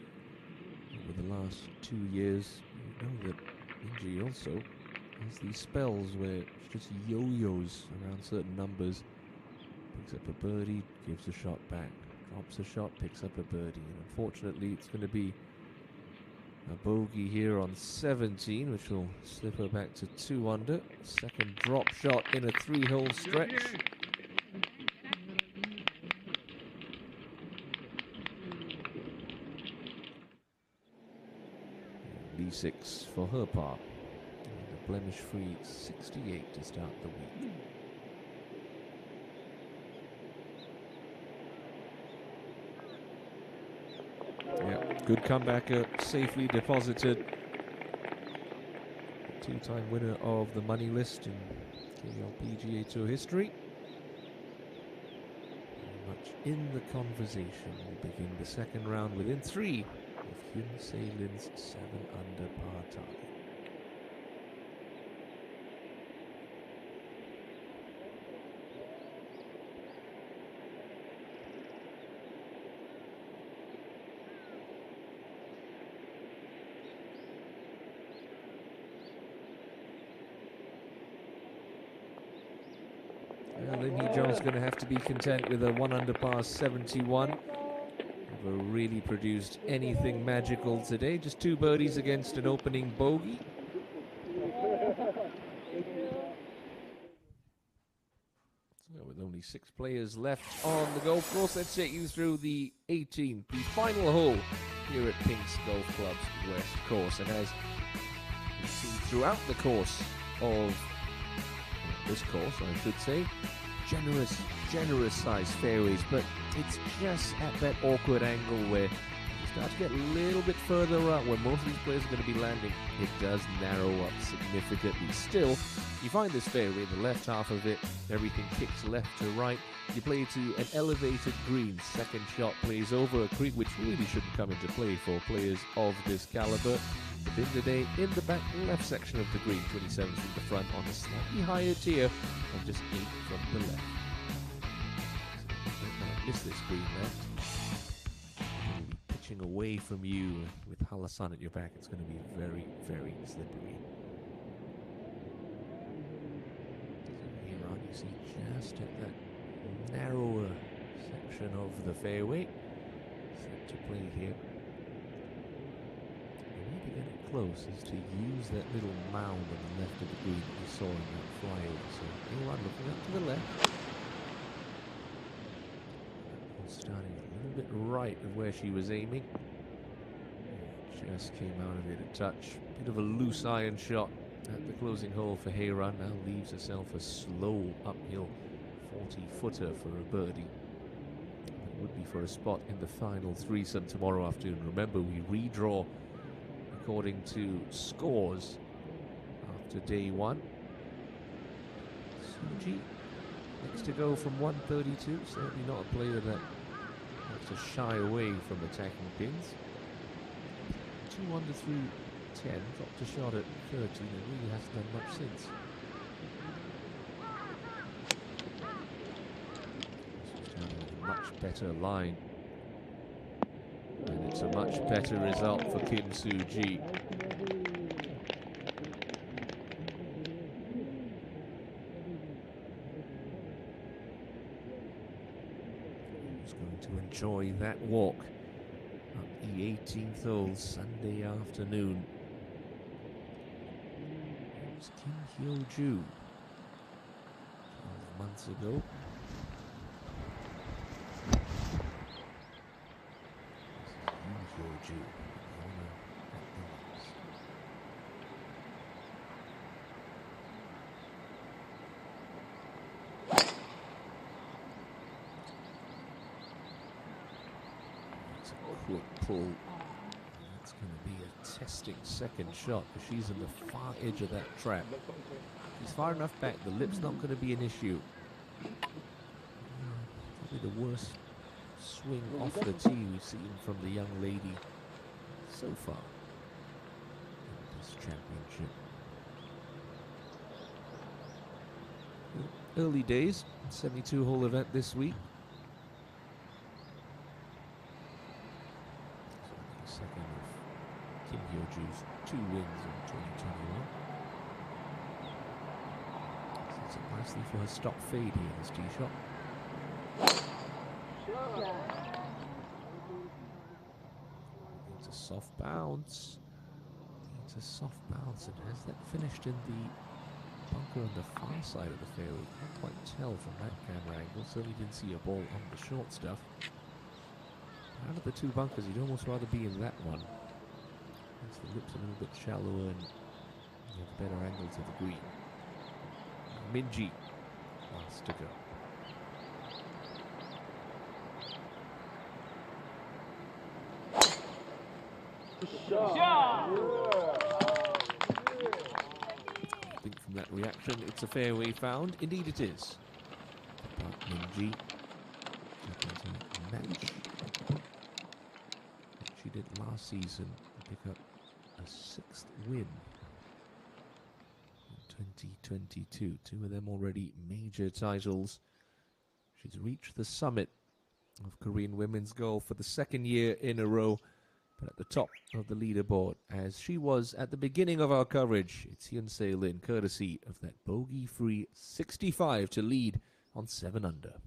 over the last 2 years, you know that Minji also has these spells where she just yo-yos around certain numbers, picks up a birdie, gives a shot back, drops a shot, picks up a birdie, and unfortunately it's going to be a bogey here on 17, which will slip her back to 2 under. Second drop shot in a 3-hole stretch. Lee 6 for her part. And a blemish-free 68 to start the week. Yeah, good comeback, safely deposited. Two-time winner of the money list in KLPGA Tour history. Very much in the conversation. We'll begin the second round within 3 of Hyun Se-Lin's 7 under par target. Lim Hee-jong's going to have to be content with a 1 under par 71. Never really produced anything magical today. Just 2 birdies against an opening bogey. So with only 6 players left on the golf course, let's take you through the 18th, the final hole here at Pink's Golf Club's West Course. And as you see throughout the course of this course, I should say, generous sized fairways, but it's just at that awkward angle where you start to get a little bit further out where most of these players are going to be landing. It does narrow up significantly. Still, you find this fairway in the left half of it, everything kicks left to right. You play to an elevated green. Second shot plays over a creek, which really shouldn't come into play for players of this caliber. But in the day, in the back left section of the green, 27 from the front on a slightly higher tier and just 8 from the left. So don't want to miss this green left. You'll be pitching away from you with Halasan at your back. It's going to be very, very slippery. So here on, you see just at that narrower section of the fairway. Set to play here. To get it close is to use that little mound on the left of the green that we saw in that flyover. So Aaron looking up to the left. Starting a little bit right of where she was aiming. Just came out of it a touch. Bit of a loose iron shot at the closing hole for Heyran. Now leaves herself a slow uphill 40-footer for a birdie. It would possibly for a spot in the final threesome tomorrow afternoon. Remember, we redraw according to scores after day one. Suji next to go from 132. Certainly not a player that wants to shy away from attacking pins. 2 under through 10, dropped a shot at 13 and really hasn't done much since. A much better line, and it's a much better result for Kim Soo-ji. Who's going to enjoy that walk up the 18th hole Sunday afternoon? It was Kim Hyo-joo 12 months ago. It's a quick pull. That's going to be a testing second shot because she's in the far edge of that trap. She's far enough back, the lip's not going to be an issue. Probably the worst swing off the tee we've seen from the young lady so far in this championship. Early days, 72-hole event this week. So the second of Kim Hyo-joo's 2 wins in 2021. Sets up nicely for her stop fade here, this tee shot. It's a soft bounce. It's a soft bounce, and has that finished in the bunker on the far side of the fairway? Can't quite tell from that camera angle. Certainly didn't see a ball on the short stuff. Out of the 2 bunkers, you'd almost rather be in that one. As the lips a little bit shallower and you have better angle to the green. Minji last to go. I think from that reaction, it's a fairway found. Indeed it is. Park Min-ji looking to match what she did last season to pick up a 6th win in 2022. 2 of them already major titles. She's reached the summit of Korean women's golf for the 2nd year in a row, but at the top of the leaderboard, as she was at the beginning of our coverage. It's Hyun-Se Lin, courtesy of that bogey-free 65 to lead on 7 under.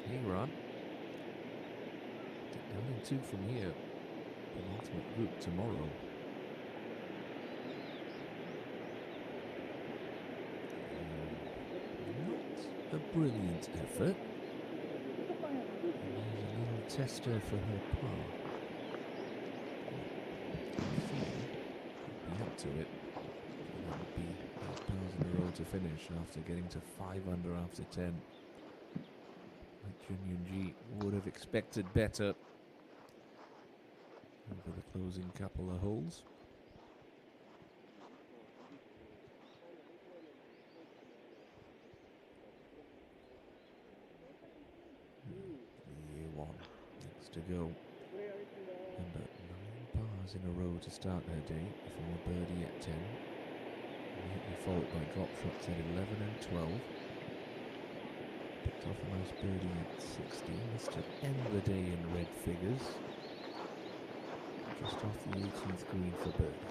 Hey, Ron. Down in 2 from here. Penultimate group tomorrow. Not a brilliant effort. And there's a little tester for her par. Be up to it. That would be 8 pars in a row to finish after getting to 5 under after 10. Like Junyoon Ji would have expected better over the closing couple of holes. Year 1 next to go. Under 9 pars in a row to start her day before a birdie at 10. Immediately followed by drop shots at 11 and 12. Picked off a nice birdie at 16. This to end the day in red figures. Just off the 18th green for birdie.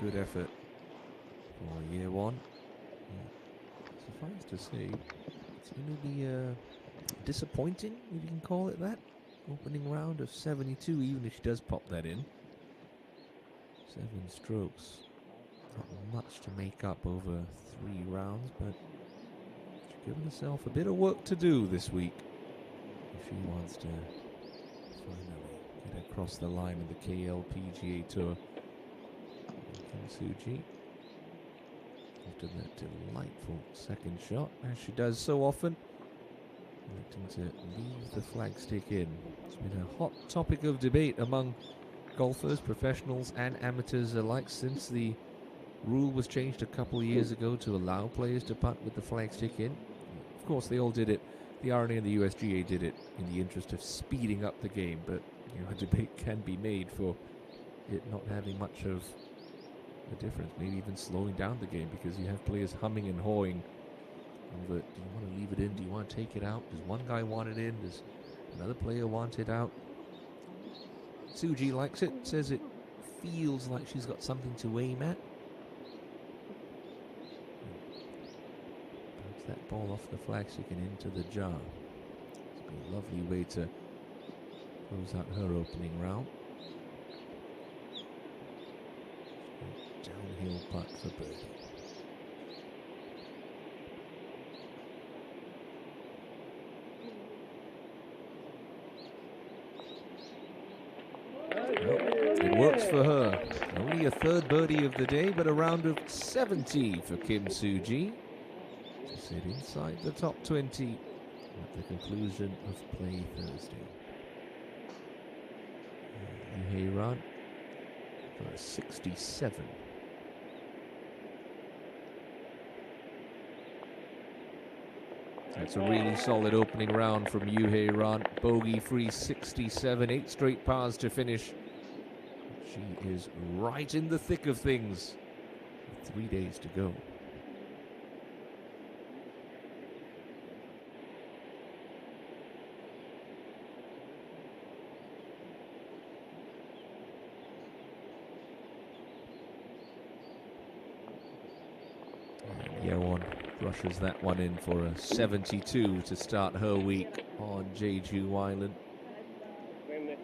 Good effort for year 1. Suffice to say, it's going to be disappointing, if you can call it that. Opening round of 72, even if she does pop that in. 7 strokes. Not much to make up over 3 rounds, but she's given herself a bit of work to do this week if she wants to finally get across the line in the KLPGA Tour. Kim Soo-ji, after that delightful second shot, as she does so often, electing to leave the flagstick in. It's been a hot topic of debate among golfers, professionals and amateurs alike since the rule was changed a couple of years ago to allow players to putt with the flagstick in. Of course, they all did it. The RNA and the USGA did it in the interest of speeding up the game, but a debate can be made for it not having much of a difference, maybe even slowing down the game, because you have players humming and hawing over, do you want to leave it in, do you want to take it out, does one guy want it in, does another player want it out? Soo-ji likes it, says it feels like she's got something to aim at. Bounce that ball off the flagstick and into the jar. It's a lovely way to close out her opening round. Downhill putt for birdie. It works for her. Only a 3rd birdie of the day, but a round of 70 for Kim Soo-ji to sit inside the top 20 at the conclusion of play Thursday. Yuhei Ran for a 67. That's a really solid opening round from Yuhei Ran. Bogey-free 67, 8 straight pars to finish. She is right in the thick of things with 3 days to go. Yeowon rushes that one in for a 72 to start her week on Jeju Island. Pretty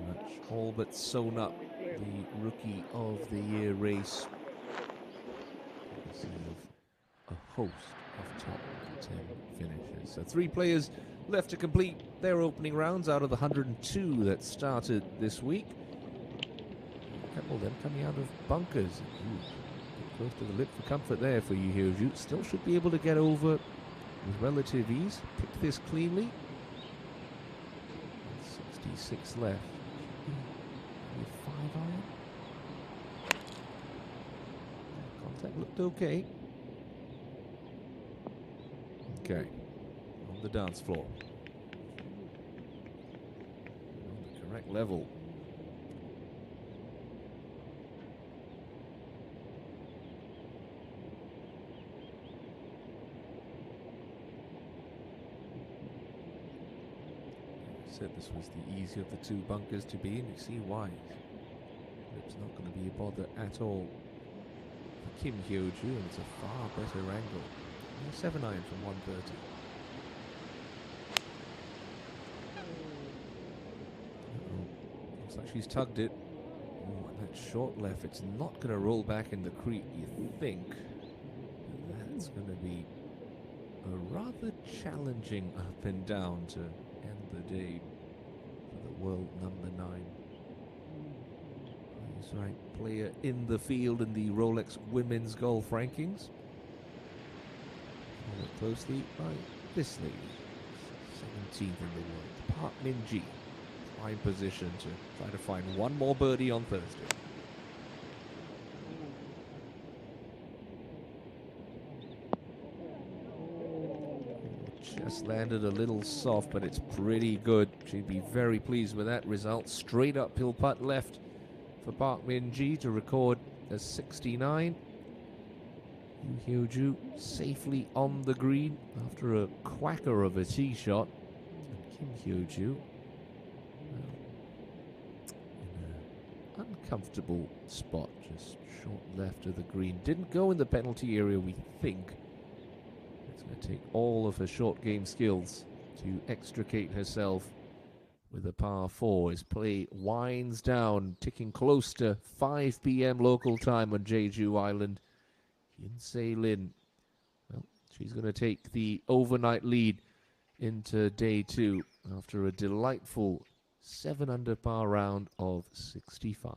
much all but sewn up the Rookie of the Year race. A host of top 10 finishes. So 3 players left to complete their opening rounds out of the 102 that started this week. A couple of them coming out of bunkers. Close to the lip for comfort there for Yu Hyo-ju. Still should be able to get over with relative ease. Pick this cleanly. 66 left. With 5 iron. Contact looked okay. Okay. On the dance floor. On the correct level. Said this was the easier of the 2 bunkers to be in. You see why. It's not going to be a bother at all for Kim Hyo-ju, and it's a far better angle. 7 iron from 130. Looks like she's tugged it. Oh, and that short left, it's not going to roll back in the creek, you think. And that's going to be a rather challenging up and down to end the day for the world number 9. He's right, player in the field in the Rolex Women's Golf Rankings. Followed closely by this lady, 17th in the world, Park Min-ji. Prime position to try to find one more birdie on Thursday. Just landed a little soft, but it's pretty good. She'd be very pleased with that result. Straight uphill putt left for Park Min-ji to record a 69. Yu Hyo-ju safely on the green after a quacker of a tee shot. And Kim Hyo-ju in an uncomfortable spot, just short left of the green. Didn't go in the penalty area, we think. It's going to take all of her short game skills to extricate herself with a par 4 as play winds down, ticking close to 5 p.m. local time on Jeju Island. Yun-Se Lin, well, she's going to take the overnight lead into day 2 after a delightful 7 under par round of 65.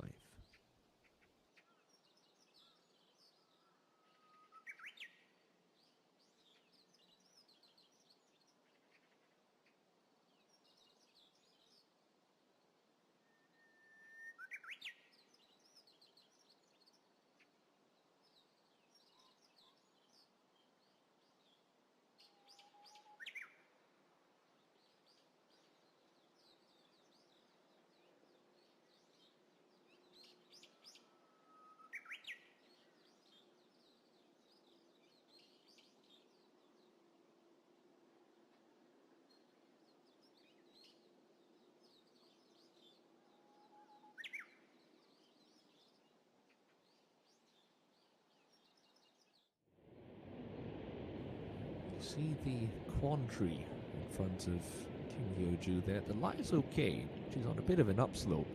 See the quandary in front of Kim Hyo-ju there. The lie is okay. She's on a bit of an upslope.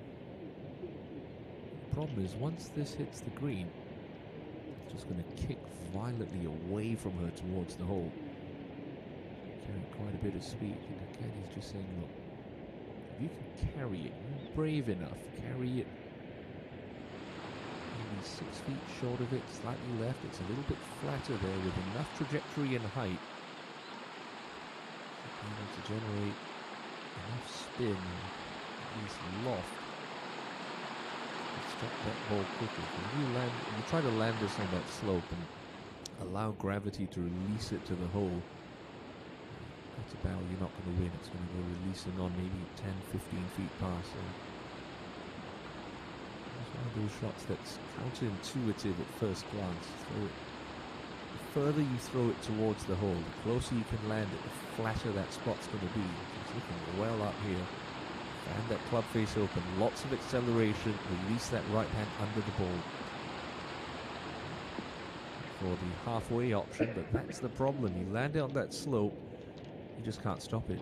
The problem is once this hits the green, it's just going to kick violently away from her towards the hole. Carrying quite a bit of speed. And again, he's just saying, look, if you can carry it, you're brave enough, carry it maybe 6 feet short of it, slightly left. It's a little bit flatter there with enough trajectory and height to generate enough spin, at least loft, to stop that ball quickly. When you try to land this on that slope and allow gravity to release it to the hole, that's a barrel you're not going to win. It's going to go releasing on maybe 10, 15 feet past. So it's one of those shots that's counterintuitive at first glance. The further you throw it towards the hole, the closer you can land it, the flatter that spot's going to be. It's looking well up here. Fan that club face open, lots of acceleration, release that right hand under the ball for the halfway option, but that's the problem. You land it on that slope, you just can't stop it.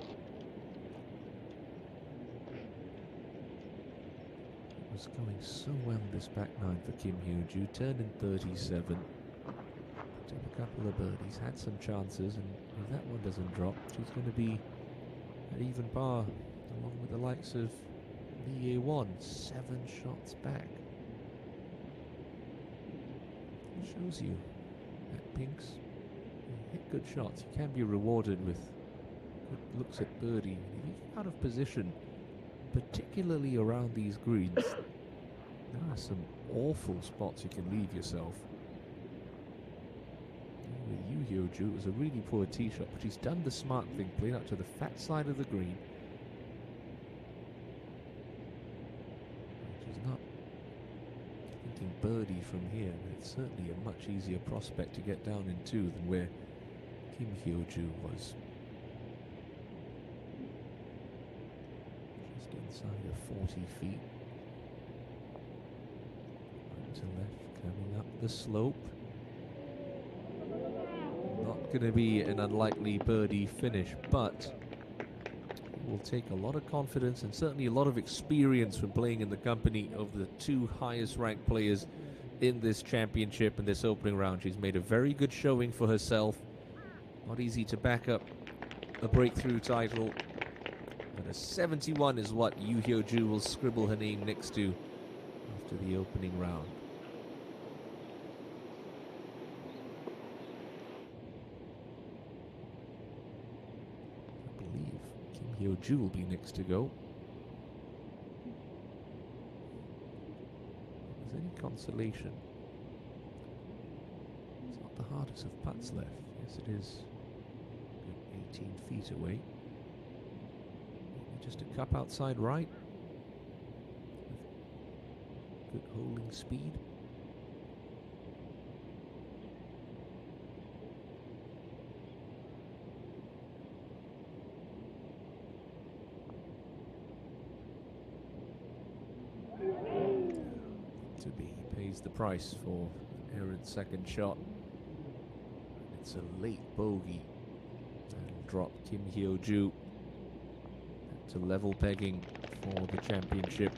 It was going so well this back nine for Kim Hyo-ju, turned in 37. Took a couple of birdies, had some chances, and if that one doesn't drop, she's going to be at even par along with the likes of Lee Ye-won, 7 shots back. It shows you at Pinks, you hit good shots, you can be rewarded with good looks at birdie. If you get out of position, particularly around these greens, there are some awful spots you can leave yourself. With Yu Hyo-ju, it was a really poor tee shot, but he's done the smart thing, playing up to the fat side of the green. She's not thinking birdie from here, but it's certainly a much easier prospect to get down into than where Kim Hyo-ju was. Just inside of 40 feet. To left, coming up the slope. Not going to be an unlikely birdie finish, but it will take a lot of confidence and certainly a lot of experience from playing in the company of the two highest ranked players in this championship in this opening round. She's made a very good showing for herself. Not easy to back up a breakthrough title, but a 71 is what Yu Hyo-ju will scribble her name next to after the opening round. I believe Kim Hyo-ju will be next to go. If there's any consolation, it's not the hardest of putts left. Yes, it is. Good 18 feet away. Maybe just a cup outside right. Good holding speed. To be pays the price for errant second shot. It's a late bogey. That'll drop Kim Hyo-ju to level pegging for the championship.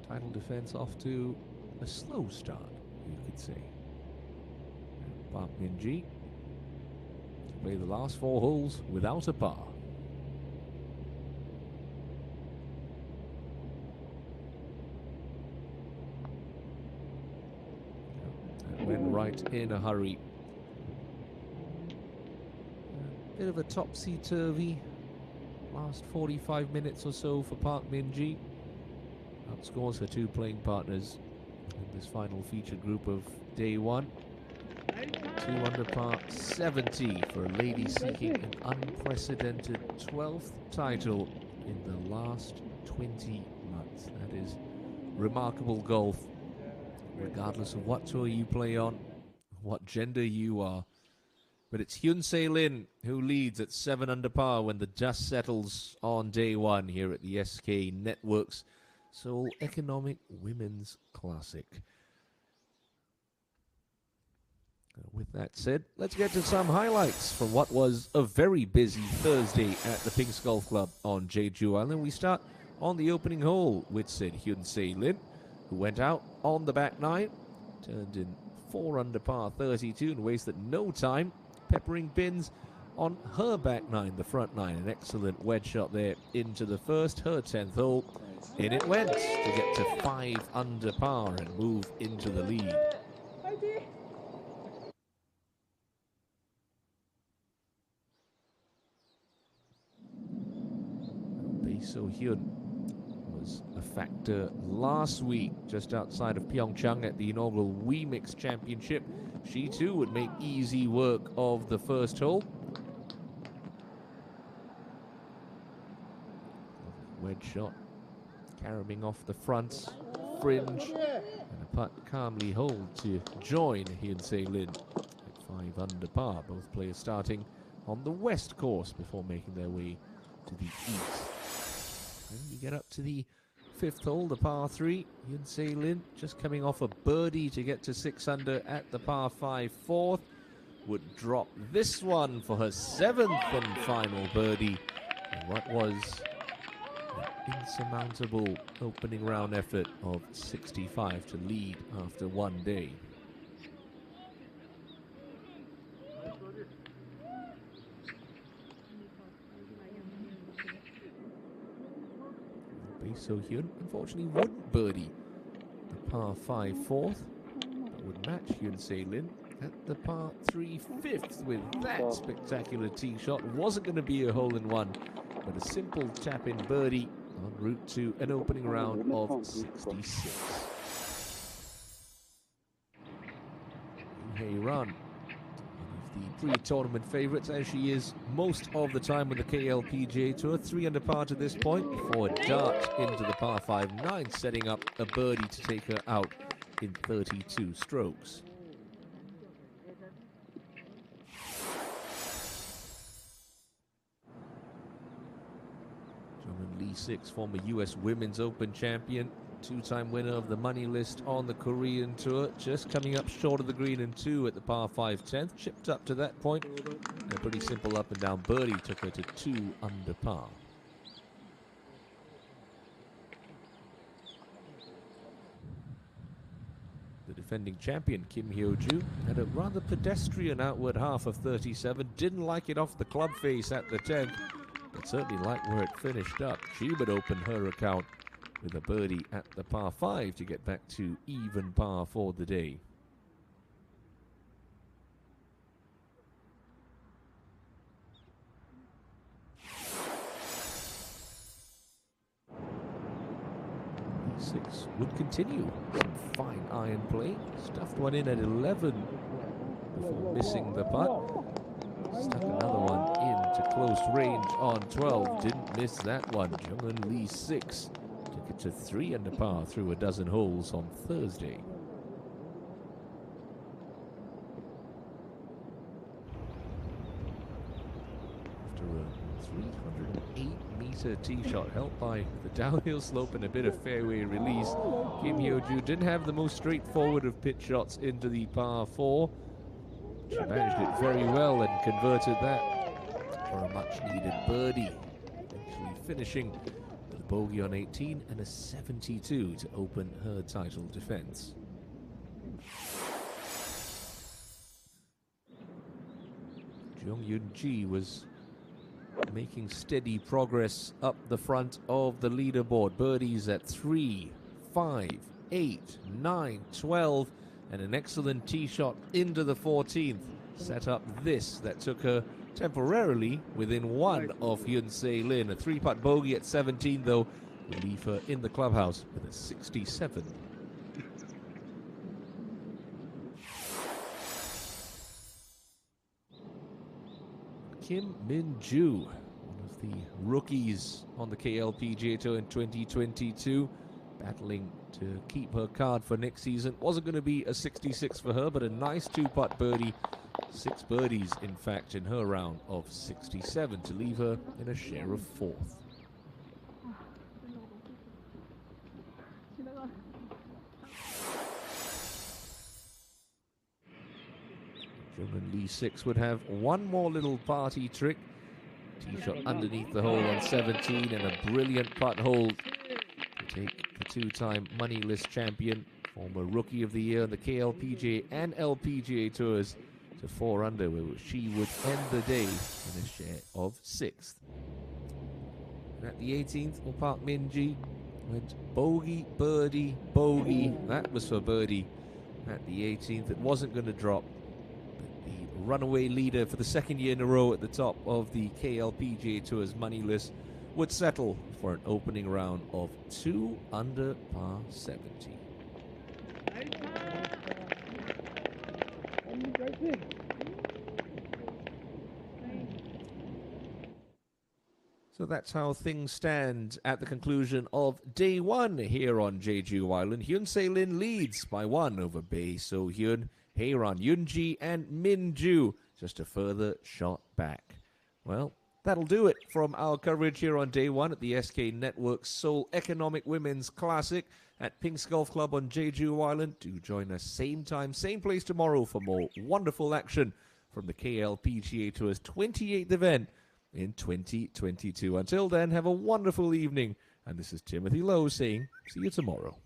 Title defense off to a slow start, you could say. Park Min-ji to play the last 4 holes without a par. That went right in a hurry. A bit of a topsy-turvy last 45 minutes or so for Park Min-ji. Outscores her 2 playing partners in this final feature group of day 1. 2 under par 70 for a lady seeking an unprecedented 12th title in the last 20 months. That is remarkable golf, regardless of what tour you play on, what gender you are. But it's Hyun-Se Lin who leads at 7 under par when the dust settles on day 1 here at the SK Networks Seoul Economic Women's Classic. With that said, let's get to some highlights from what was a very busy Thursday at the Pinks Golf Club on Jeju Island. We start on the opening hole with said Hyun-Se Lin, who went out on the back 9, turned in 4 under par 32 and wasted no time peppering pins on her back 9, the front 9. An excellent wedge shot there into the first, her 10th hole. In it went to get to 5 under par and move into the lead. Bae So-hyun was a factor last week just outside of Pyeongchang at the inaugural WeMix Championship. She too would make easy work of the first hole. Wedge shot caroming off the front fringe, and a putt calmly hold to join Hyun-Se Lin at 5 under par. Both players starting on the west course before making their way to the east. And you get up to the 5th hole, the par 3. Hyun-Se Lin just coming off a birdie to get to 6 under at the par 5 4th. Would drop this one for her 7th and final birdie. And what was an insurmountable opening round effort of 65 to lead after 1 day. Bae So-hyun unfortunately wouldn't birdie the par 5 4th, but would match Hyun-Se Lin at the par 3 5th with that spectacular tee shot. Wasn't going to be a hole-in-one, but a simple tap-in birdie en route to an opening round of 66. Hey Run, one of the pre-tournament favourites, as she is most of the time with the KLPGA Tour. 3 under par to this point before a dart into the par 5-9, setting up a birdie to take her out in 32 strokes. Jungwon Lee 6, former US Women's Open champion, two-time winner of the money list on the Korean Tour, just coming up short of the green in 2 at the par 5 10th, chipped up to that point, and a pretty simple up and down birdie took her to 2 under par. The defending champion, Kim Hyo-joo, had a rather pedestrian outward half of 37, didn't like it off the club face at the 10th, but certainly liked where it finished up. She would open her account with a birdie at the par 5 to get back to even par for the day. E6 would continue. Some fine iron play. Stuffed one in at 11 before missing the putt. Stuck another one into close range on 12. Didn't miss that one. Jungwon Lee 6 took it to 3 under par through a dozen holes on Thursday. After a 308-meter tee shot helped by the downhill slope and a bit of fairway release, Kim Hyo-joo didn't have the most straightforward of pitch shots into the par 4. She managed it very well and converted that for a much-needed birdie, eventually finishing with a bogey on 18 and a 72 to open her title defense. Jung Yoon-ji was making steady progress up the front of the leaderboard. Birdies at 3, 5, 8, 9, 12, and an excellent tee shot into the 14th. Set up this that took her temporarily within 1 of Hyun Se Lin. A 3-putt bogey at 17, though, will leave her in the clubhouse with a 67. Kim Min-joo, one of the rookies on the KLPGA Tour in 2022, battling to keep her card for next season. Wasn't going to be a 66 for her, but a nice 2-putt birdie. 6 birdies, in fact, in her round of 67 to leave her in a share of 4th. Jungwon Lee 6 would have one more little party trick. Tee shot underneath the hole on 17 and a brilliant putt hold to take the 2-time money list champion, former rookie of the year on the KLPGA and LPGA tours, to 4 under, where she would end the day in a share of 6th. And at the 18th, Park Min-ji went bogey, birdie, bogey. That was for birdie at the 18th. It wasn't going to drop. But the runaway leader for the 2nd year in a row at the top of the KLPGA Tour's money list would settle for an opening round of 2 under par 70. So that's how things stand at the conclusion of day 1 here on Jeju Island. Hyun Se Lin leads by 1 over Bae So Hyun, Haeran Yoonji, and Min-joo just a further shot back. Well, that'll do it from our coverage here on day 1 at the SK Network Seoul Economic Women's Classic at Pink's Golf Club on Jeju Island. Do join us same time, same place tomorrow for more wonderful action from the KLPGA Tour's 28th event in 2022. Until then, have a wonderful evening. And this is Timothy Lowe saying, see you tomorrow.